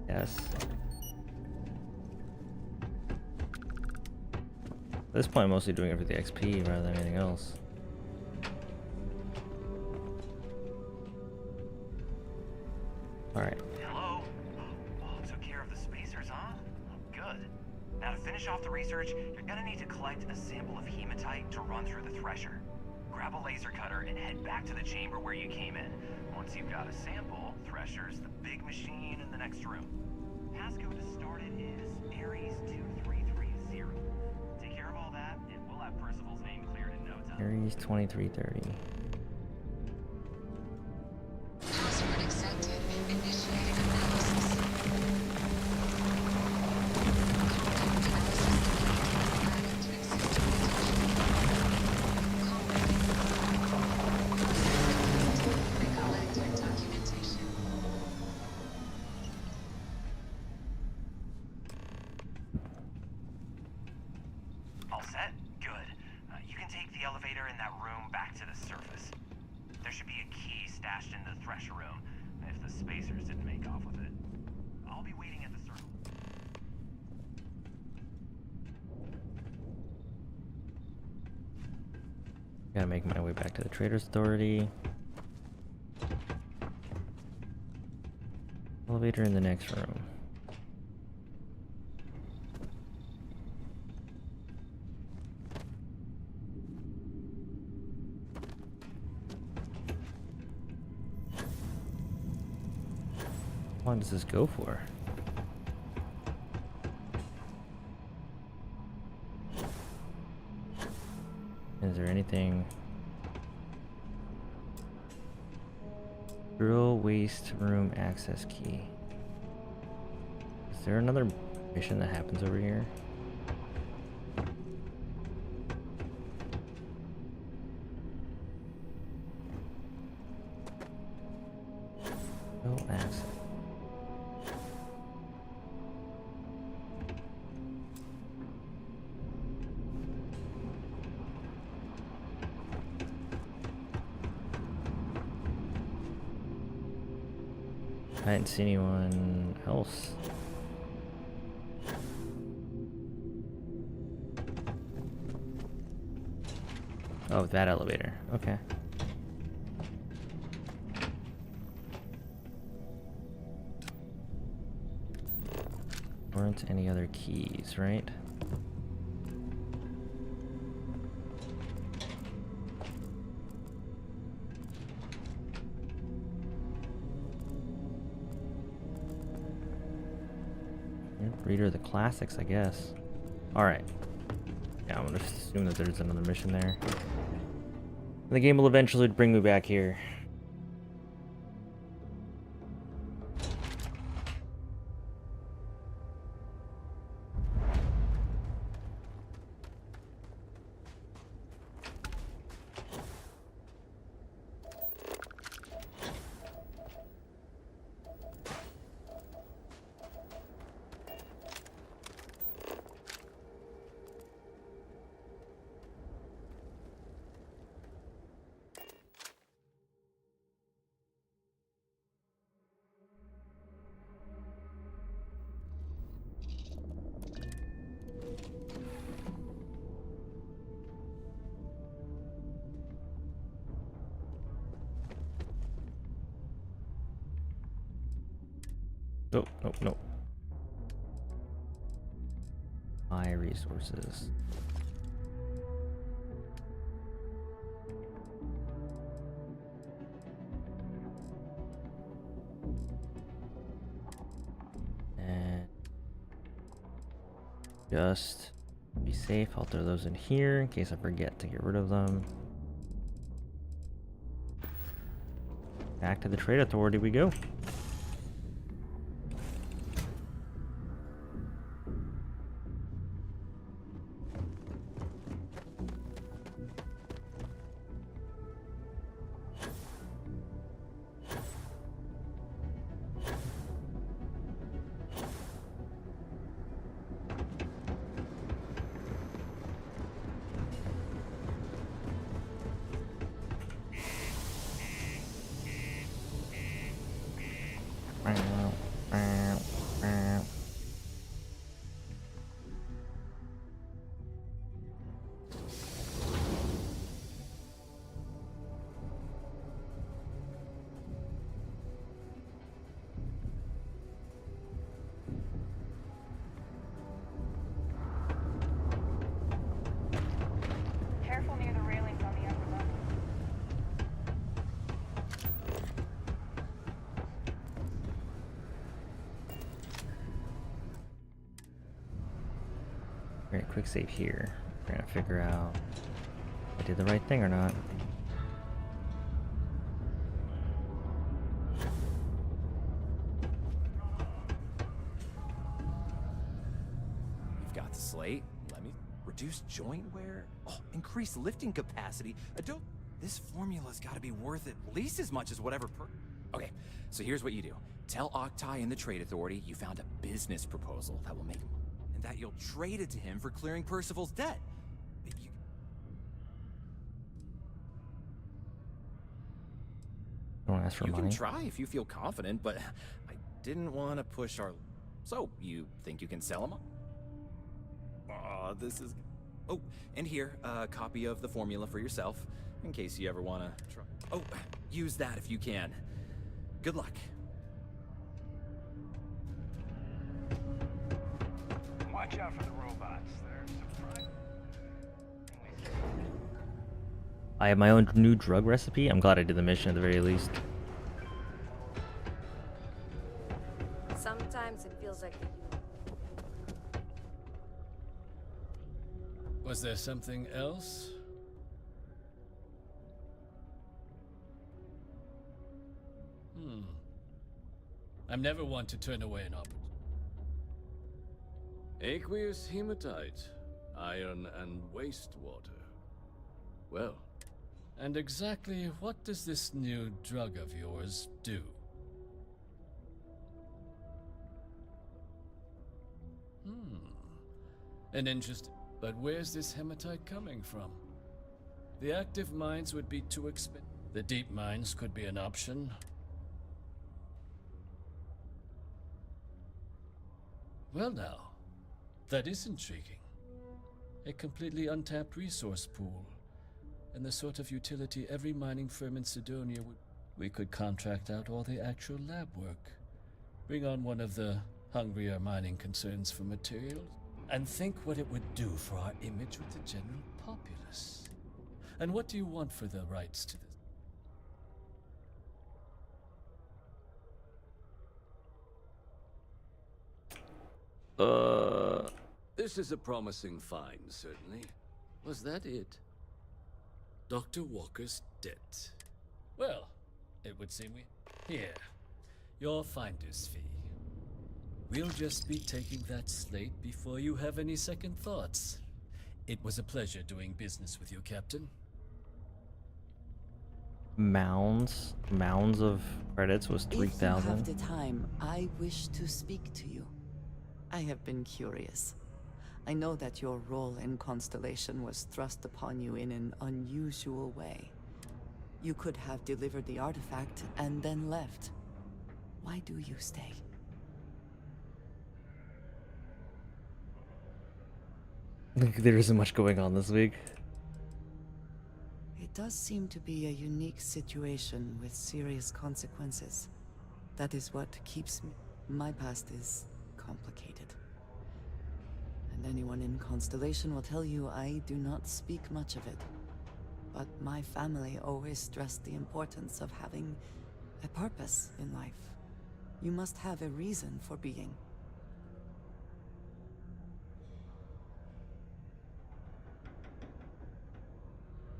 Yes. At this point, I'm mostly doing it for the XP rather than anything else. Alright. Hello? Oh, took care of the spacers, huh? Good. Now to finish off the research, you're gonna need to collect a sample of hematite to run through the thresher. Grab a laser cutter and head back to the chamber where you came in. Once you've got a sample, thresher's the big machine in the next room. passcode to start it is Aries 2330. Take care of all that, and we'll have Percival's name cleared in no time. Aries 2330. Password accepted. Initiating analysis. All set? Good. You can take the elevator in that room back to the surface. There should be a key stashed in the thresher room, if the spacers didn't make off with it. I'll be waiting at the circle. Gotta make my way back to the Trader's Authority. Elevator in the next room. How long does this go for? Is there anything? Drill waste room access key. Is there another mission that happens over here? No access. I didn't see anyone else. Oh, that elevator. Okay. Weren't any other keys, right? Reader of the classics, I guess. Alright. Yeah, I'm gonna assume that there's another mission there. And the game will eventually bring me back here. Nope, nope, nope. My resources. And just be safe, I'll throw those in here in case I forget to get rid of them. Back to the Trade Authority we go. Careful near the railings on the upper level. Alright, quick save here. We're gonna figure out if I did the right thing or not. You've got the slate. Let me reduce joint wear. Oh, increase lifting capacity. This formula's got to be worth at least as much as whatever Okay, so here's what you do. Tell Octai and the Trade Authority you found a business proposal that will make him, and that you'll trade it to him for clearing Percival's debt. Don't ask for You money. can try if you feel confident, but I didn't want to push our... So, you think you can sell them? Aw, this is... Oh, and here, a copy of the formula for yourself, in case you ever want to try. Oh, use that if you can. Good luck. Watch out for the robots. They're surprising. I have my own new drug recipe. I'm glad I did the mission at the very least. Sometimes it feels like Was there something else? I'm never one to turn away an opportunity. Aqueous hematite, iron and wastewater. Well, And exactly what does this new drug of yours do? An interest, but where's this hematite coming from? The active mines would be too expensive. The deep mines could be an option. Well now, that is intriguing. A completely untapped resource pool, and the sort of utility every mining firm in Sidonia would... We could contract out all the actual lab work, bring on one of the hungrier mining concerns for materials, and think what it would do for our image with the general populace. And what do you want for the rights to this? This is a promising find, certainly. Was that it? Dr. Walker's debt. Well, it would seem we... Here, your finder's fee. We'll just be taking that slate before you have any second thoughts. It was a pleasure doing business with you, Captain. Mounds of credits was If you have 3,000. the time, I wish to speak to you. I have been curious. I know that your role in Constellation was thrust upon you in an unusual way. You could have delivered the artifact and then left. Why do you stay? There isn't much going on this week. It does seem to be a unique situation with serious consequences. That is what keeps me. My past is complicated. And anyone in Constellation will tell you I do not speak much of it. But my family always stressed the importance of having a purpose in life. You must have a reason for being.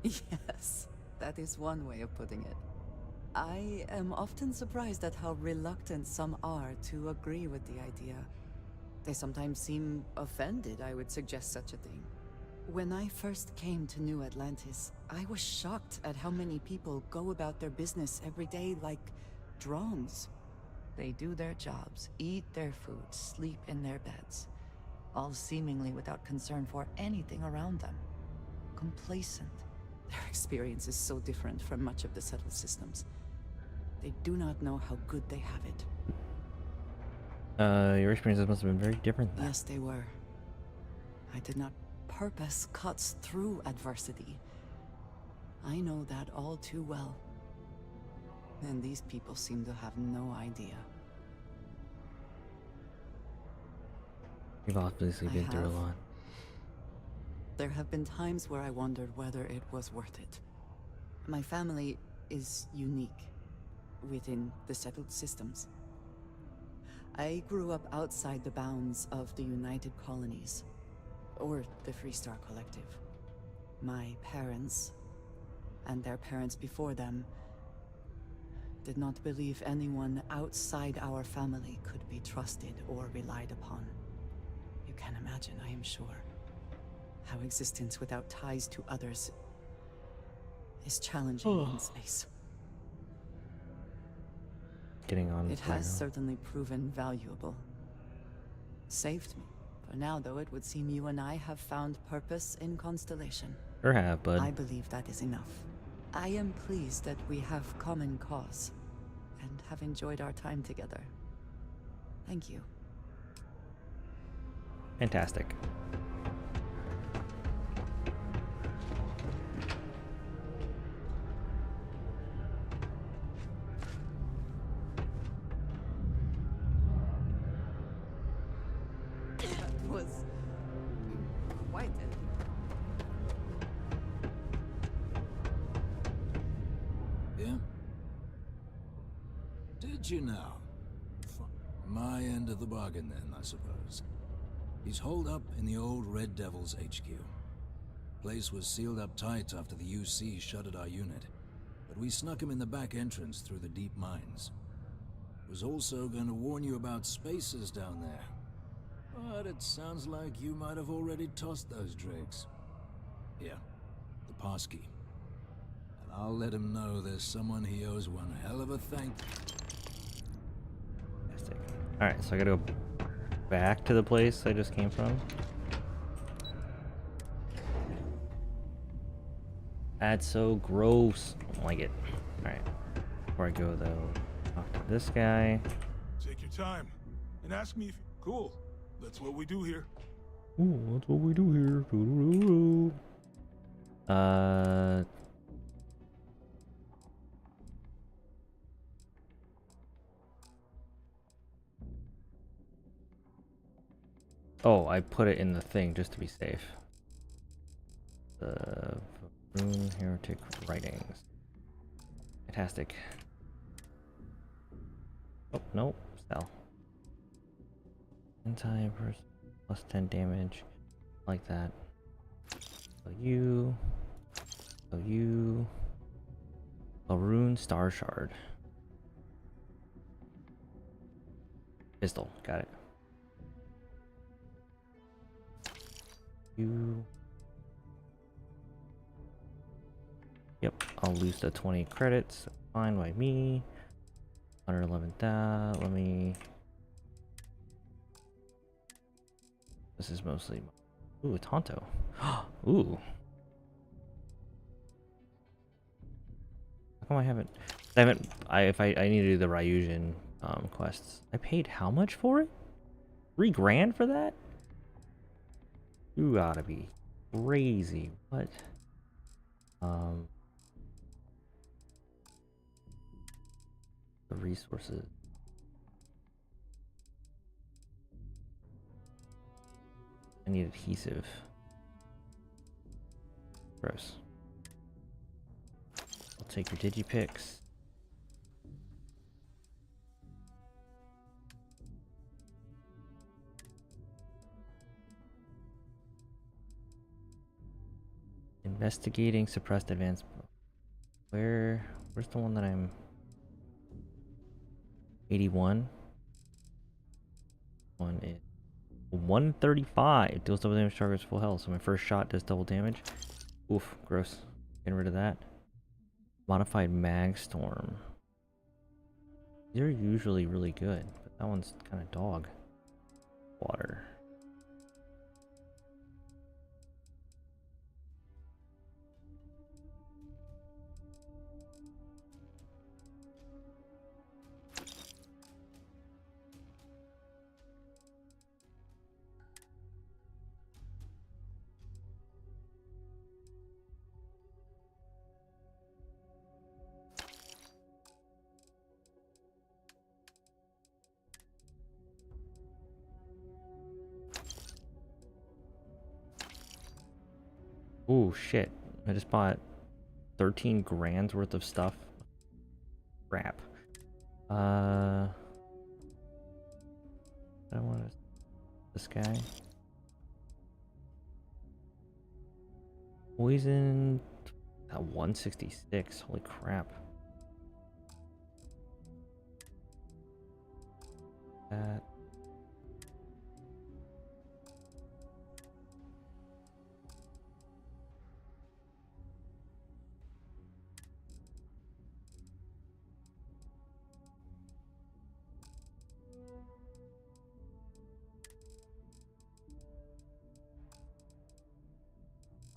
Yes, that is one way of putting it. I am often surprised at how reluctant some are to agree with the idea. They sometimes seem offended I would suggest such a thing. When I first came to New Atlantis, I was shocked at how many people go about their business every day like drones. They do their jobs, eat their food, sleep in their beds, all seemingly without concern for anything around them. Complacent. Their experience is so different from much of the settled systems. They do not know how good they have it. Your experiences must have been very different then. Yes, they were. I did not. Purpose cuts through adversity. I know that all too well. And these people seem to have no idea. You've obviously been through a lot. There have been times where I wondered whether it was worth it. My family is unique within the settled systems. I grew up outside the bounds of the United Colonies. or the Freestar Collective. My parents, and their parents before them, did not believe anyone outside our family could be trusted or relied upon. You can imagine, I am sure, how existence without ties to others is challenging in space. Getting on It has certainly proven valuable. Saved me. For now, though, it would seem you and I have found purpose in Constellation. Sure have, bud. I believe that is enough. I am pleased that we have common cause and have enjoyed our time together. Thank you. Fantastic. That was quite it. Yeah? Did you know? My end of the bargain then, I suppose. He's holed up in the old Red Devil's HQ. Place was sealed up tight after the UC shuttered our unit, but we snuck him in the back entrance through the deep mines. Was also going to warn you about spacers down there. But it sounds like you might have already tossed those dregs. Here, the passkey. And I'll let him know there's someone he owes one hell of a thank you. Fantastic. Alright, so I gotta go back to the place I just came from. That's so gross. I don't like it. Alright. Before I go though, talk to this guy. Take your time and ask me if cool. That's what we do here. Ooh, that's what we do here. Oh, I put it in the thing just to be safe. The Rune Heretic Writings. Fantastic. Oh, no. Sell. Anti-person plus 10 damage. Like that. So you. So you. A Rune Star Shard. Pistol. Got it. You. Yep, I'll lose the 20 credits. Fine by me. 111 that. Let me. This is mostly. Ooh, Tonto. Ooh. How come I haven't? I need to do the Ryujin quests. I paid how much for it? $3 grand for that? You gotta be crazy. What? The resources. I need adhesive. Gross. I'll take your digipicks. Investigating suppressed advanced. Where's the one that I'm 81? One is 135. Deals double damage, targets full health. So my first shot does double damage. Oof, gross. Getting rid of that. Modified mag storm. These are usually really good, but that one's kind of dog water. Oh shit, I just bought 13 grand's worth of stuff. Crap. I want this guy. Poison at 166. Holy crap. That.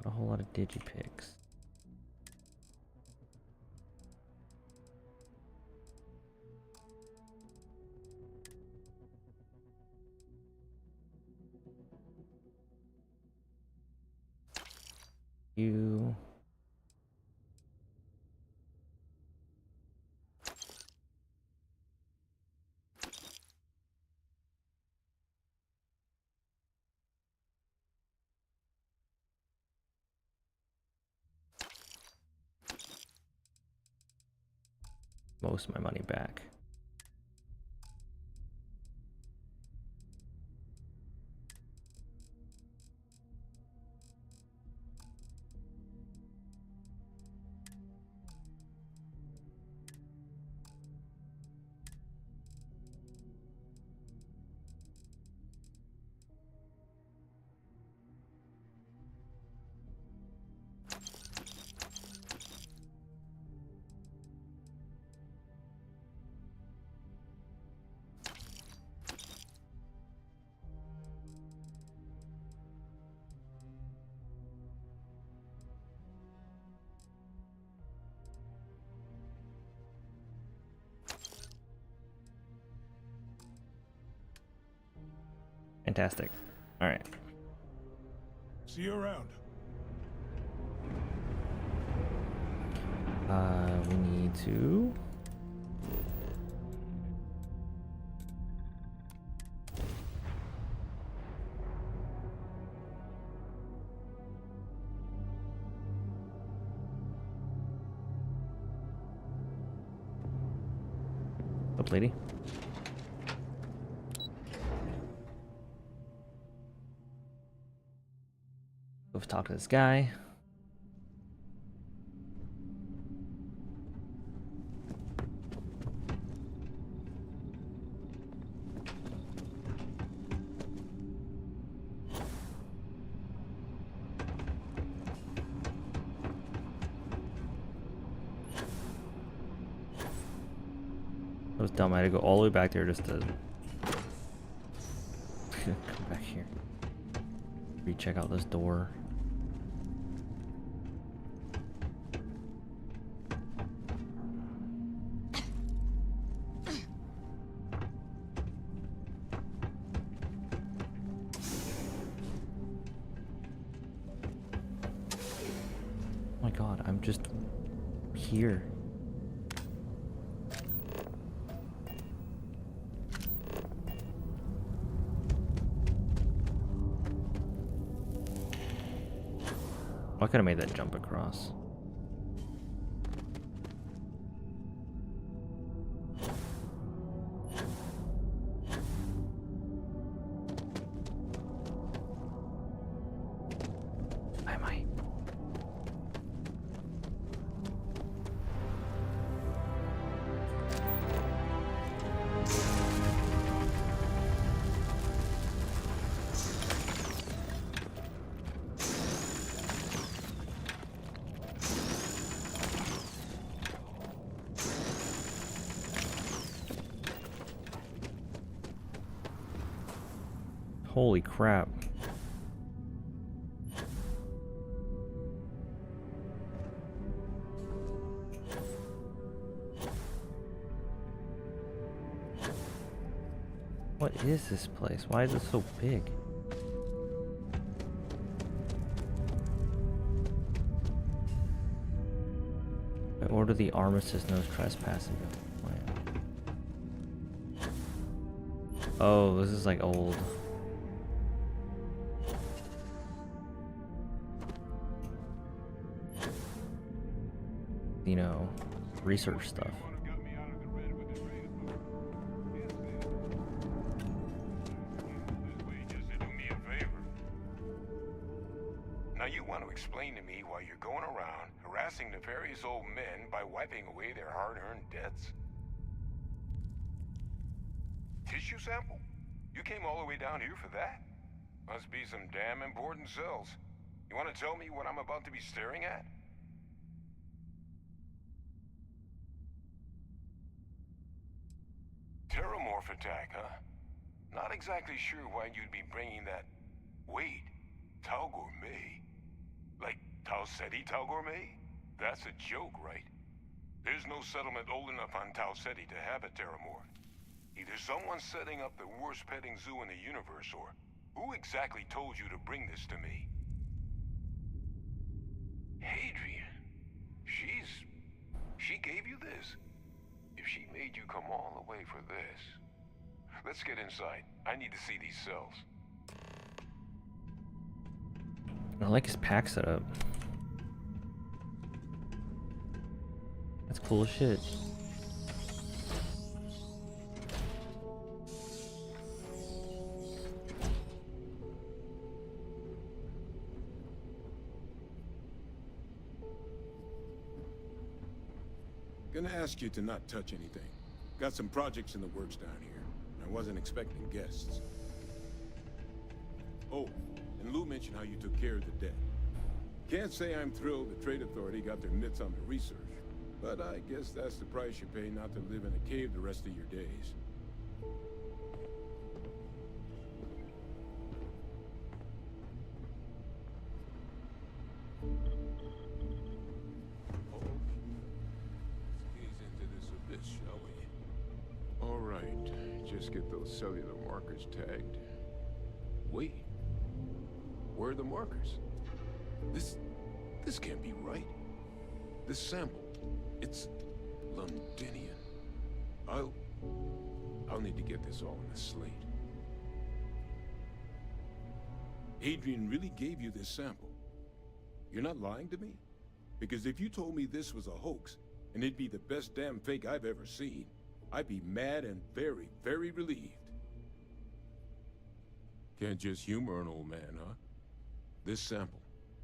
Not a whole lot of digipicks. You. Most of my money back. Fantastic. All right. See you around. We need to. Up, lady. Let's talk to this guy. That was dumb. I had to go all the way back there just to come back here. Recheck out this door. Oh my god, I'm just here. I could have made that jump across. Why am I? Holy crap. What is this place? Why is it so big? I order the armistice, no trespassing. Oh, this is like old. You know, research stuff. Now you want to explain to me why you're going around harassing nefarious old men by wiping away their hard-earned debts? Tissue sample? You came all the way down here for that? Must be some damn important cells. You want to tell me what I'm about to be staring at? Terramorph attack, huh? Not exactly sure why you'd be bringing that... Wait, Tau Gourmet? Like Tau Ceti Tau Gourmet? That's a joke, right? There's no settlement old enough on Tau Ceti to have a Terramorph. Either someone's setting up the worst petting zoo in the universe, or who exactly told you to bring this to me? Hadrian. She gave you this? If she made you come all the way for this... Let's get inside. I need to see these cells. I like his pack setup. That's cool as shit. Gonna ask you to not touch anything. Got some projects in the works down here. I wasn't expecting guests. Oh, and Lou mentioned how you took care of the debt. Can't say I'm thrilled the Trade Authority got their mitts on the research, but I guess that's the price you pay not to live in a cave the rest of your days. Just get those cellular markers tagged. Wait, where are the markers? This can't be right. This sample, it's Londinian. I'll need to get this all on a slate. Adrian really gave you this sample. You're not lying to me? Because if you told me this was a hoax, and it'd be the best damn fake I've ever seen, I'd be mad and very, very relieved. Can't just humor an old man, huh? This sample,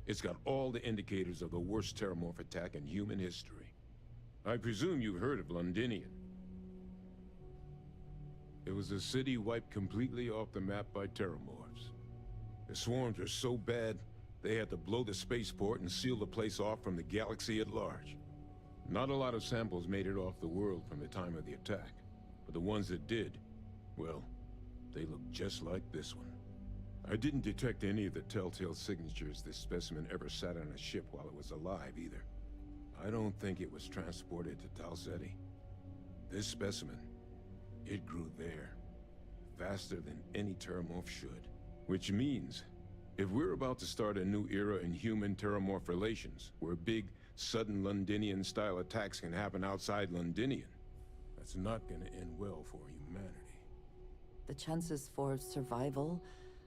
it's got all the indicators of the worst Terramorph attack in human history. I presume you've heard of Londinian. It was a city wiped completely off the map by Terramorphs. The swarms are so bad, they had to blow the spaceport and seal the place off from the galaxy at large. Not a lot of samples made it off the world from the time of the attack, but the ones that did, well, they look just like this one. I didn't detect any of the telltale signatures this specimen ever sat on a ship while it was alive, either. I don't think it was transported to Tau Ceti. This specimen, it grew there, faster than any Terramorph should. Which means, if we're about to start a new era in human-Terramorph relations, where big, sudden Londinian-style attacks can happen outside Londinian, that's not gonna end well for humanity. The chances for survival,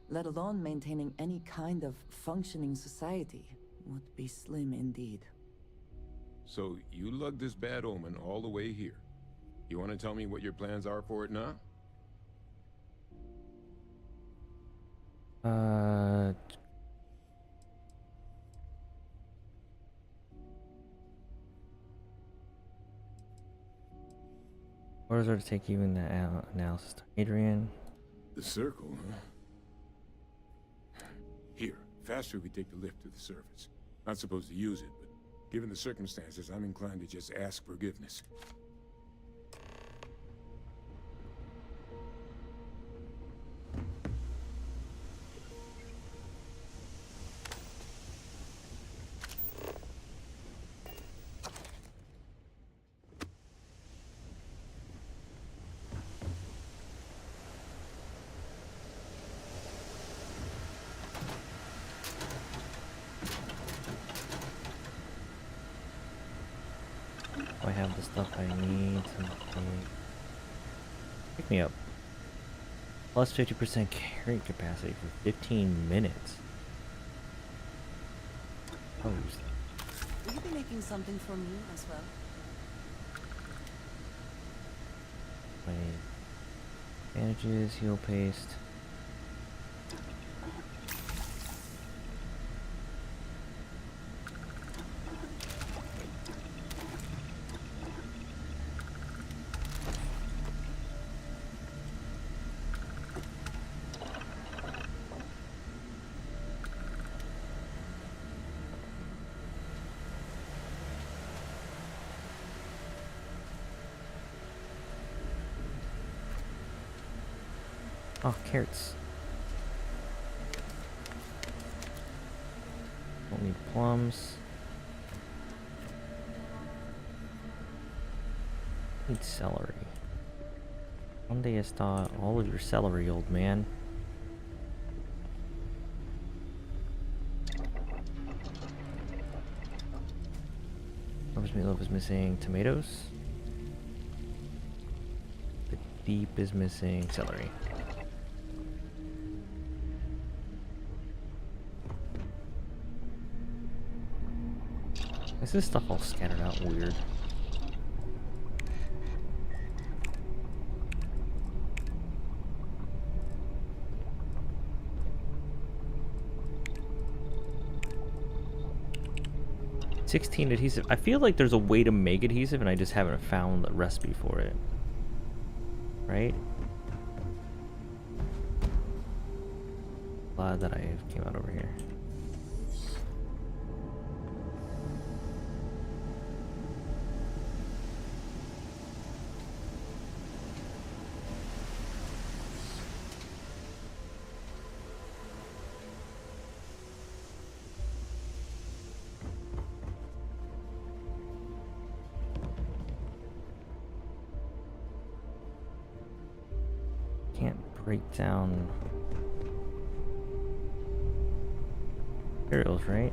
let alone maintaining any kind of functioning society, would be slim indeed. So, you lugged this bad omen all the way here. You want to tell me what your plans are for it now? Where does it take you in the analysis? Adrian? The circle, huh? Here, faster we take the lift to the surface. Not supposed to use it, but given the circumstances, I'm inclined to just ask forgiveness. I have the stuff I need to pick me up. Plus 50% carrying capacity for 15 minutes. Opposed. Will you be making something for me as well? Bandages, heal paste. Oh, carrots. Don't need plums. Need celery. One day I saw all of your celery, old man. Lover's meatloaf is missing tomatoes. The deep is missing celery. Is this stuff all scattered out weird? $16 adhesive. I feel like there's a way to make adhesive and I just haven't found a recipe for it. Right? Glad that I came out over here. Break down materials, right?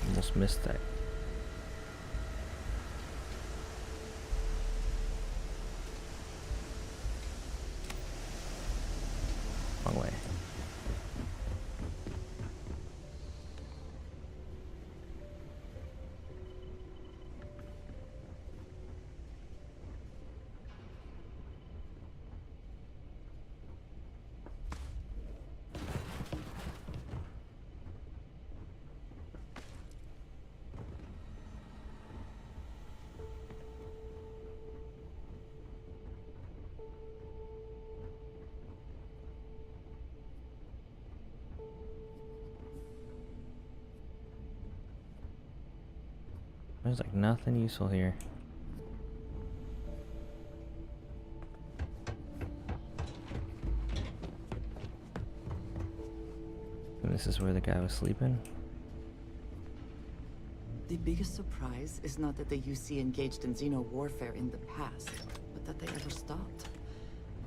Almost missed that. Wrong way. There's like nothing useful here. And this is where the guy was sleeping. The biggest surprise is not that the UC engaged in xeno warfare in the past, but that they ever stopped.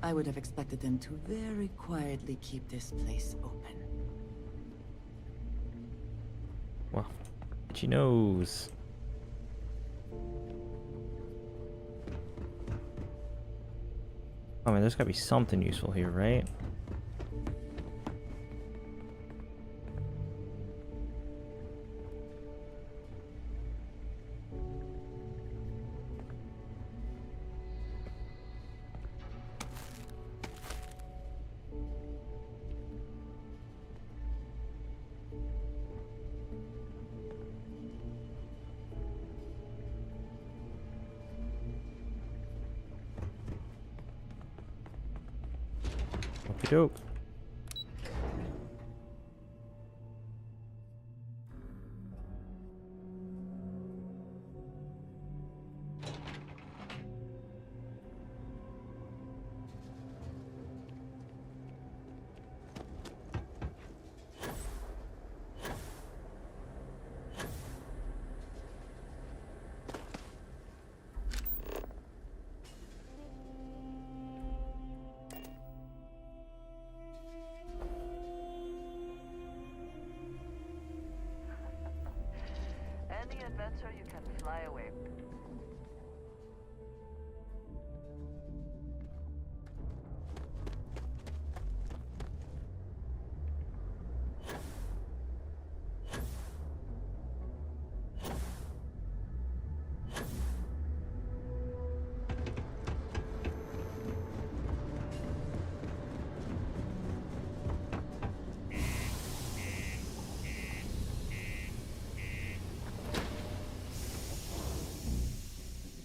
I would have expected them to very quietly keep this place open. Well, itchy nose. I mean, there's gotta be something useful here, right? Okey doke. Any adventure you can fly away.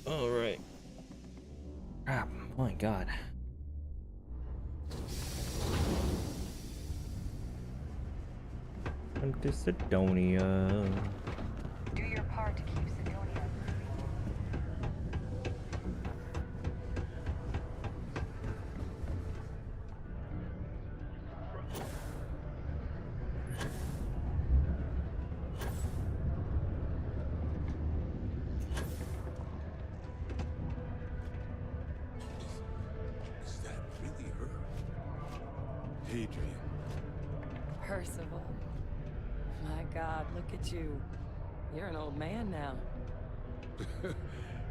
All right. Crap. Oh my god. Welcome to Sidonia. Do your part to keep Sidonia Is that really her? Adrian. Percival. My God, look at you. You're an old man now.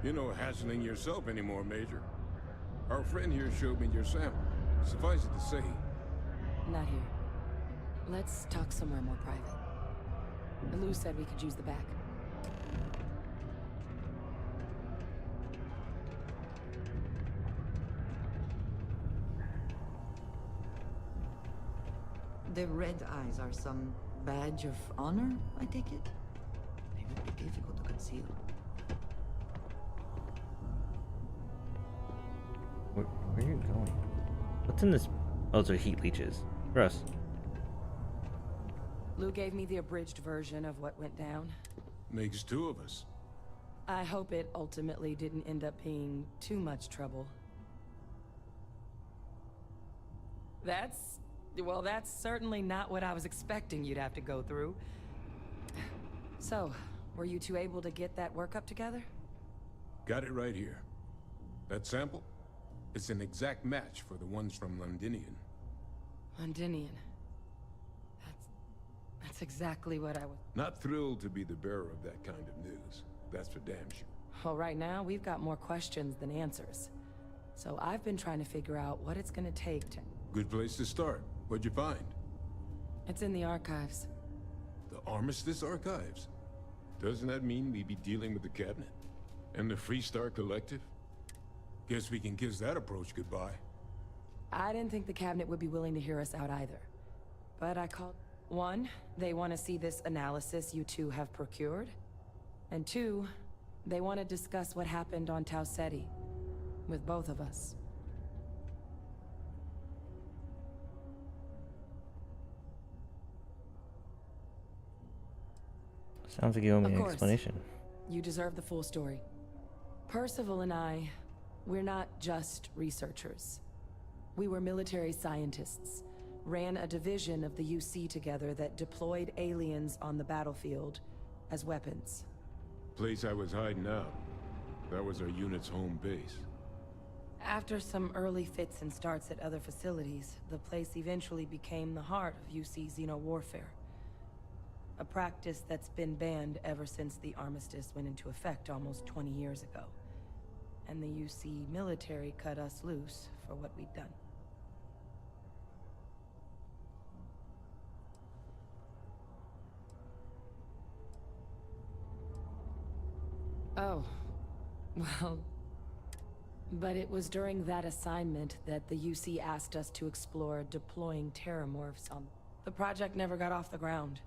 You're no hassling yourself anymore, Major. Our friend here showed me your sample. Suffice it to say, Not here. Let's talk somewhere more private. Lou said we could use the back. The red eyes are some badge of honor, I take it? They would be difficult to conceal. Where are you going? What's in this? Oh, those are heat leeches. Gross. Lou gave me the abridged version of what went down. makes two of us. I hope it ultimately didn't end up being too much trouble. Well, that's certainly not what I was expecting you'd have to go through. So, were you two able to get that workup together? Got it right here. That sample? It's an exact match for the ones from Londinian. Londinian. That's exactly what I was... Not thrilled to be the bearer of that kind of news. That's for damn sure. Well, right now, we've got more questions than answers. So I've been trying to figure out what it's gonna take to... Good place to start. What'd you find? It's in the archives. The Armistice Archives? Doesn't that mean we'd be dealing with the cabinet? And the Freestar Collective? Guess we can kiss that approach goodbye. I didn't think the cabinet would be willing to hear us out either. But I called... One, they want to see this analysis you two have procured. And two, they want to discuss what happened on Tau Ceti. With both of us. Sounds like you owe me an explanation. You deserve the full story. Percival and I, we're not just researchers. We were military scientists, ran a division of the UC together that deployed aliens on the battlefield as weapons. Place I was hiding out. That was our unit's home base. After some early fits and starts at other facilities, the place eventually became the heart of UC xeno-warfare. A practice that's been banned ever since the armistice went into effect almost 20 years ago. And the UC military cut us loose for what we'd done. Oh, well... But it was during that assignment that the UC asked us to explore deploying terramorphs on... The project never got off the ground.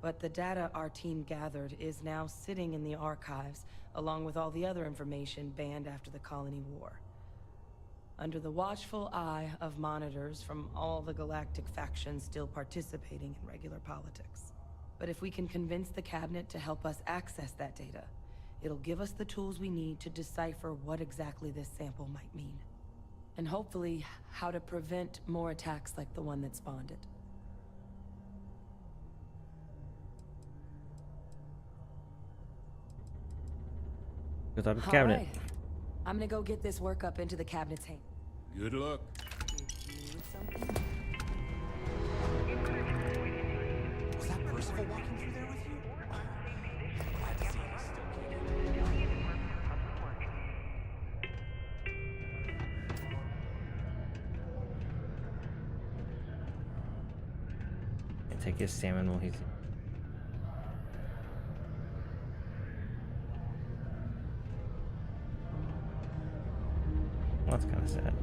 But the data our team gathered is now sitting in the archives, along with all the other information banned after the Colony War. Under the watchful eye of monitors from all the galactic factions still participating in regular politics. But if we can convince the cabinet to help us access that data, it'll give us the tools we need to decipher what exactly this sample might mean. And hopefully, how to prevent more attacks like the one that spawned it. Good talk with the cabinet. Right. I'm gonna go get this work up into the cabinet's hand. Good luck. Was that Percival walking through there with you? Glad to see he's still And take his salmon while he's... Well, that's kind of sad.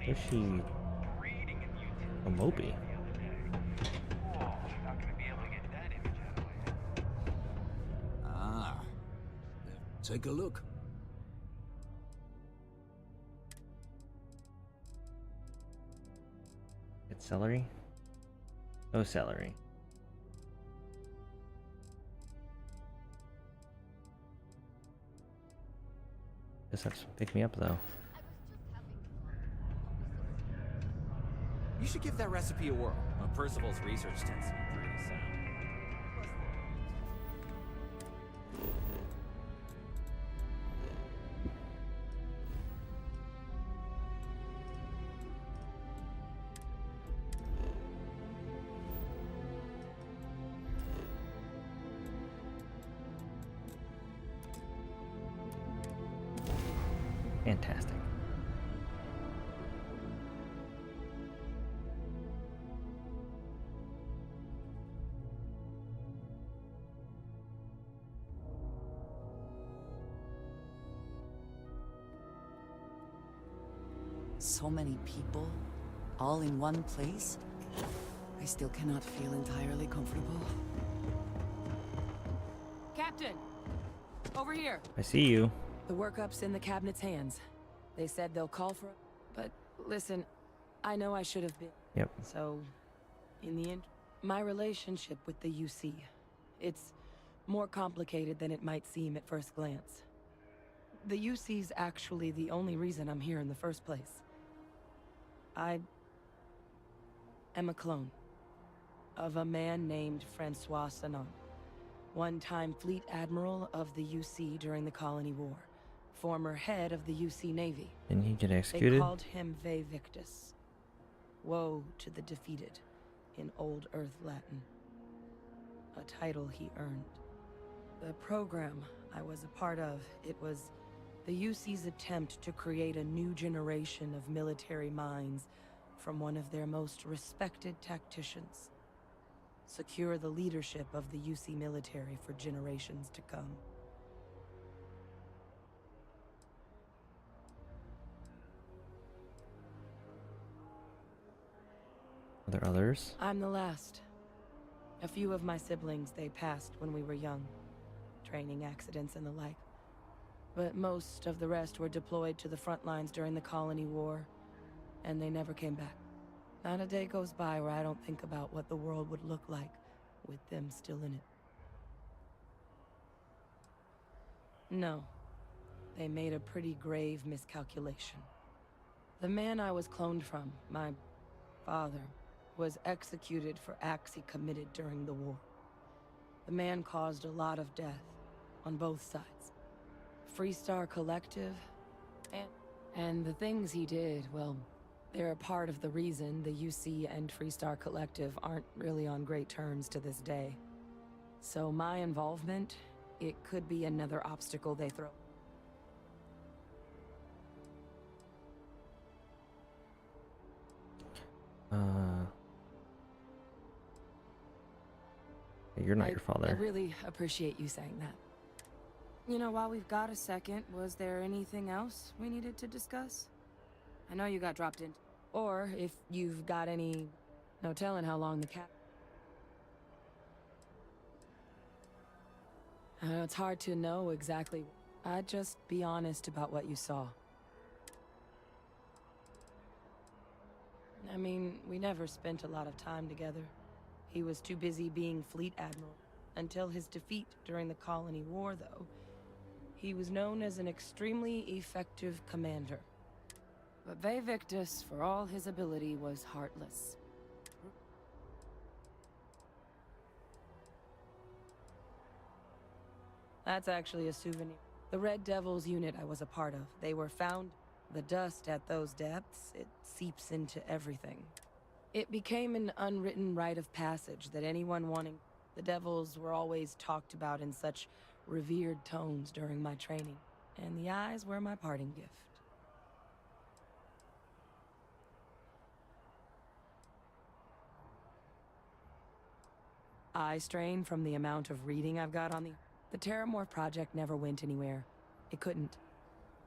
Is she a Moby? Ah. Take a look. Get celery? No celery. Guess that's pick me up though. You should give that recipe a whirl. Percival's research tends to be pretty sound. Fantastic. So many people, all in one place. I still cannot feel entirely comfortable. Captain! Over here! I see you. The workup's in the cabinet's hands. They said they'll call for... But listen, I know I should have been. Yep. So, in the end, my relationship with the UC, it's more complicated than it might seem at first glance. The UC's actually the only reason I'm here in the first place. I am a clone of a man named Francois Sanon, one-time fleet admiral of the UC during the Colony War, former head of the UC Navy. Didn't he get executed? They called him Ve Victus. Woe to the defeated, in Old Earth Latin. A title he earned. The program I was a part of, it was the UC's attempt to create a new generation of military minds from one of their most respected tacticians. Secure the leadership of the UC military for generations to come. Are there others? I'm the last. A few of my siblings, they passed when we were young. Training accidents and the like. But most of the rest were deployed to the front lines during the Colony War, and they never came back. Not a day goes by where I don't think about what the world would look like with them still in it. No. They made a pretty grave miscalculation. The man I was cloned from, my father, was executed for acts he committed during the war. The man caused a lot of death, on both sides. Freestar Collective, and the things he did, well, they're a part of the reason the UC and Freestar Collective aren't really on great terms to this day. So my involvement, it could be another obstacle they throw. You're not your father. I really appreciate you saying that. You know, while we've got a second, was there anything else we needed to discuss? I know you got dropped in. Or if you've got any... No telling how long the cap... I know it's hard to know exactly. I'd just be honest about what you saw. I mean, we never spent a lot of time together. He was too busy being fleet admiral. Until his defeat during the Colony War, though, he was known as an extremely effective commander. But Ve Victus, for all his ability, was heartless. That's actually a souvenir. The Red Devils unit I was a part of, they were found. The dust at those depths, it seeps into everything. It became an unwritten rite of passage that anyone wanting... The Devils were always talked about in such revered tones during my training, and the eyes were my parting gift. Eye strain from the amount of reading I've got on the Terramorph project never went anywhere. It couldn't.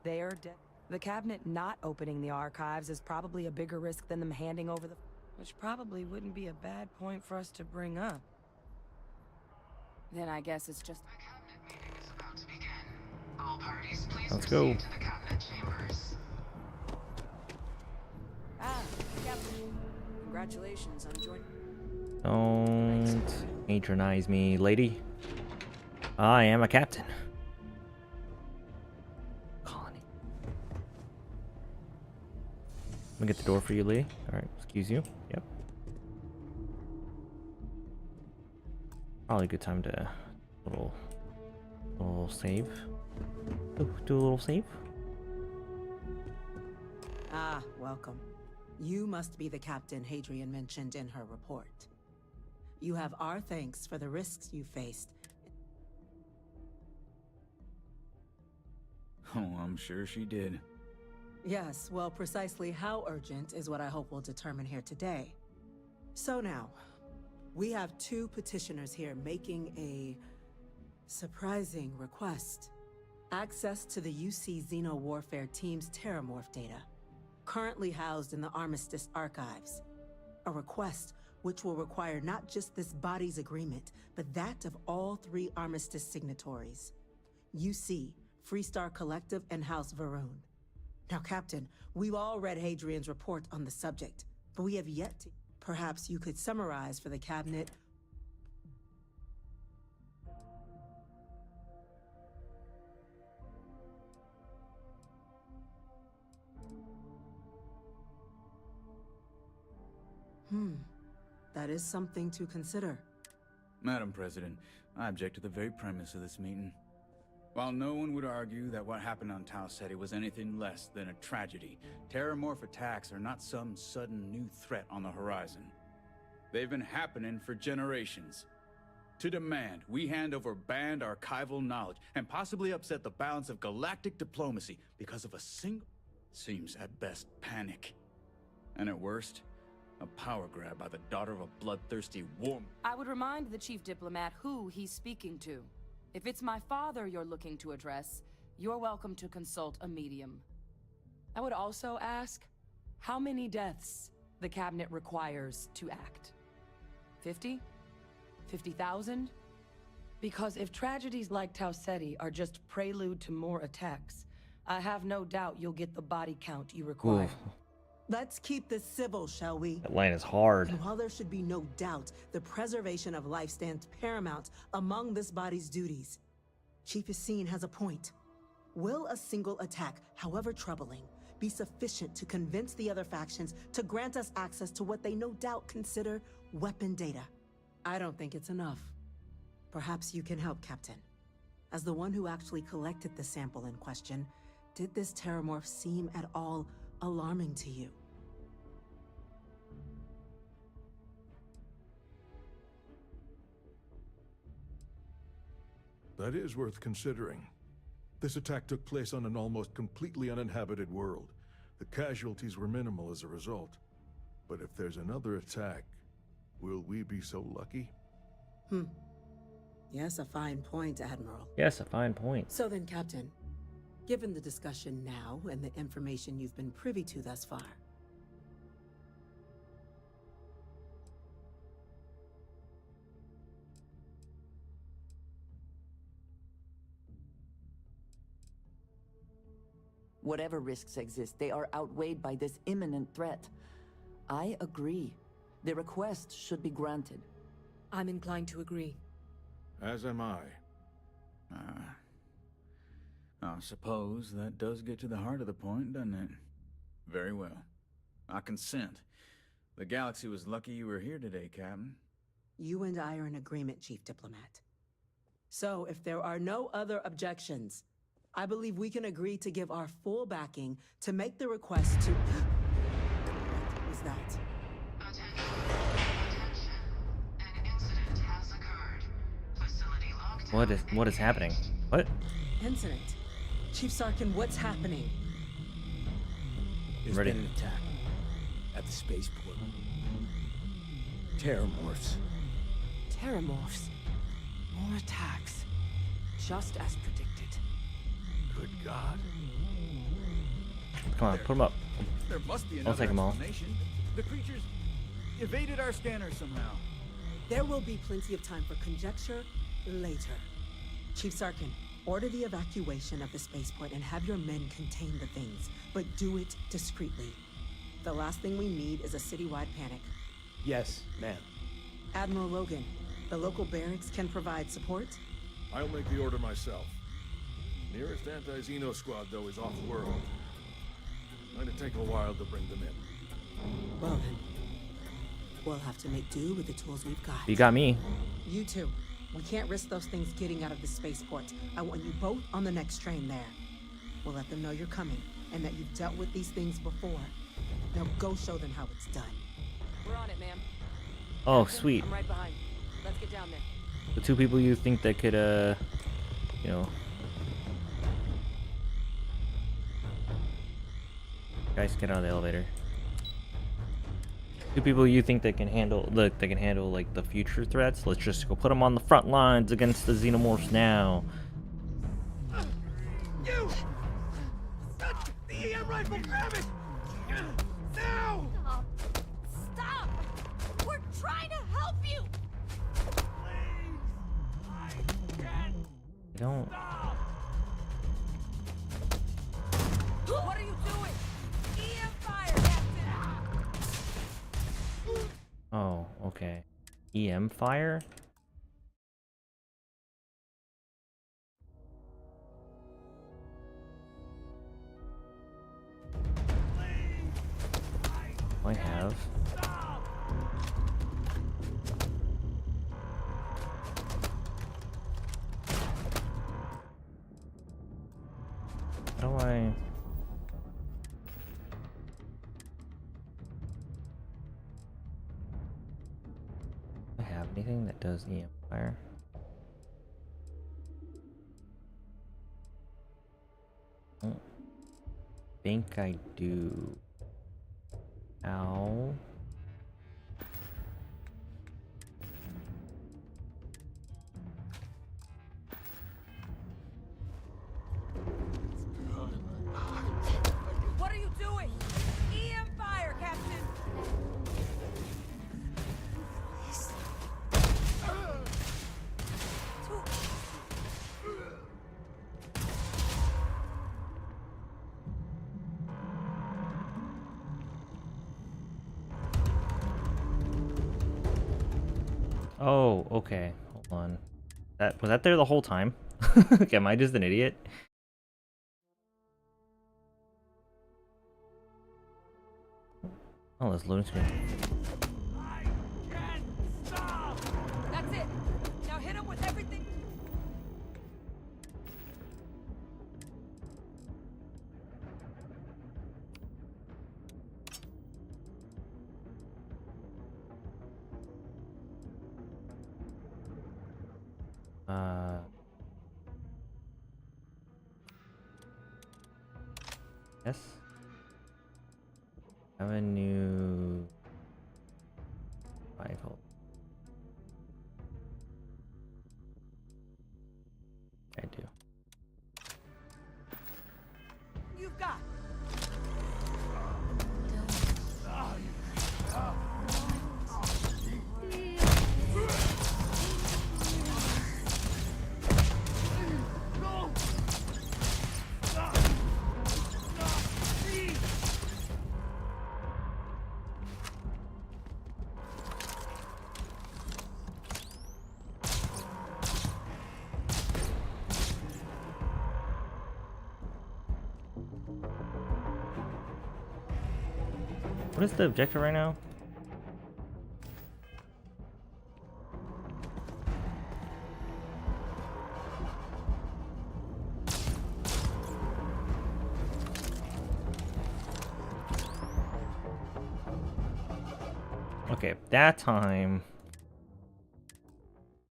They're dead. The cabinet not opening the archives is probably a bigger risk than them handing over the... Which probably wouldn't be a bad point for us to bring up. Then I guess it's just... The cabinet meeting is about to begin. All parties, please Let's proceed go. to the cabinet chambers. Captain. Congratulations on joining. Don't patronize me, lady. I am a captain. Colony. Let me get the door for you, Lee. Alright, excuse you. Yep. Probably a good time to little save. Do a little save. Ah, welcome. You must be the captain Hadrian mentioned in her report. You have our thanks for the risks you faced. Oh, I'm sure she did. Yes, well, precisely how urgent is what I hope we'll determine here today. So now, we have two petitioners here making a surprising request. Access to the UC Xeno Warfare Team's Terramorph data, currently housed in the Armistice archives. A request which will require not just this body's agreement, but that of all three Armistice signatories. UC, Freestar Collective, and House Varun. Now, Captain, we've all read Hadrian's report on the subject, but we have yet to... Perhaps you could summarize for the Cabinet... That is something to consider. Madam President, I object to the very premise of this meeting. While no one would argue that what happened on Tau Ceti was anything less than a tragedy, Terramorph attacks are not some sudden new threat on the horizon. They've been happening for generations. To demand we hand over banned archival knowledge and possibly upset the balance of galactic diplomacy because of a single... seems at best panic. And at worst, a power grab by the daughter of a bloodthirsty war... I would remind the chief diplomat who he's speaking to. If it's my father you're looking to address, you're welcome to consult a medium. I would also ask how many deaths the cabinet requires to act. 50? 50,000? Because if tragedies like Tau Ceti are just prelude to more attacks, I have no doubt you'll get the body count you require. Ooh. Let's keep this civil, shall we? That line is hard. And while there should be no doubt, the preservation of life stands paramount among this body's duties. Chief Yassine has a point. Will a single attack, however troubling, be sufficient to convince the other factions to grant us access to what they no doubt consider weapon data? I don't think it's enough. Perhaps you can help, Captain. As the one who actually collected the sample in question, did this Terramorph seem at all alarming to you? That is worth considering. This attack took place on an almost completely uninhabited world. The casualties were minimal as a result. But if there's another attack, will we be so lucky? Yes, a fine point, Admiral. Yes, a fine point. So then, Captain, given the discussion now and the information you've been privy to thus far, whatever risks exist, they are outweighed by this imminent threat. I agree. The request should be granted. I'm inclined to agree. As am I. I suppose that does get to the heart of the point, doesn't it? Very well. I consent. The galaxy was lucky you were here today, Captain. You and I are in agreement, Chief Diplomat. So, if there are no other objections, I believe we can agree to give our full backing to make the request to... What was that? Attention. An incident has occurred. Facility lockdown. What is happening? What? Incident? Chief Sarkin, what's happening? There's Ready. been an attack at the spaceport. Terramorphs. Terramorphs. More attacks. Just as predicted. Good God. Come on, put them up. There must be I'll another take them all. explanation. The creatures evaded our scanner somehow. There will be plenty of time for conjecture later. Chief Sarkin, order the evacuation of the spaceport and have your men contain the things, but do it discreetly. The last thing we need is a citywide panic. Yes, ma'am. Admiral Logan, the local barracks can provide support? I'll make the order myself. Nearest anti-Xeno squad, though, is off-world. Going to take a while to bring them in. Well then, we'll have to make do with the tools we've got. You got me. You too. We can't risk those things getting out of the spaceport. I want you both on the next train there. We'll let them know you're coming, and that you've dealt with these things before. Now go show them how it's done. We're on it, ma'am. Oh, sweet. I'm right behind. Let's get down there. The two people you think that could, you know... Guys, get out of the elevator. Two people you think that can handle, like the future threats. Let's just go put them on the front lines against the xenomorphs now. You! The EM rifle, grab it! Now! Stop! Stop! We're trying to help you! I don't. What are you doing? EM fire, Captain! Oh, okay. EM fire? I have. How do I... Do I have anything that does EM fire? I don't think I do. Ow. What are you doing? EM fire, Captain! Oh, okay. Hold on. Was that there the whole time? Am I just an idiot? Oh, that's loading screen. That's it! Now hit him with everything! Yes. Have a new rifle. I do. You've got. What is the objective right now? Okay, that time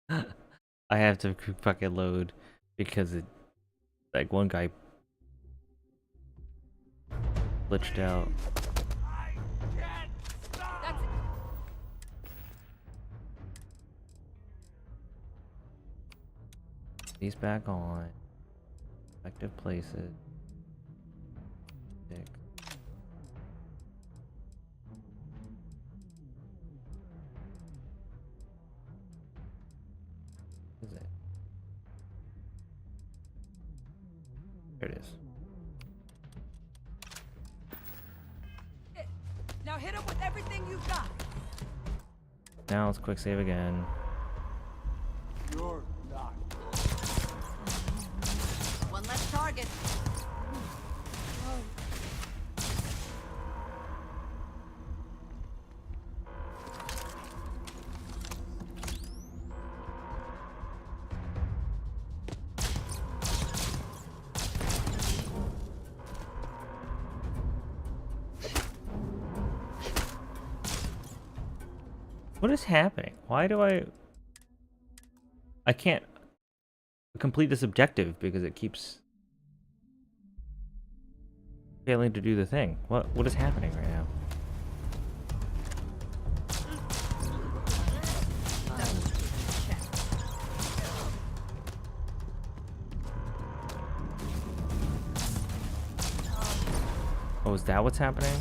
I have to fucking load because it, like, one guy glitched out. These back on. Effective places. Stick. What is it? There it is. Now hit him with everything you've got. Now let's quick save again. You're not. One less target. What is happening? Why do I can't complete this objective because it keeps failing to do the thing. What is happening right now? Oh, is that what's happening?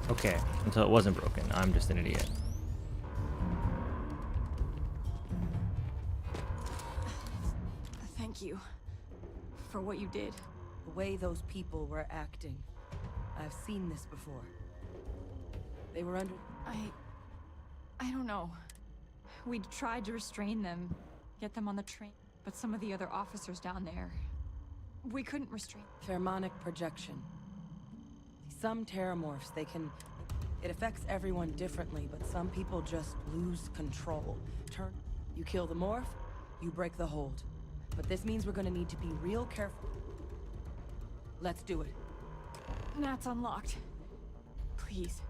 Okay, until it wasn't broken. I'm just an idiot. Thank you for what you did. The way those people were acting. I've seen this before. They were under... I don't know. We tried to restrain them, get them on the train, but some of the other officers down there, we couldn't restrain. Pheromonic projection. Some terramorphs, it affects everyone differently, but some people just lose control. You kill the morph, you break the hold. But this means we're gonna need to be real careful. Let's do it. Nat's unlocked. Please.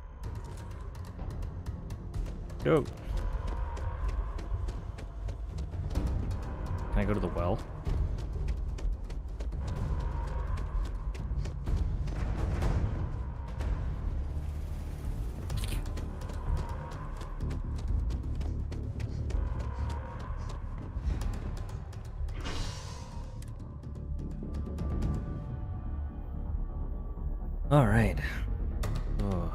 Go. Can I go to the well? All right. Oh.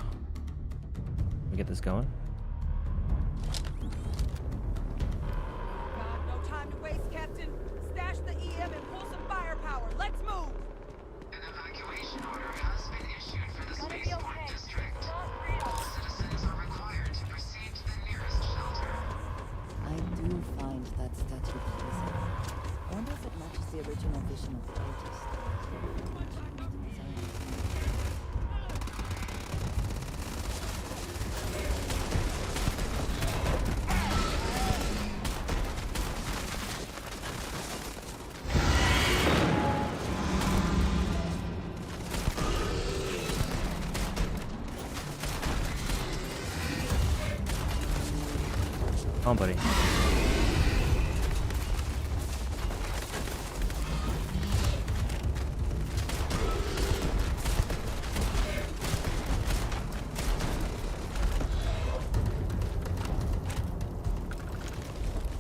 We get this going? No time to waste, Captain. Stash the EM and pull some firepower. Let's move. An evacuation order has been issued for the spaceport district. All citizens are required to proceed to the nearest shelter. I do find that statue pleasing. I wonder if it matches the original vision of the artist. Come on, buddy.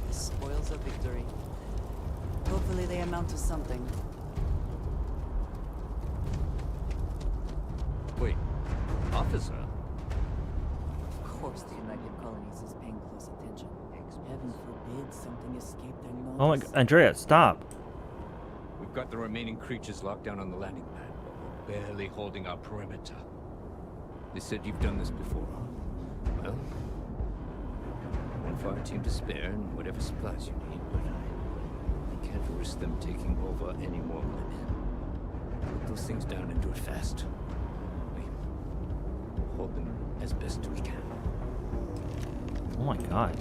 The spoils of victory. Hopefully they amount to something. Wait, officer? Of course the United Colonies is paying close attention. Heaven forbid something escaped their notice. Oh my god, Andrea, stop. We've got the remaining creatures locked down on the landing pad, but we're barely holding our perimeter. They said you've done this before. Well, one fire team to spare and whatever supplies you need, but I can't risk them taking over any more women. Put those things down and do it fast. We hold them as best we can. Oh my god.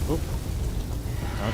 Oh. Ouch.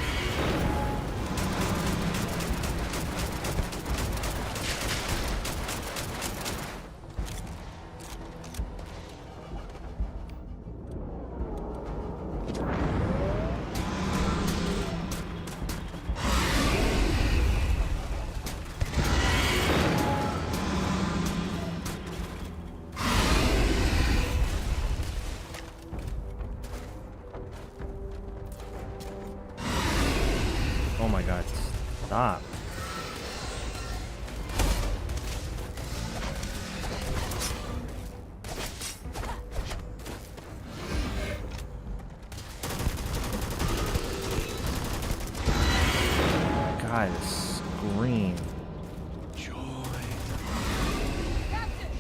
Oh my god, stop. God, the scream. Captain!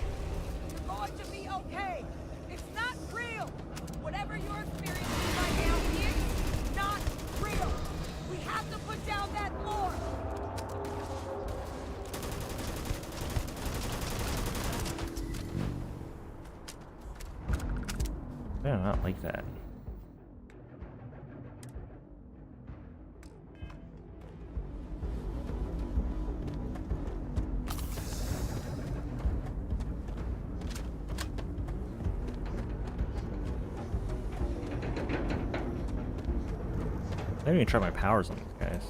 You're going to be okay! It's not real! Whatever you're experiencing right now is not real! We have to put down that morgue! I do not like that. I didn't even try my powers on these guys.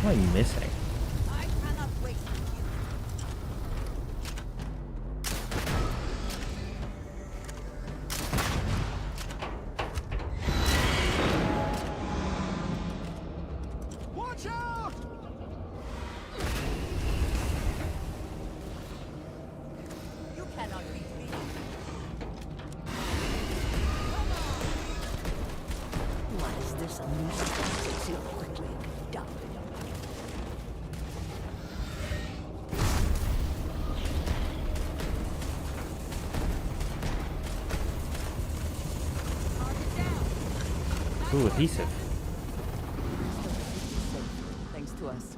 What am I missing? I cannot wait for you. Watch out! You cannot beat me. What is this unleashed? Your quick way of dying. Ooh, adhesive. Thanks to us.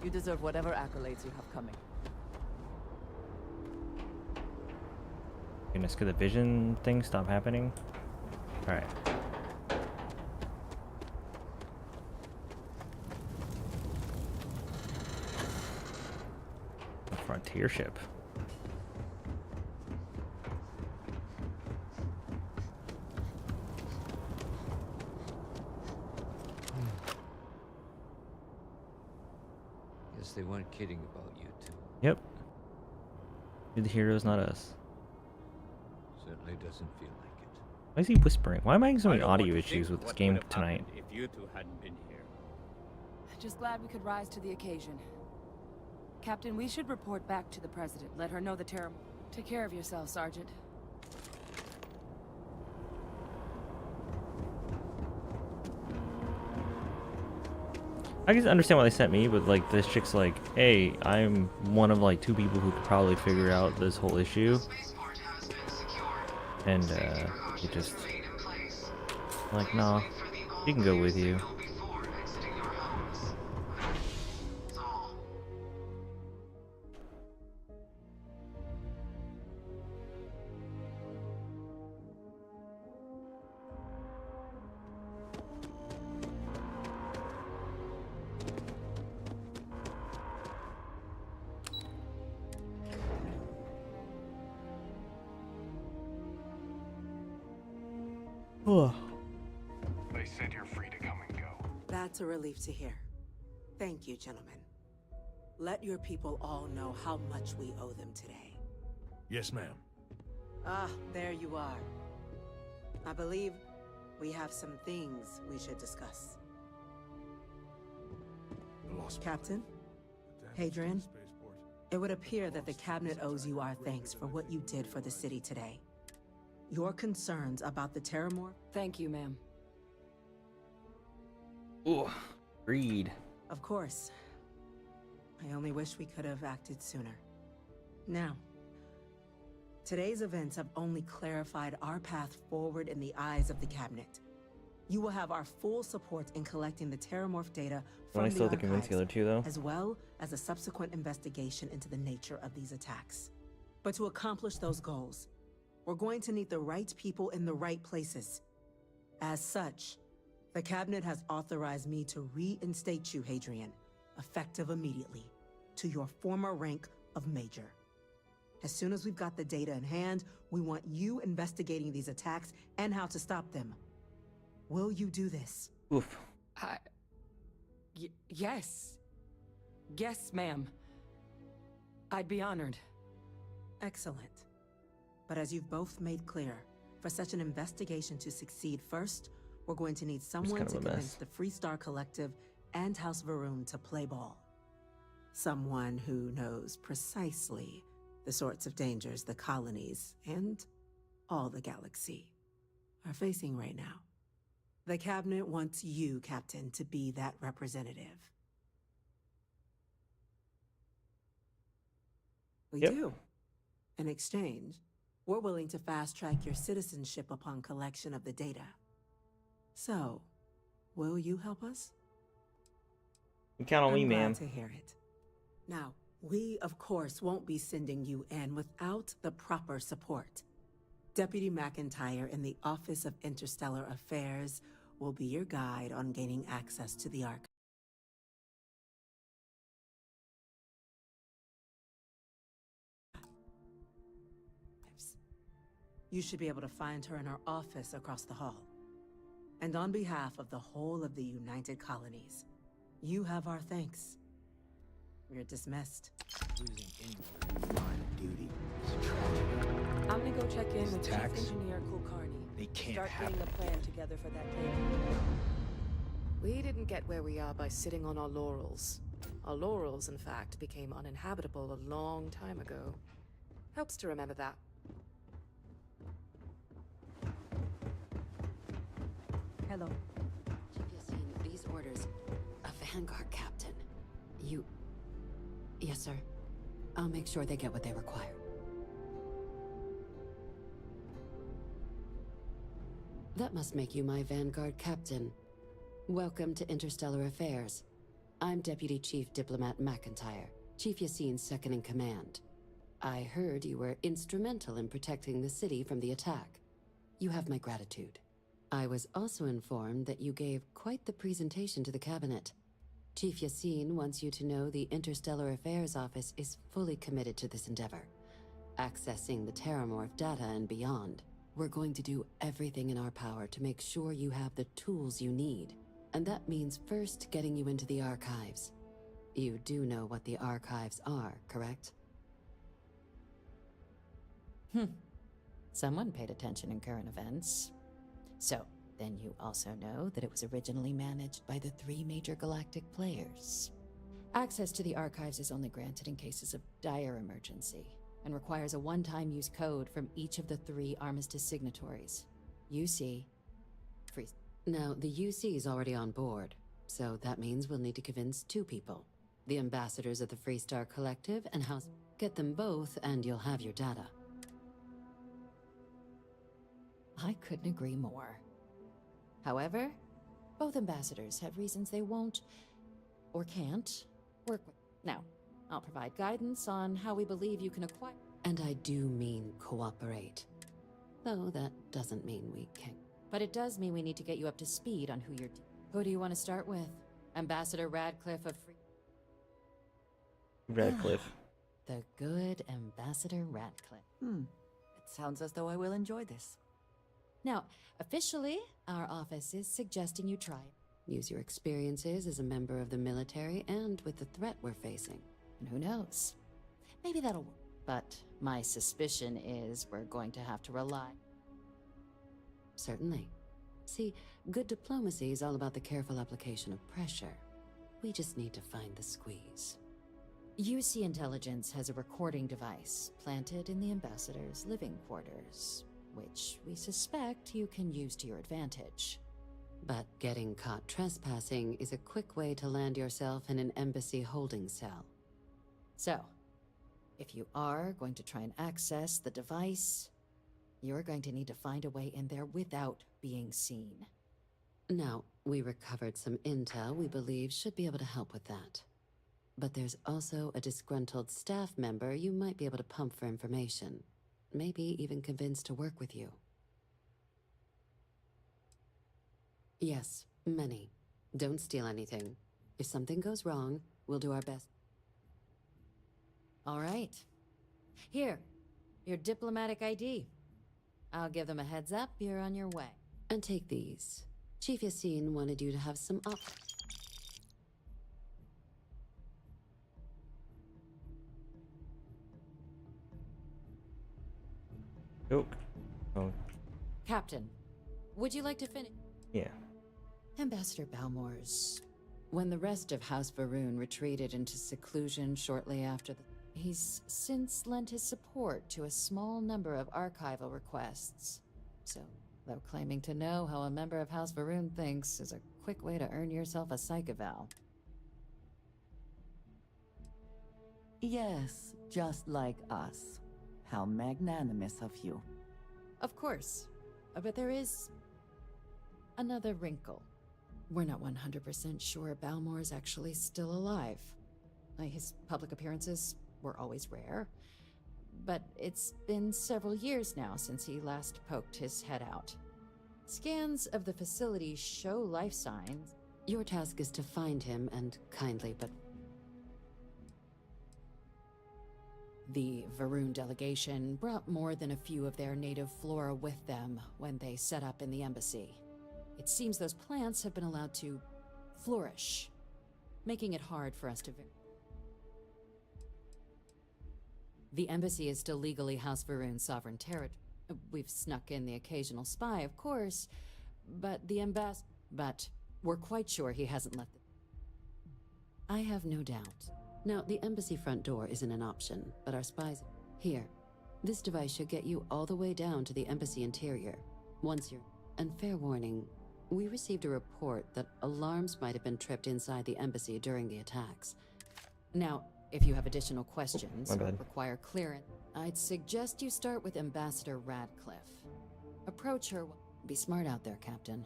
You deserve whatever accolades you have coming. Goodness, could the vision thing stop happening? Alright. A frontier ship. Guess they weren't kidding about you two. Yep. You're the heroes, not us. Certainly doesn't feel like it. Why is he whispering? Why am I having so I many don't want audio to issues think with this what game would have tonight? happened if you two hadn't been here. Just glad we could rise to the occasion. Captain, we should report back to the President. Let her know the terror. Take care of yourself, Sergeant. I can understand why they sent me, but like this chick's like, hey, I'm one of like 2 people who could probably figure out this whole issue. And it just like, nah, she can go with you. They said you're free to come and go. That's a relief to hear. Thank you, gentlemen. Let your people all know how much we owe them today. Yes, ma'am. Ah, there you are. I believe we have some things we should discuss. Captain? Hadrian? It would appear that the Cabinet owes you our thanks for what you did for the city today. Your concerns about the Terramorph? Thank you, ma'am. Ooh, greed. Of course. I only wish we could have acted sooner. Now, Today's events have only clarified our path forward in the eyes of the Cabinet. You will have our full support in collecting the Terramorph data from the still have to convince the other archives, two, though. as well as a subsequent investigation into the nature of these attacks. But to accomplish those goals, we're going to need the right people in the right places. As such, the Cabinet has authorized me to reinstate you, Hadrian, effective immediately, to your former rank of Major. As soon as we've got the data in hand, we want you investigating these attacks and how to stop them. Will you do this? Oof. Yes. Yes, ma'am. I'd be honored. Excellent. But as you've both made clear, for such an investigation to succeed first, we're going to need someone to convince the Freestar Collective and House Varun to play ball. Someone who knows precisely the sorts of dangers the colonies and all the galaxy are facing right now. The Cabinet wants you, Captain, to be that representative. We do. In exchange, we're willing to fast-track your citizenship upon collection of the data. So, will you help us? You count on me, I'm ma'am. glad to hear it. Now, we, of course, won't be sending you in without the proper support. Deputy McIntyre in the Office of Interstellar Affairs will be your guide on gaining access to the archive. You should be able to find her in her office across the hall. And on behalf of the whole of the United Colonies, you have our thanks. You're dismissed. Losing anyone in the line of duty is tragic. I'm gonna go check in with Chief Attacks? Engineer Kulkarni. They can't Start happen. getting a plan together for that data. We didn't get where we are by sitting on our laurels. Our laurels, in fact, became uninhabitable a long time ago. Helps to remember that. Hello. Chief Yassine, these orders. A Vanguard captain. You... Yes, sir. I'll make sure they get what they require. That must make you my Vanguard captain. Welcome to Interstellar Affairs. I'm Deputy Chief Diplomat McIntyre, Chief Yassine's second-in-command. I heard you were instrumental in protecting the city from the attack. You have my gratitude. I was also informed that you gave quite the presentation to the Cabinet. Chief Yassine wants you to know the Interstellar Affairs Office is fully committed to this endeavor, accessing the Terramorph data and beyond. We're going to do everything in our power to make sure you have the tools you need, and that means first getting you into the archives. You do know what the archives are, correct? Someone paid attention in current events. So, then you also know that it was originally managed by the 3 major galactic players. Access to the archives is only granted in cases of dire emergency, and requires a one-time use code from each of the 3 armistice signatories. UC, Free. Now, the UC is already on board, so that means we'll need to convince 2 people. The ambassadors of the Freestar Collective and House. Get them both, and you'll have your data. I couldn't agree more. However, both ambassadors have reasons they won't, or can't, work with. Now, I'll provide guidance on how we believe you can acquire. And I do mean cooperate. Though that doesn't mean we can. But it does mean we need to get you up to speed on who you're. Who do you want to start with? Ambassador Radcliffe of Free. Radcliffe. The good Ambassador Radcliffe. It sounds as though I will enjoy this. Now, officially, our office is suggesting you try. Use your experiences as a member of the military and with the threat we're facing. And who knows? Maybe that'll work. But my suspicion is we're going to have to rely. Certainly. See, good diplomacy is all about the careful application of pressure. We just need to find the squeeze. UC Intelligence has a recording device planted in the ambassador's living quarters, which we suspect you can use to your advantage. But getting caught trespassing is a quick way to land yourself in an embassy holding cell. So, If you are going to try and access the device, you're going to need to find a way in there without being seen. Now, we recovered some intel we believe should be able to help with that. But there's also a disgruntled staff member you might be able to pump for information. Maybe even convince to work with you. Yes, many. Don't steal anything. If something goes wrong, we'll do our best. All right. Here, your diplomatic ID. I'll give them a heads up, you're on your way. And take these. Chief Yassine wanted you to have some Joke. Oh. Captain, would you like to finish? Yeah. Ambassador Balmore's. When the rest of House Varun retreated into seclusion shortly after he's since lent his support to a small number of archival requests. So, though claiming to know how a member of House Varun thinks is a quick way to earn yourself a psych eval. Yes, just like us. How magnanimous of you. Of course. But there is another wrinkle. We're not 100% sure Balmore's actually still alive. His public appearances were always rare, but it's been several years now since he last poked his head out. Scans of the facility show life signs. Your task is to find him and kindly but... The Varun delegation brought more than a few of their native flora with them when they set up in the embassy. It seems those plants have been allowed to flourish, making it hard for us to... The embassy is still legally House Varun's sovereign territory. We've snuck in the occasional spy, of course, but But we're quite sure he hasn't left I have no doubt. Now, the embassy front door isn't an option, but our spies... Here, this device should get you all the way down to the embassy interior. Once you're... And fair warning, we received a report that alarms might have been tripped inside the embassy during the attacks. Now, if you have additional questions or require clearance, I'd suggest you start with Ambassador Radcliffe. Approach her... Be smart out there, Captain.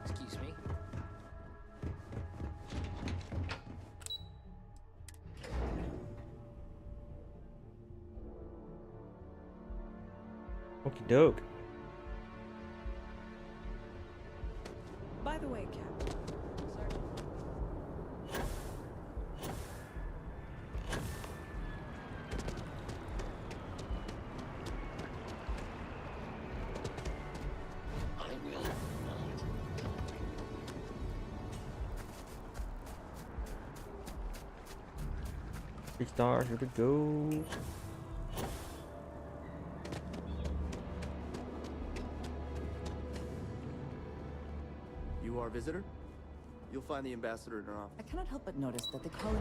Excuse me. Okie doke. By the way, Captain. Three stars, here we go. You are a visitor? You'll find the ambassador in her office. I cannot help but notice that the color...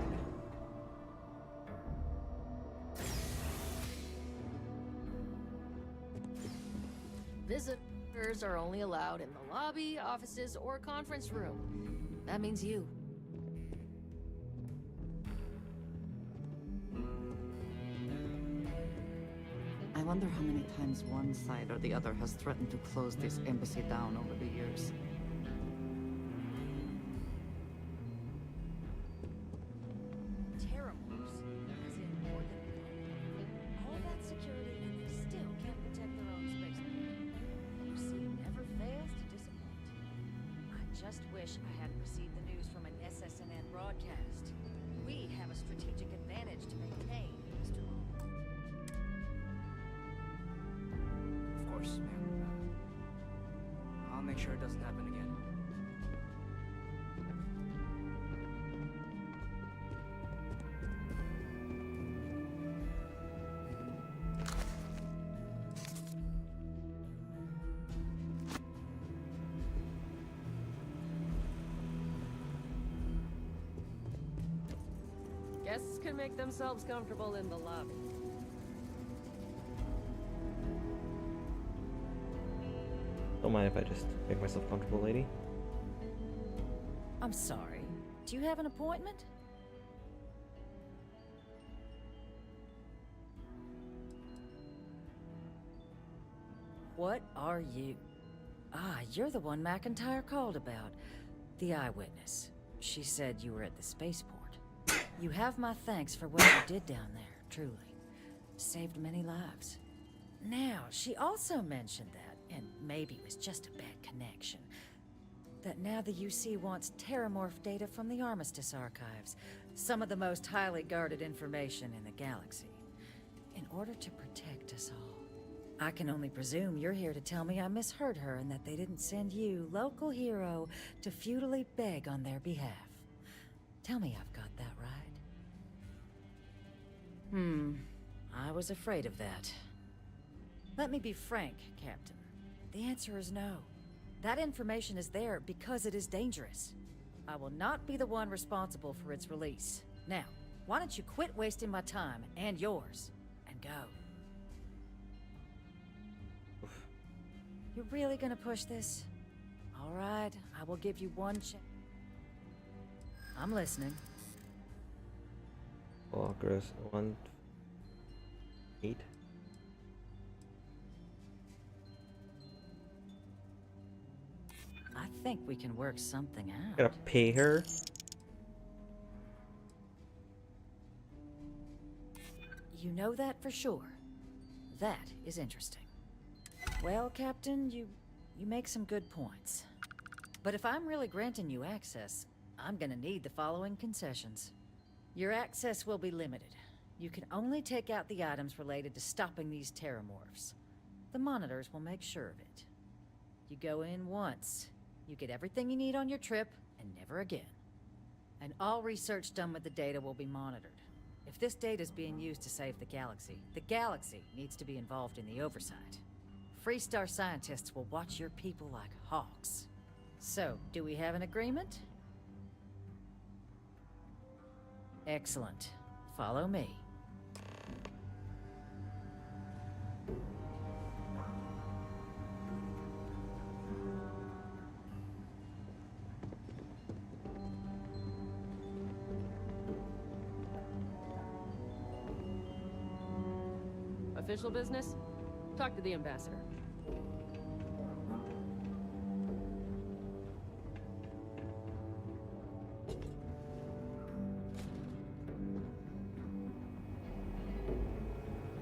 Visitors are only allowed in the lobby, offices, or conference room. That means you. I wonder how many times one side or the other has threatened to close this embassy down over the years. Terramorphs, as in more than all that security, and they still can't protect their own space. UC never fails to disappoint. I just wish I hadn't received the news from an SSNN broadcast. We have a strategic advantage to maintain, Mr. Long. Of course, ma'am. I'll make sure it doesn't happen again. Guests can make themselves comfortable in the lobby. Don't mind if I just make myself comfortable, lady. I'm sorry. Do you have an appointment? What are you? Ah, you're the one McIntyre called about. The eyewitness. She said you were at the spaceport. You have my thanks for what you did down there, truly. Saved many lives. Now, she also mentioned that, and maybe it was just a bad connection, that now the UC wants terramorph data from the Armistice archives, some of the most highly guarded information in the galaxy, in order to protect us all. I can only presume you're here to tell me I misheard her and that they didn't send you, local hero, to futilely beg on their behalf. Tell me I've got that right. I was afraid of that. Let me be frank, Captain. The answer is no. That information is there because it is dangerous. I will not be the one responsible for its release. Now, why don't you quit wasting my time and yours, and go? You're really gonna push this? All right, I will give you one chance. I'm listening. Walkers 1-8. I think we can work something out. Gotta pay her. You know that for sure. That is interesting. Well, Captain, you make some good points. But if I'm really granting you access, I'm gonna need the following concessions. Your access will be limited. You can only take out the items related to stopping these terramorphs. The monitors will make sure of it. You go in once. You get everything you need on your trip, and never again. And all research done with the data will be monitored. If this data is being used to save the galaxy needs to be involved in the oversight. Freestar scientists will watch your people like hawks. So, do we have an agreement? Excellent. Follow me. Official business? Talk to the ambassador.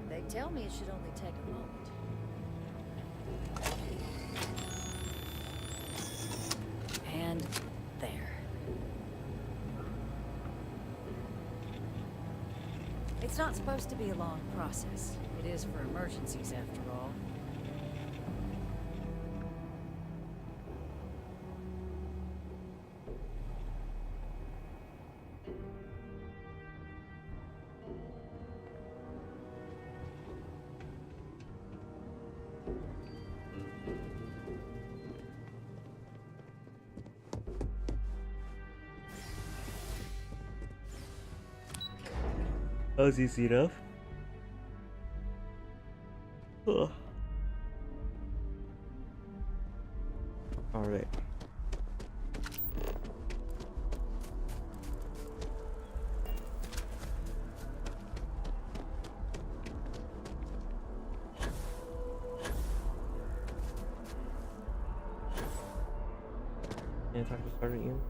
They tell me it should only take a moment. And there. It's not supposed to be a long process. It is for emergencies, after all. That was easy enough. Ugh. All right. Can I talk to Sergeant Ian?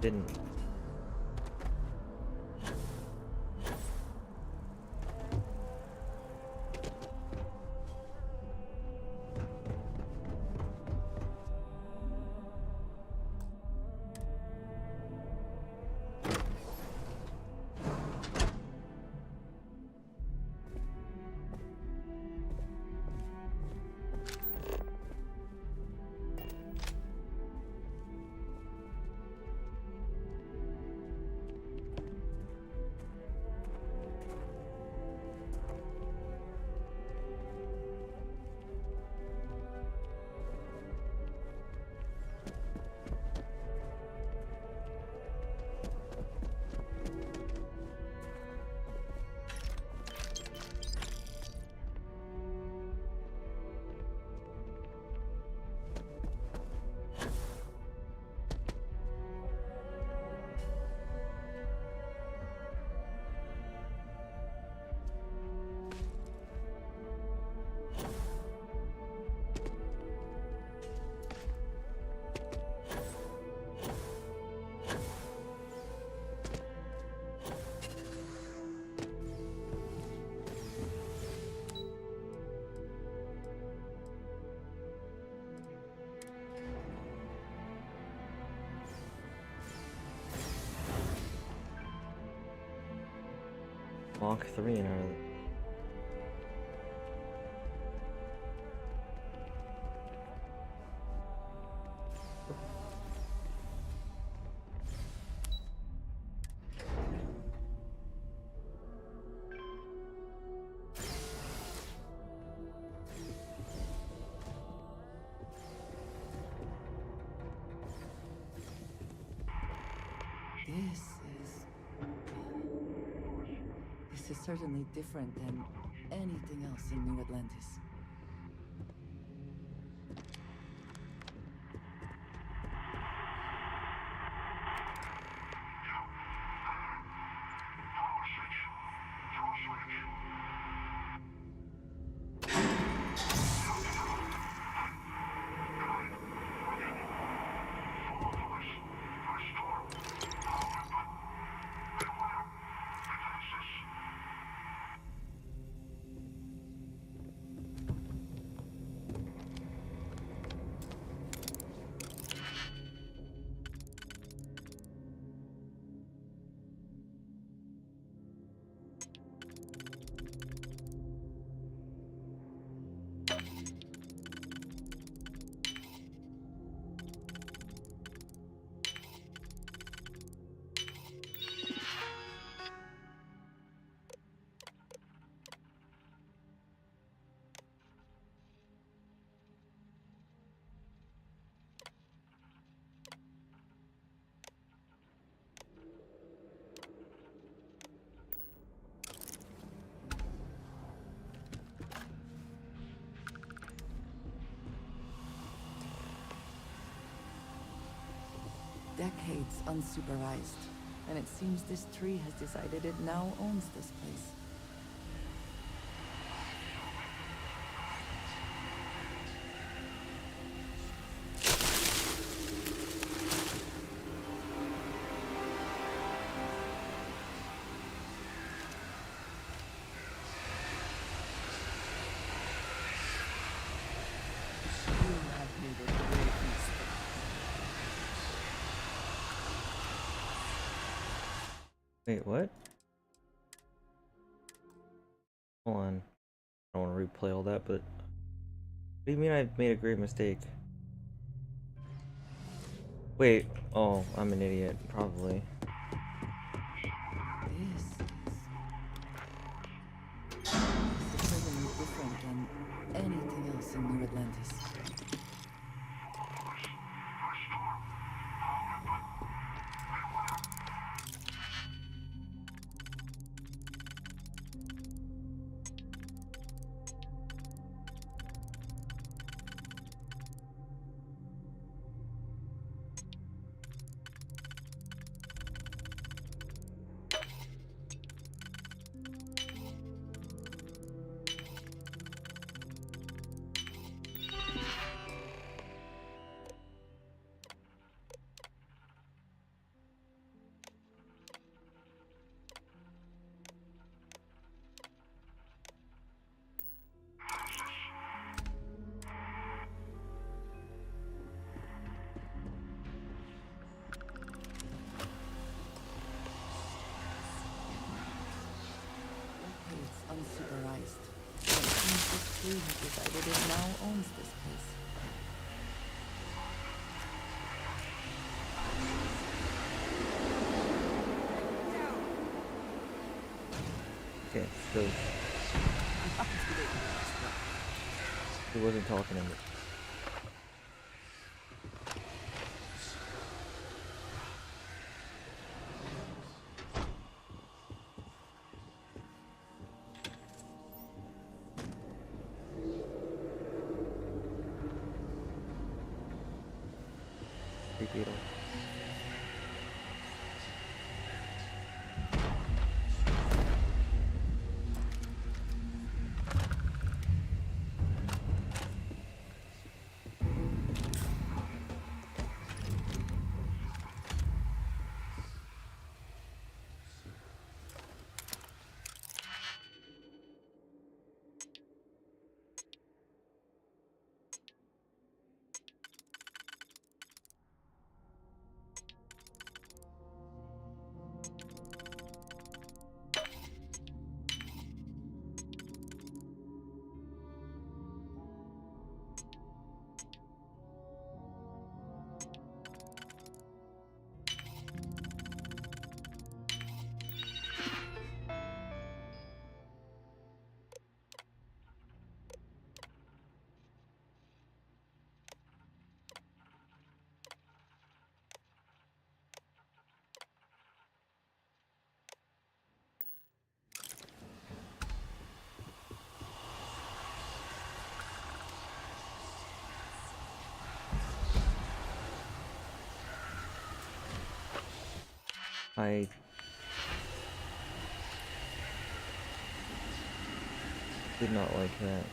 Didn't. Mach 3 in our... This is certainly different than anything else in New Atlantis. Decades unsupervised, and it seems this tree has decided it now owns this place. You have made a great mistake. Wait, what? Hold on. I don't want to replay all that, but... What do you mean I've made a great mistake? Wait, oh, I'm an idiot, probably. This is certainly different than anything else in New Atlantis. Unsupervised. It seems this tree has decided it now owns this place. Okay, so... He wasn't talking to me. Beetle. I did not like that.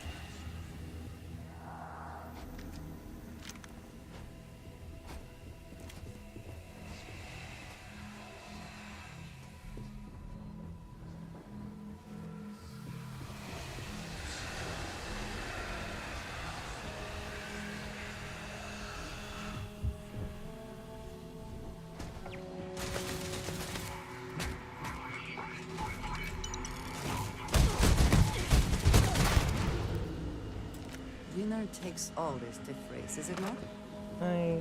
Winner takes all this stiff race, is it not? I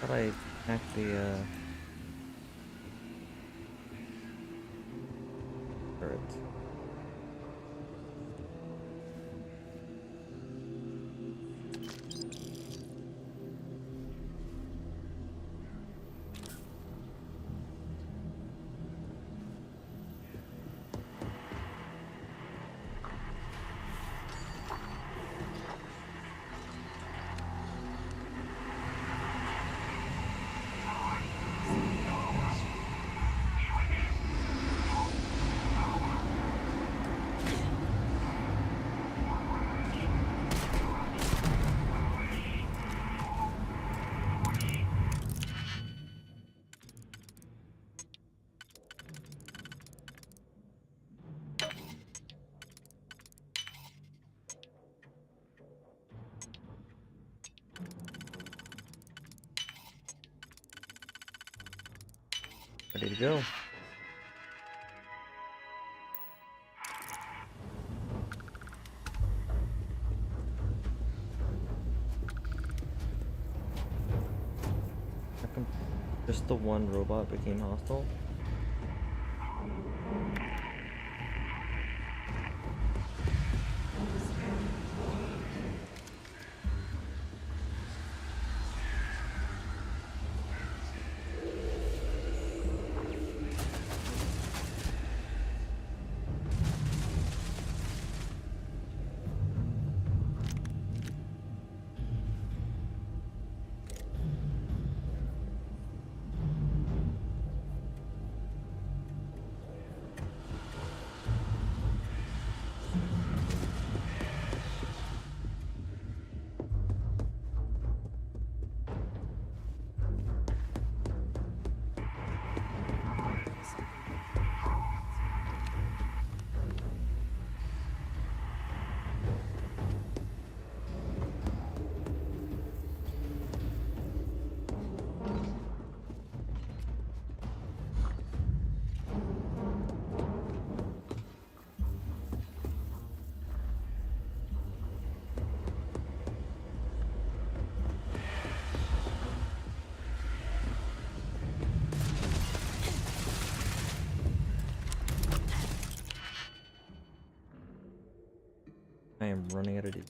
thought I hacked the turret. Ready to go. How come just the one robot became hostile? I am running out of D6.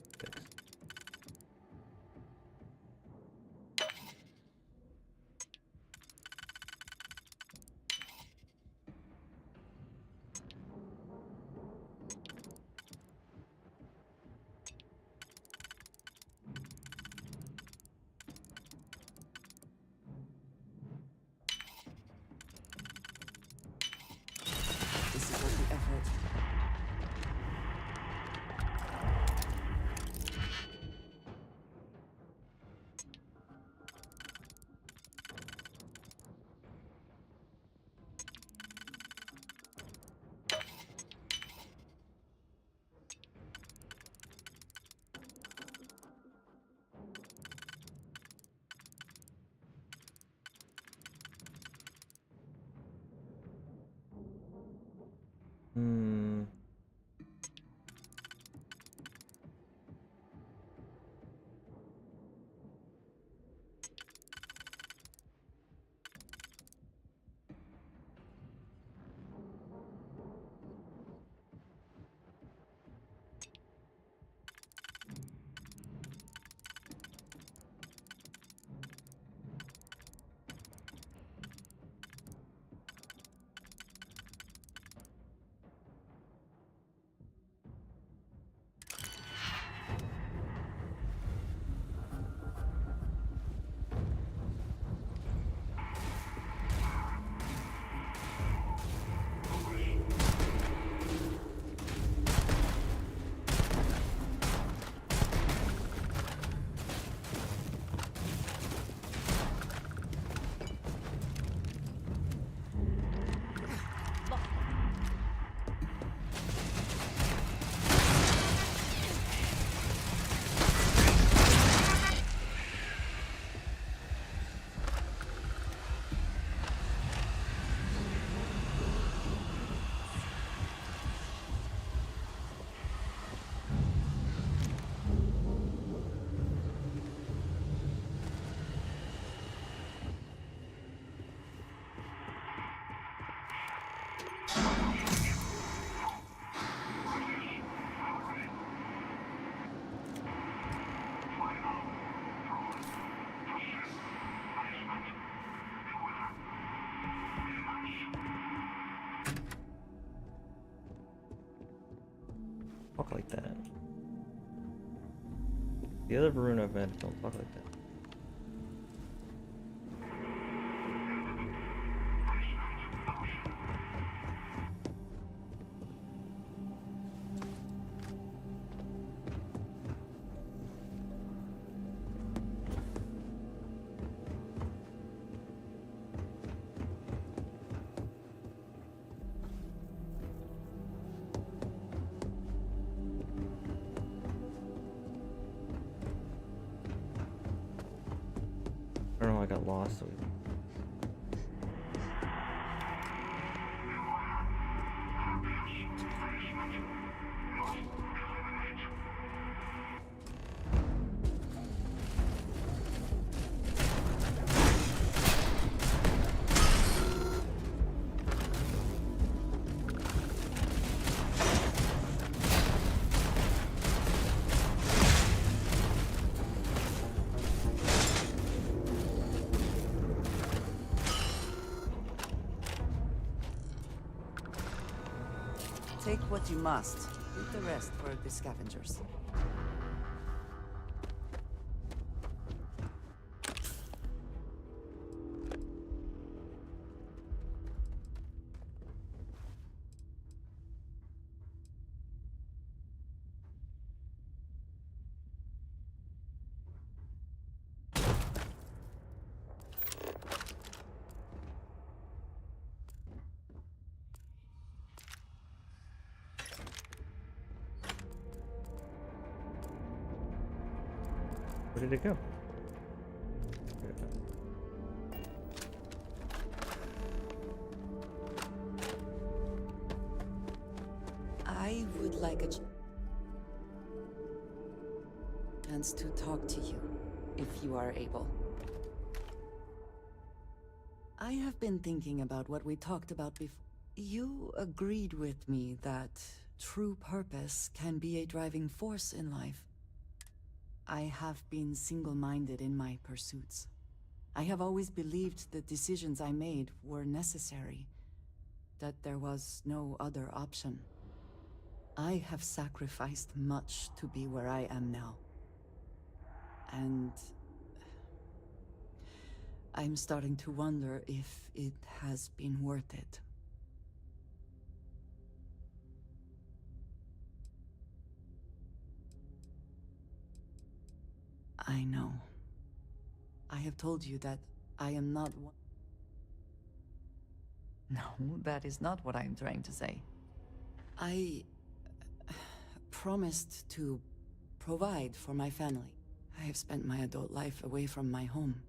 This is worth the effort. Hmm. talk like that. The other Varuna I've met don't talk like that. I don't know, I got lost. So Take what you must. Leave the rest for the scavengers. where did it go? I would like a chance to talk to you, if you are able. I have been thinking about what we talked about before. You agreed with me that true purpose can be a driving force in life. I have been single-minded in my pursuits. I have always believed the decisions I made were necessary, that there was no other option. I have sacrificed much to be where I am now. And I'm starting to wonder if it has been worth it. I know. I have told you that I am not one. No, that is not what I am trying to say. I promised to provide for my family. I have spent my adult life away from my home.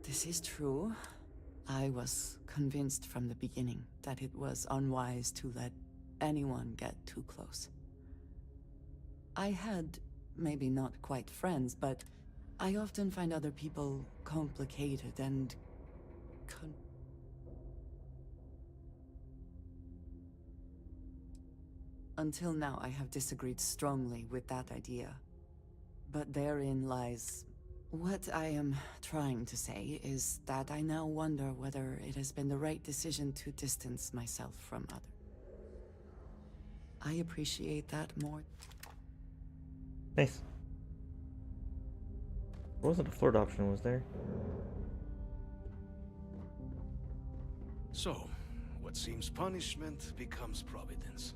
This is true. I was convinced from the beginning that it was unwise to let anyone get too close. I had, maybe not quite friends, but I often find other people complicated and Until now, I have disagreed strongly with that idea. But therein lies... What I am trying to say is that I now wonder whether it has been the right decision to distance myself from others. I appreciate that more. Nice. What wasn't a flirt option, was there? So, what seems punishment becomes providence.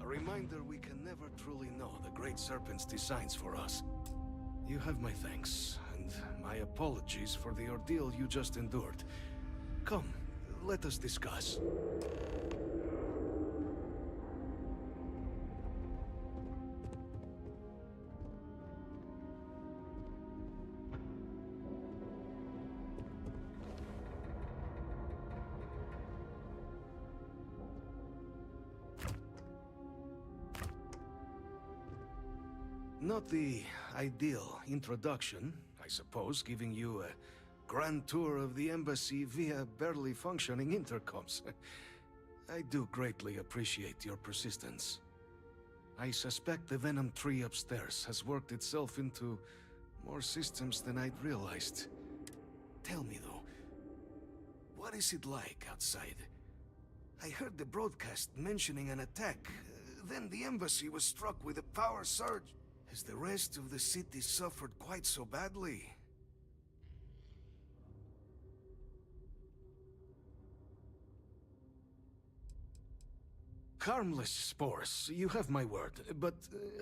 A reminder we can never truly know the Great Serpent's designs for us. You have my thanks, and my apologies for the ordeal you just endured. Come, let us discuss. Not the ideal introduction, I suppose, giving you a grand tour of the embassy via barely functioning intercoms. I do greatly appreciate your persistence. I suspect the Venom tree upstairs has worked itself into more systems than I'd realized. Tell me though, what is it like outside? I heard the broadcast mentioning an attack. Then the embassy was struck with a power surge. Has the rest of the city suffered quite so badly? Harmless spores, you have my word, but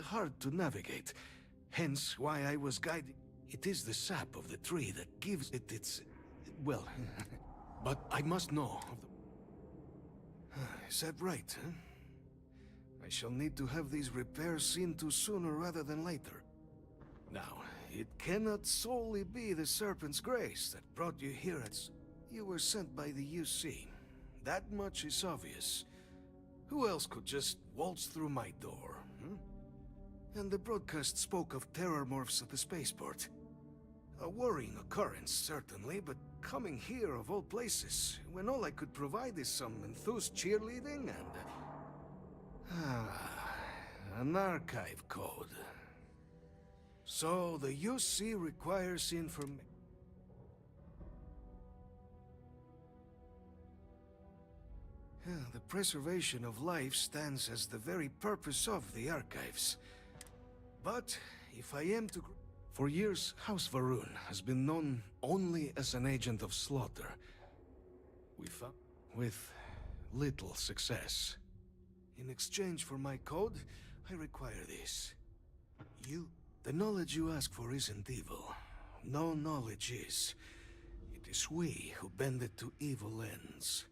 hard to navigate. Hence why I was guided. It is the sap of the tree that gives it its... well, but I must know of the... Is that right, huh? I shall need to have these repairs seen to sooner rather than later. Now, it cannot solely be the Serpent's grace that brought you here. You were sent by the UC. That much is obvious. Who else could just waltz through my door, And the broadcast spoke of terror morphs at the spaceport. A worrying occurrence, certainly, but coming here of all places, when all I could provide is some enthused cheerleading and... an archive code. So the UC requires information. The preservation of life stands as the very purpose of the archives. But if I am to... For years, House Varun has been known only as an agent of slaughter. With little success. In exchange for my code, I require this. The knowledge you ask for isn't evil. No knowledge is. It is we who bend it to evil ends.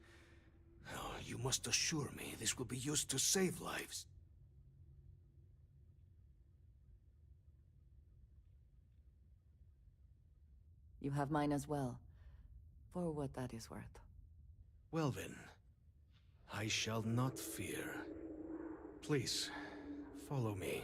Oh, you must assure me this will be used to save lives. You have mine as well, for what that is worth. Well then, I shall not fear. Please, follow me.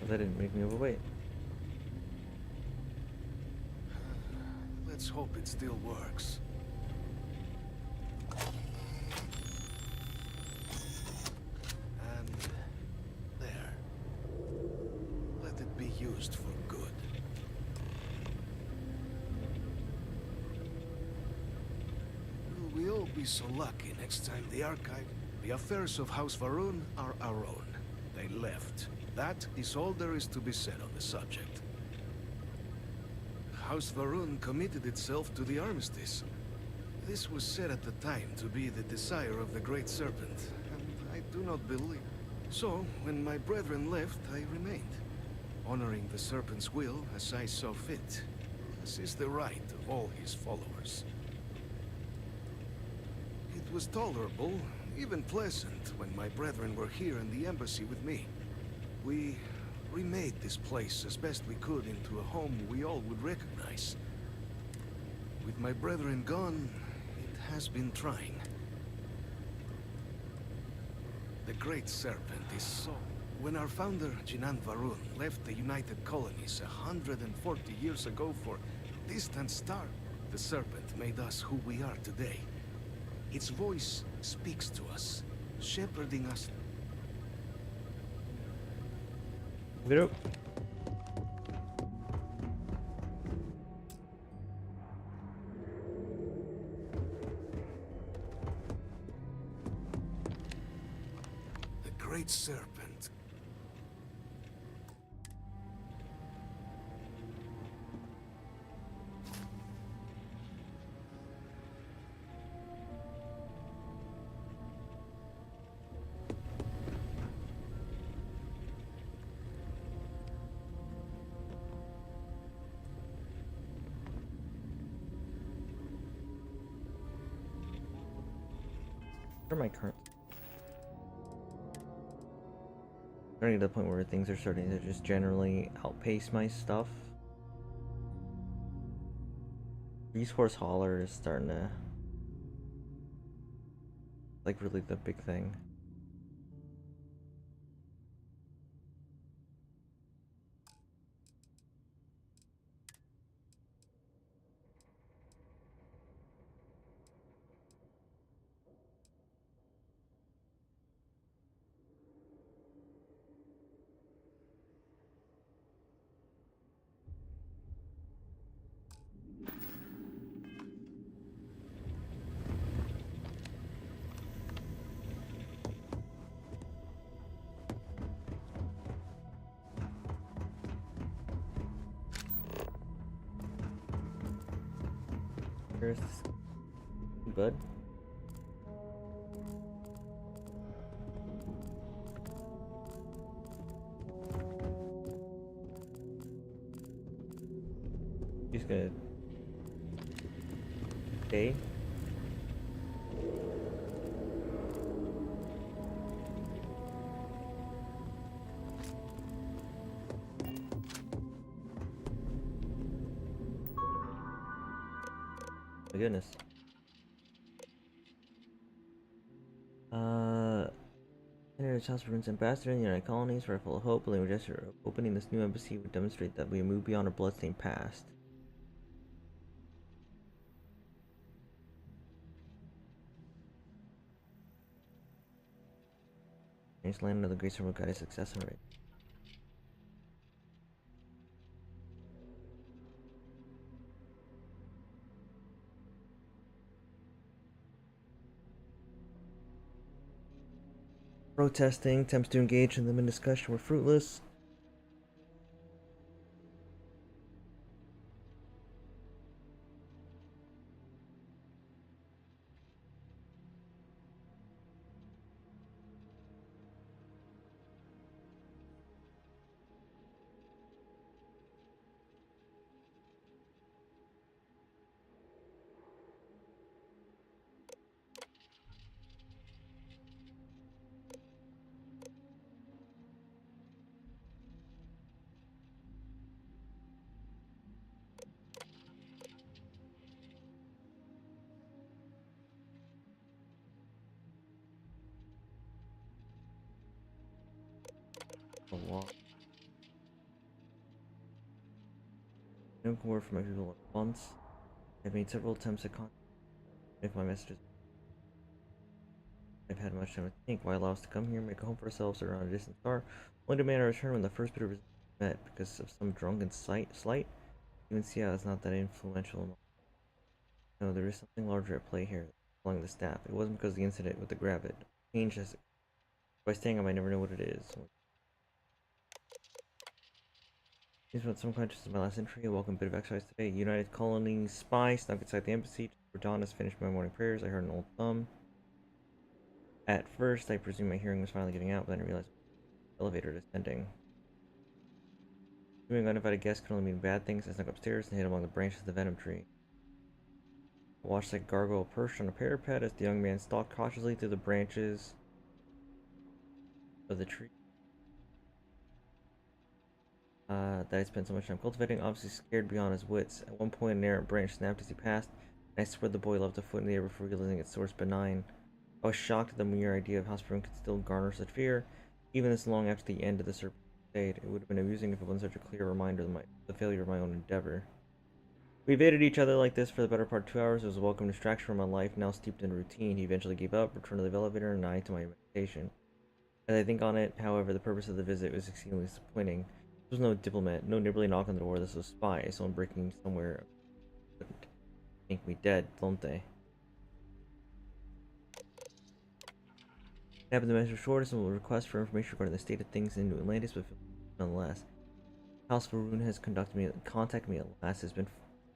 That didn't make me overweight. Let's hope it still works. And there. Let it be used for good. Will we all be so lucky next time the archive... The affairs of House Varun are our own. They left. That is all there is to be said on the subject. House Varun committed itself to the armistice. This was said at the time to be the desire of the Great Serpent, and I do not believe. So, when my brethren left, I remained, honoring the Serpent's will as I saw fit. This is the right of all his followers. It was tolerable, even pleasant, when my brethren were here in the embassy with me. We remade this place as best we could into a home we all would recognize. With my brethren gone, it has been trying. The Great Serpent is so... When our founder, Jinan Varun, left the United Colonies 140 years ago for a distant star, the Serpent made us who we are today. Its voice speaks to us, shepherding us. Give it up. The Great Serpent. Where are my current? Starting to the point where things are starting to just generally outpace my stuff. Resource hauler is starting to like really the big thing. first. Bud. He's gonna stay. My goodness. Senator House ambassador in the United Colonies for a full of hope, believing the gesture of opening this new embassy would demonstrate that we have moved beyond our bloodstained past. Strange land of the grace will guide success and rate. Protesting, attempts to engage in them in discussion were fruitless. A lot. No word from my people at once. I've made several attempts to contact if my messages. I've had much time to think. Why allow us to come here, make a home for ourselves around a distant star? Only demand a return when the first bit of resistance is met because of some drunken slight. Even Seattle is not that influential. No, there is something larger at play here. Along the staff. It wasn't because of the incident with the gravid. Change as by staying I might never know what it is. Here's what some conscious of my last entry. A welcome bit of exercise today. United Colony spy snuck inside the embassy. Before dawn has finished my morning prayers, I heard an old thumb. At first, I presumed my hearing was finally giving out, but then I realized the elevator descending. Assuming uninvited guests can only mean bad things, I snuck upstairs and hid among the branches of the venom tree. I watched the gargoyle perched on a parapet as the young man stalked cautiously through the branches of the tree. That I spent so much time cultivating, obviously scared beyond his wits. At one point, an errant branch snapped as he passed, and I swear the boy left a foot in the air before realizing its source benign. I was shocked at the mere idea of how Spring could still garner such fear, even this long after the end of the serpent crusade. It would have been amusing if it wasn't such a clear reminder of the failure of my own endeavor. We evaded each other like this for the better part of 2 hours. It was a welcome distraction from my life, now steeped in routine. He eventually gave up, returned to the elevator, and I to my meditation. As I think on it, however, the purpose of the visit was exceedingly disappointing. This was no diplomat, no nibbly knock on the door. This was a spy, someone breaking somewhere. Think me dead, don't they? It happened to mention short, a request for information regarding the state of things in New Atlantis, but nonetheless. House Varun has contacted me at last.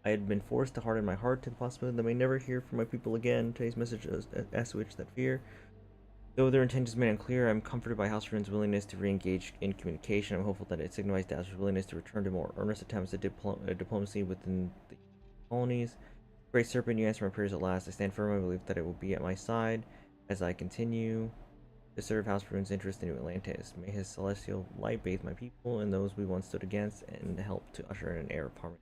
I had been forced to harden my heart to the possibility that I may never hear from my people again. Today's message assuaged that fear. Though their intentions remain unclear, I'm comforted by House Varun's willingness to re-engage in communication. I'm hopeful that it signifies Dazzler's willingness to return to more earnest attempts at diplomacy within the colonies. Great Serpent, you answer my prayers at last. I stand firm. I believe that it will be at my side as I continue to serve House Varun's interest in New Atlantis. May his celestial light bathe my people and those we once stood against, and help to usher in an era of harmony.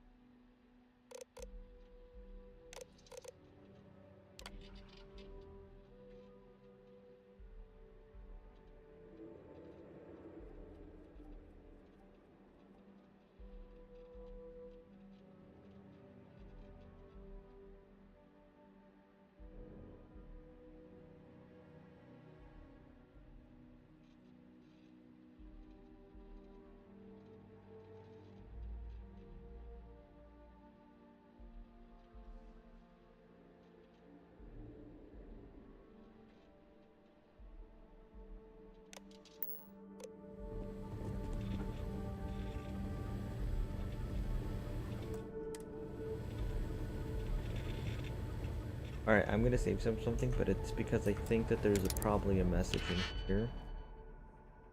Alright, I'm gonna save something, but it's because I think that there's probably a message in here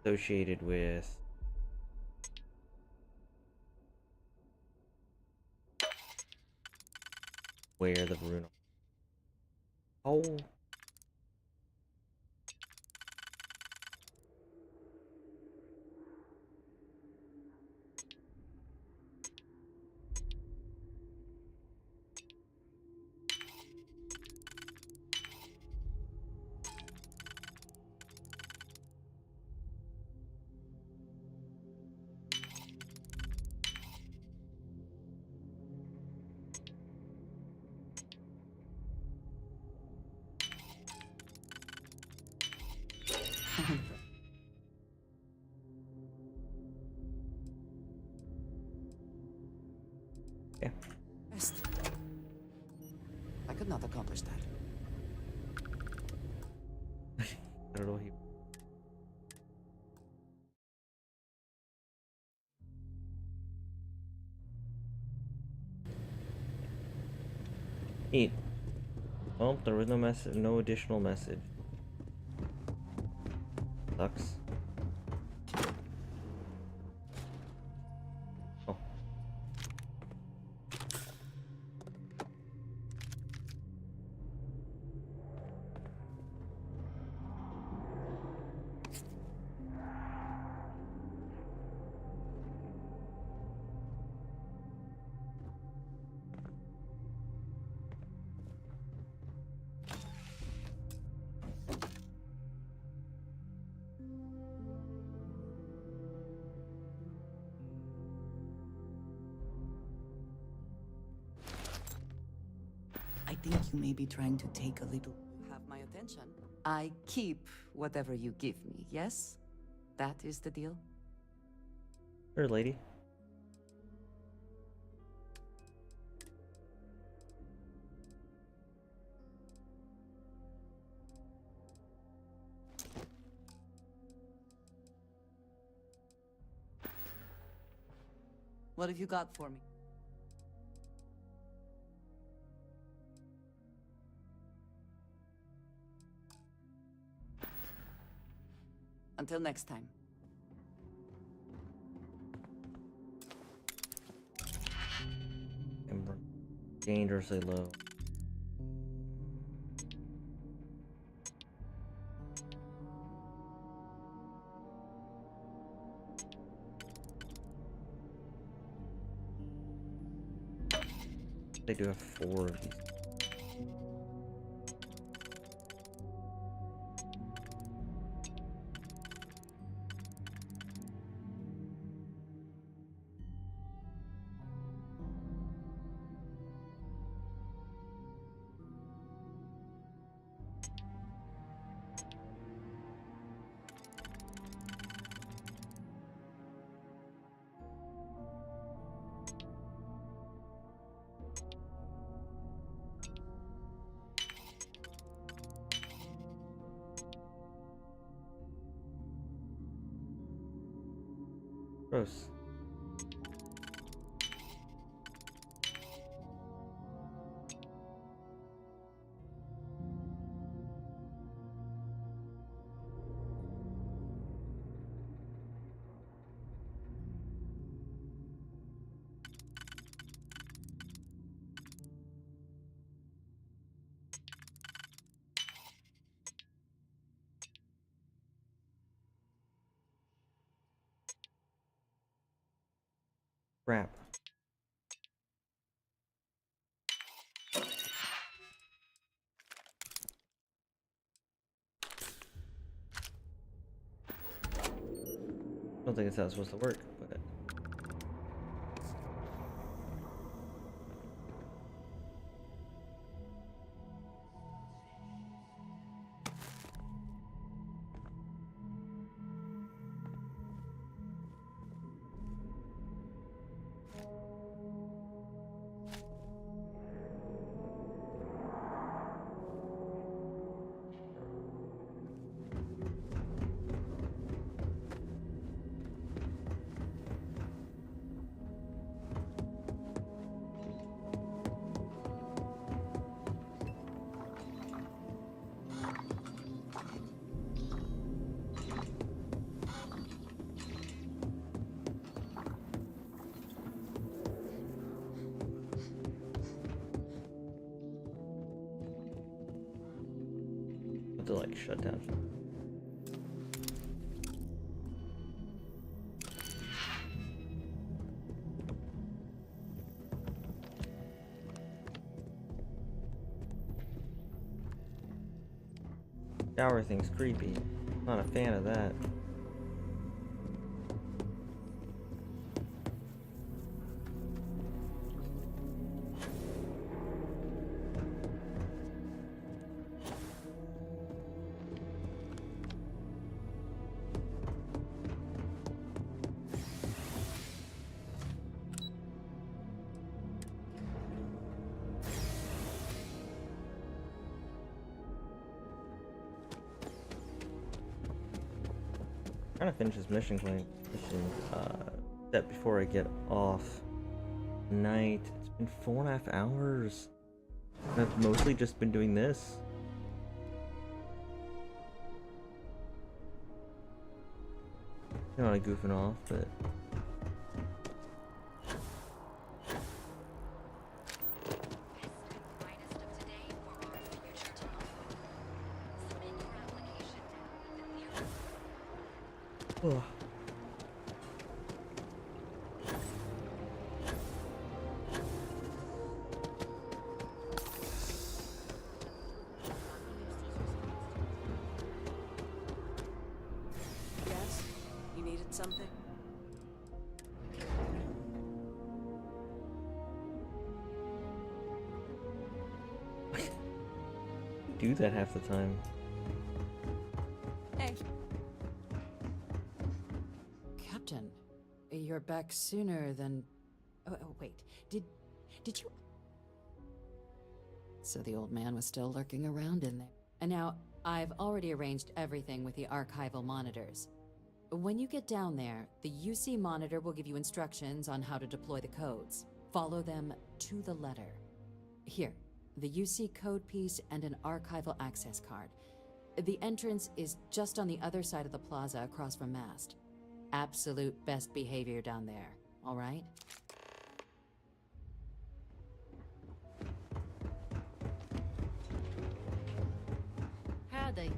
associated with where the rune. Oh. Yeah. Best. I could not accomplish that. I don't know. Neat. Well, there was no message, no additional message. Sucks. Oh. I think you may be trying to take a little... You have my attention. I keep whatever you give me, yes? That is the deal? Sure, lady. What have you got for me? Until next time. Ember. Dangerously low. They do have 4 of these. Gross. Crap. I don't think it's how it's supposed to work, but to like shut down. Shower thing's creepy. Not a fan of that. Trying to finish this mission step before I get off tonight. It's been 4.5 hours. And I've mostly just been doing this. You know, like goofing off, but ugh. Yes? You needed something? Do that half the time. Hey. Captain, you're back sooner than... Oh, wait. Did you... So the old man was still lurking around in there. And now, I've already arranged everything with the archival monitors. When you get down there, the UC monitor will give you instructions on how to deploy the codes. Follow them to the letter. Here, the UC code piece and an archival access card. The entrance is just on the other side of the plaza across from Mast. Absolute best behavior down there, all right? Howdy.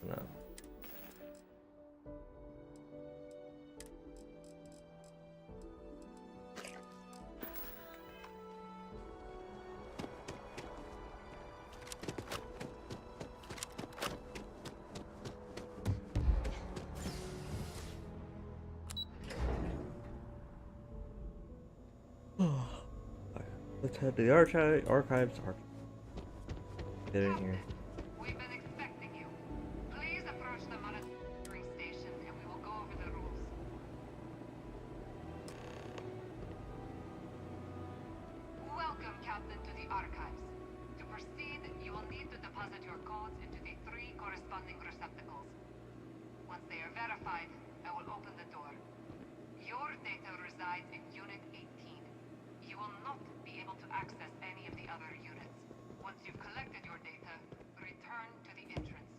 No. Let's head to the archives. Get in here. We've been expecting you. Please approach the monitoring station and we will go over the rules. Welcome, Captain, to the archives. To proceed, you will need to deposit your codes into the 3 corresponding receptacles. Once they are verified, I will open the door. Your data resides in Unit 18. You will not be able to access any of the other units. Once you've collected your data, return to the entrance.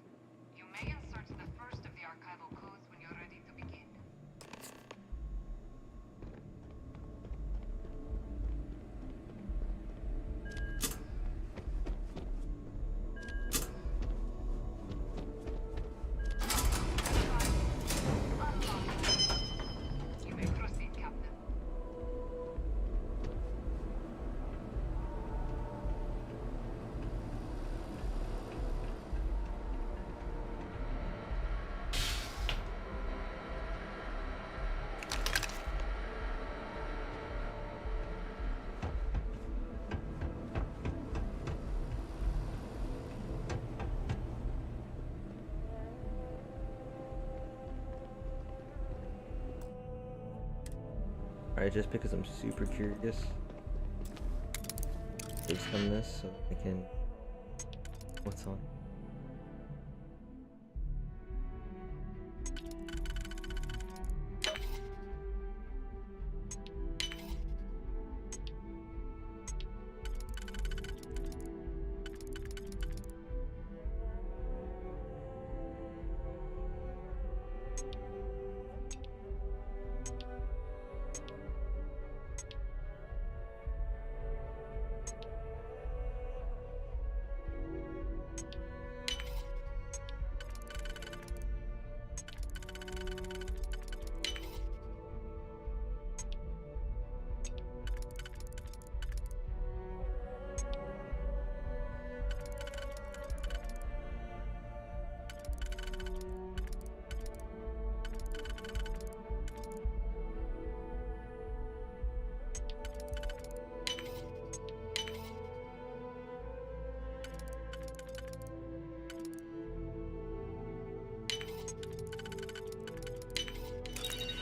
You may insert the first of the archival codes when you're ready to begin. You may proceed, Captain. Alright, just because I'm super curious. Based on this, so I can. What's on?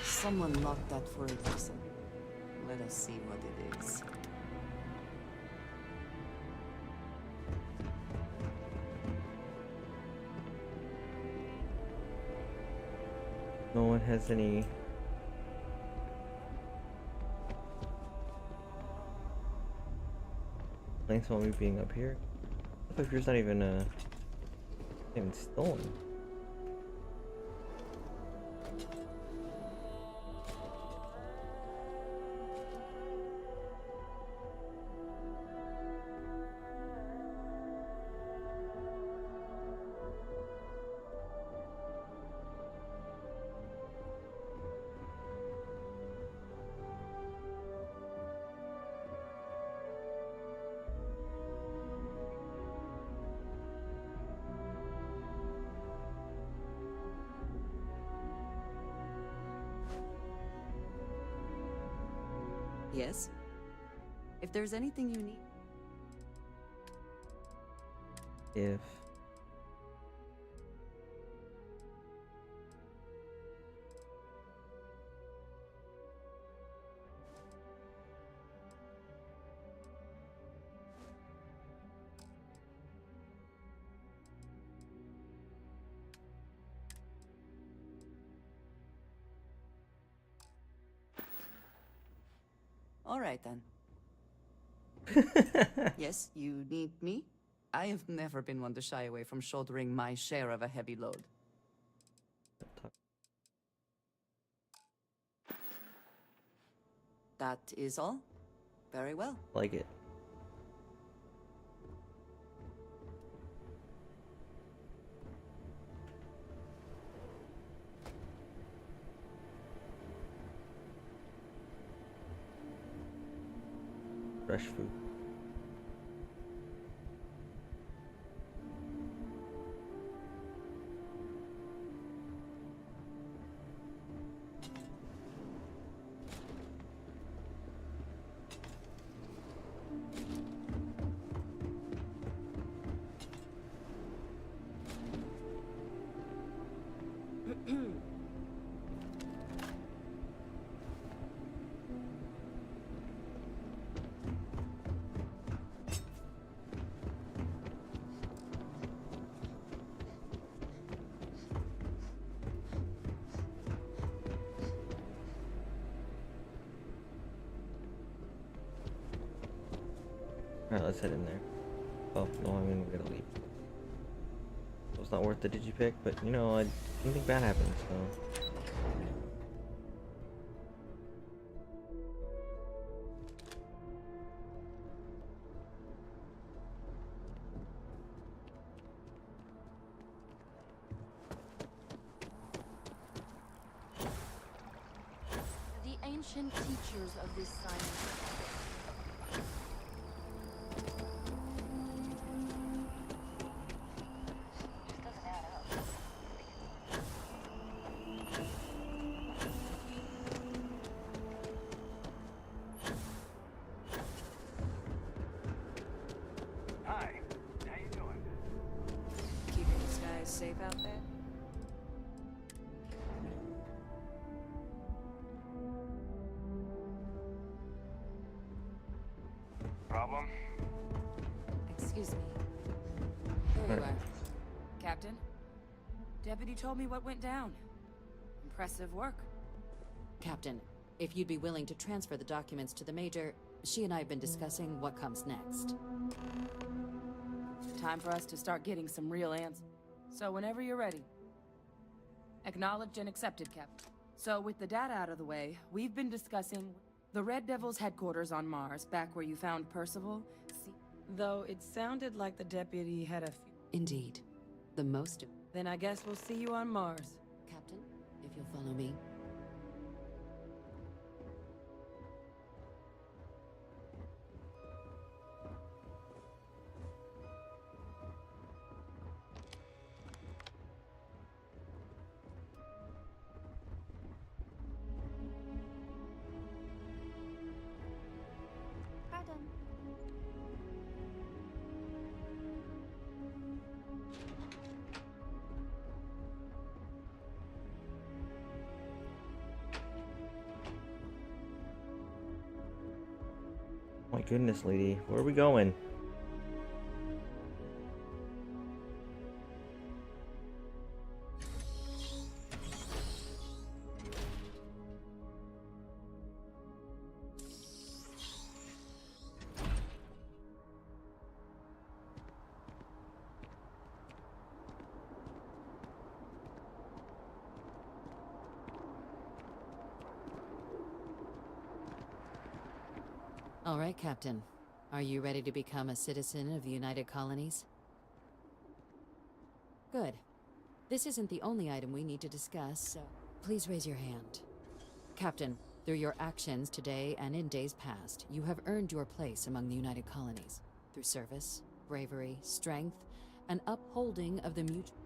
Someone locked that for a reason. Let us see what it is. No one has any. Thanks on me being up here. The fucker's not even stolen. Yes? If there's anything you need... If. All right, then. Yes, you need me? I have never been one to shy away from shouldering my share of a heavy load. That is all? Very well. Like it. Fresh food. Alright, let's head in there. Oh, no, I mean, we're gonna leave. So it's not worth the digipick, but you know, I didn't think bad happened, so. The ancient teachers of this science. Hi, how you doing? Keeping these guys safe out there? problem? Excuse me. There you are. Captain? Deputy told me what went down. Impressive work. Captain, if you'd be willing to transfer the documents to the Major, she and I have been discussing what comes next. Time for us to start getting some real answers. So whenever you're ready. Acknowledged and accepted, Captain. So with the data out of the way, we've been discussing the Red Devil's headquarters on Mars, back where you found Percival. Though it sounded like the deputy had a few... Indeed. The most... Then I guess we'll see you on Mars. Captain, if you'll follow me. Pardon. My goodness, lady. Where are we going? All right, Captain. Are you ready to become a citizen of the United Colonies? Good. This isn't the only item we need to discuss, so please raise your hand. Captain, through your actions today and in days past, you have earned your place among the United Colonies through service, bravery, strength, and upholding of the mutual...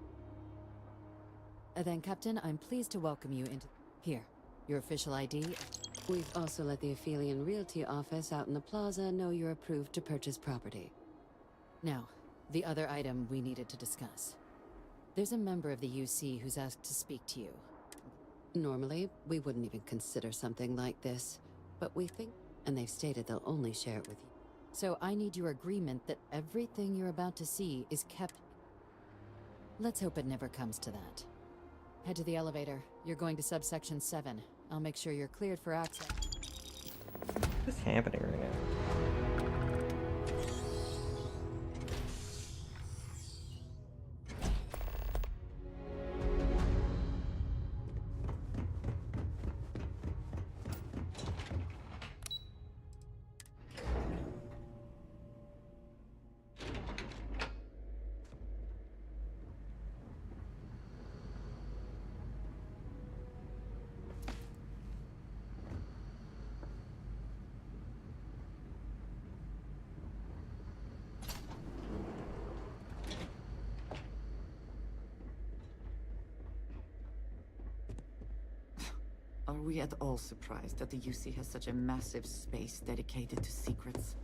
Then, Captain, I'm pleased to welcome you into... Here, your official ID... We've also let the Aphelion Realty office out in the plaza know you're approved to purchase property. Now, the other item we needed to discuss. There's a member of the UC who's asked to speak to you. Normally, we wouldn't even consider something like this, but we think, and they've stated they'll only share it with you. So I need your agreement that everything you're about to see is kept... Let's hope it never comes to that. Head to the elevator. You're going to subsection 7. I'll make sure you're cleared for access. What's happening right now? Are we at all surprised that the UC has such a massive space dedicated to secrets?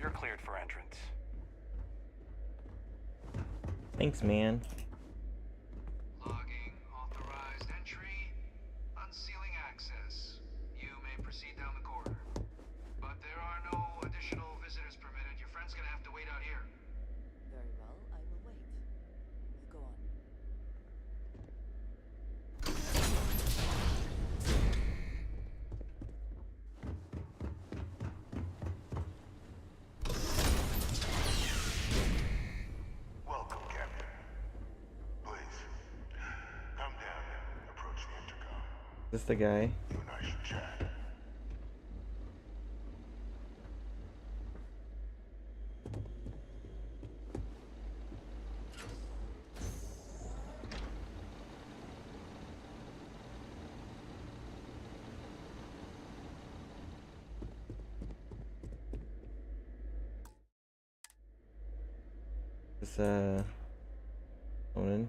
You're cleared for entrance. Thanks, man. Logging, authorized entry, unsealing access. You may proceed down the corridor. But there are no additional visitors permitted. Your friend's gonna have to wait out here. Very well, I will wait. Go on. Welcome, Captain. Please, come down and approach the intercom. Is this the guy? You and I should chat. This, Onan.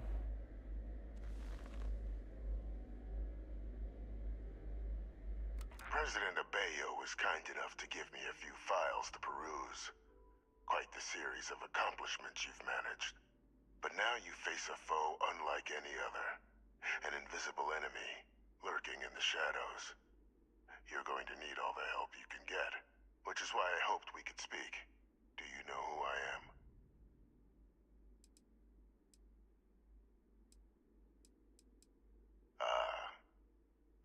President of Bayo was kind enough to give me a few files to peruse. Quite the series of accomplishments you've managed. But now you face a foe unlike any other. An invisible enemy, lurking in the shadows. You're going to need all the help you can get, which is why I hoped we could speak. Do you know who I am?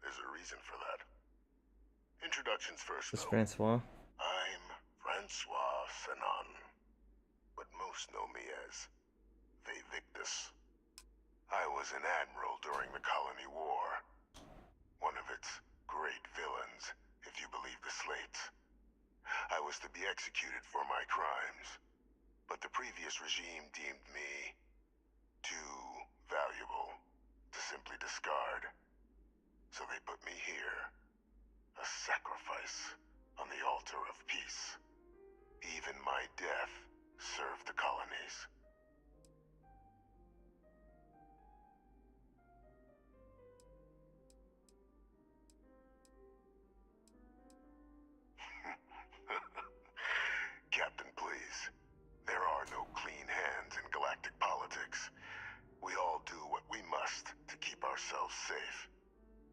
There's a reason for that. Introductions first, This is though. Francois. I'm Francois Sanon, but most know me as Victus. I was an admiral during the Colony War. One of its great villains, if you believe the slates. I was to be executed for my crimes, but the previous regime deemed me too valuable to simply discard. So they put me here, a sacrifice on the altar of peace. Even my death served the colonies. Captain, please. There are no clean hands in galactic politics. We all do what we must to keep ourselves safe.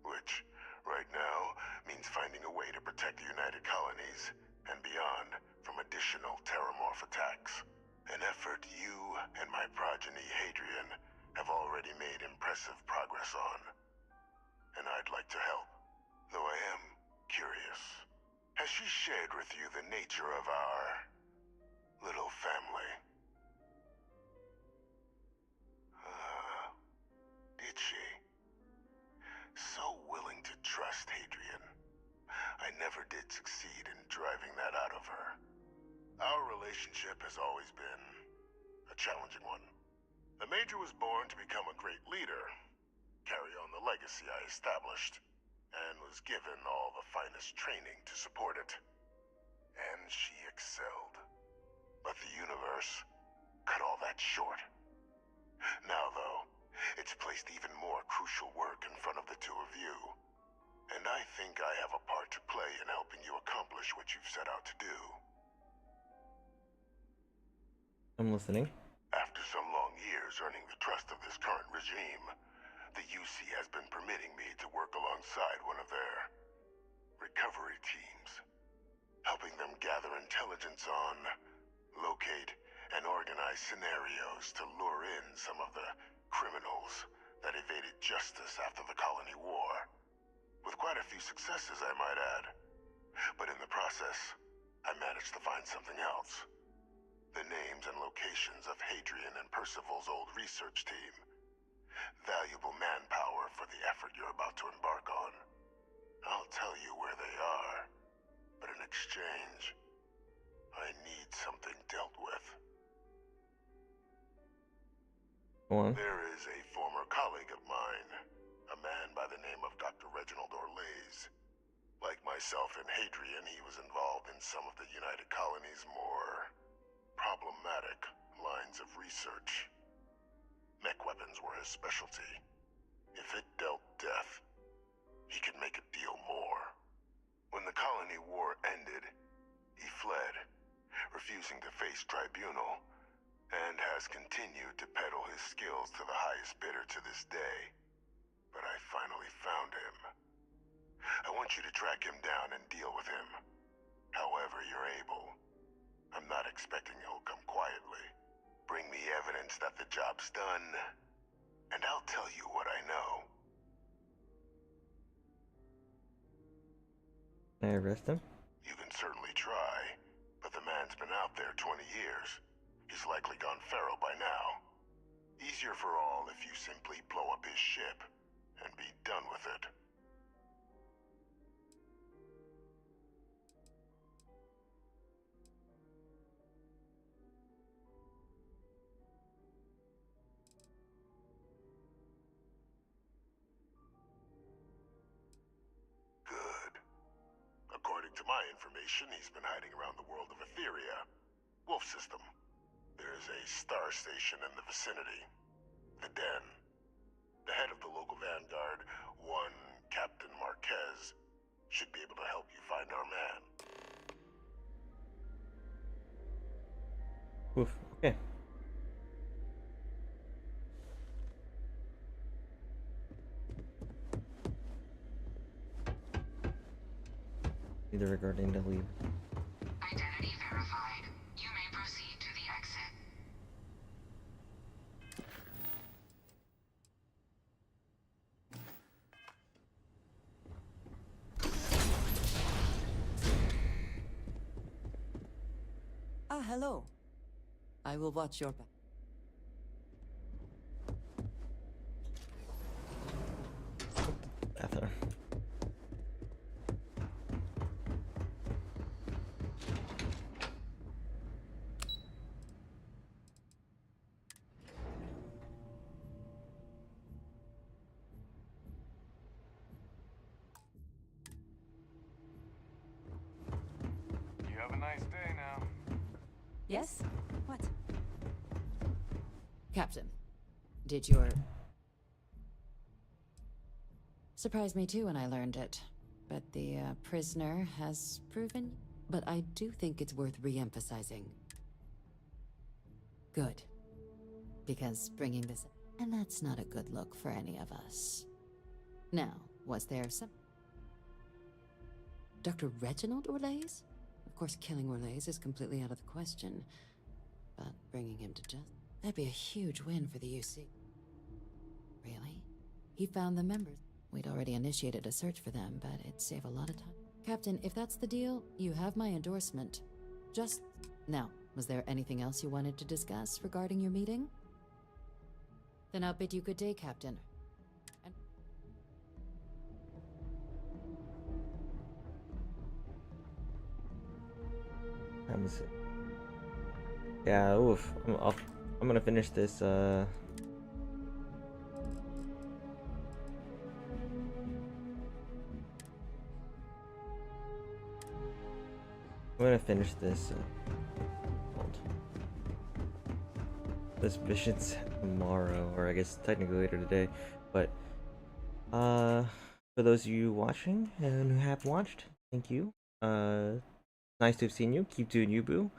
Which, right now, means finding a way to protect the United Colonies and beyond from additional terramorph attacks. An effort you and my progeny Hadrian have already made impressive progress on. And I'd like to help, though I am curious. Has she shared with you the nature of our little family? Did she? So willing to trust Hadrian. I never did succeed in driving that out of her. Our relationship has always been a challenging one. The Major was born to become a great leader, carry on the legacy I established, and was given all the finest training to support it. And she excelled. But the universe cut all that short. Now, though, it's placed even more crucial work in front of the two of you. And I think I have a part to play in helping you accomplish what you've set out to do. I'm listening. After some long years earning the trust of this current regime, the UC has been permitting me to work alongside one of their recovery teams, helping them gather intelligence on, locate, and organize scenarios to lure in some of the criminals that evaded justice after the Colony War. With quite a few successes, I might add. But in the process, I managed to find something else. The names and locations of Hadrian and Percival's old research team. Valuable manpower for the effort you're about to embark on. I'll tell you where they are, but in exchange, I need something dealt with. Go on. There is a former colleague of mine, a man by the name of Dr. Reginald Orlaise. Like myself and Hadrian, he was involved in some of the United Colony's more problematic lines of research. Mech weapons were his specialty. If it dealt death, he could make a deal more. When the Colony War ended, he fled, refusing to face tribunal, and has continued to peddle his skills to the highest bidder to this day. But I finally found him. I want you to track him down and deal with him, however you're able. I'm not expecting he'll come quietly. Bring me evidence that the job's done, and I'll tell you what I know. Can I arrest him? You can certainly try, but the man's been out there 20 years. He's likely gone feral by now. Easier for all if you simply blow up his ship and be done with it. Good. According to my information, he's been hiding around the world of Etheria. Wolf system. There's a star station in the vicinity. The Den. The head of the local vanguard, one Captain Marquez, Should be able to help you find our man. Oof. Okay. Either regarding the leave. Identity verified. You may proceed to the exit. Ah, hello. I will watch your back. Bathroom. You have a nice day now. Yes? What? Captain, did your... Surprised me too when I learned it. But the prisoner has proven... But I do think it's worth re-emphasizing. Good. Because bringing this... And that's not a good look for any of us. Now, was there some... Dr. Reginald Orlays? Of course, killing Orlays is completely out of the question. But bringing him to justice... That'd be a huge win for the UC. Really? He found the members. We'd already initiated a search for them, but it'd save a lot of time. Captain, if that's the deal, you have my endorsement. Just... Now, was there anything else you wanted to discuss regarding your meeting? Then I'll bid you good day, Captain. And Yeah, oof. I'm gonna finish this, I'm gonna finish this, this mission's tomorrow, or I guess technically later today, but, for those of you watching and who have watched, thank you. Nice to have seen you. Keep doing you, boo.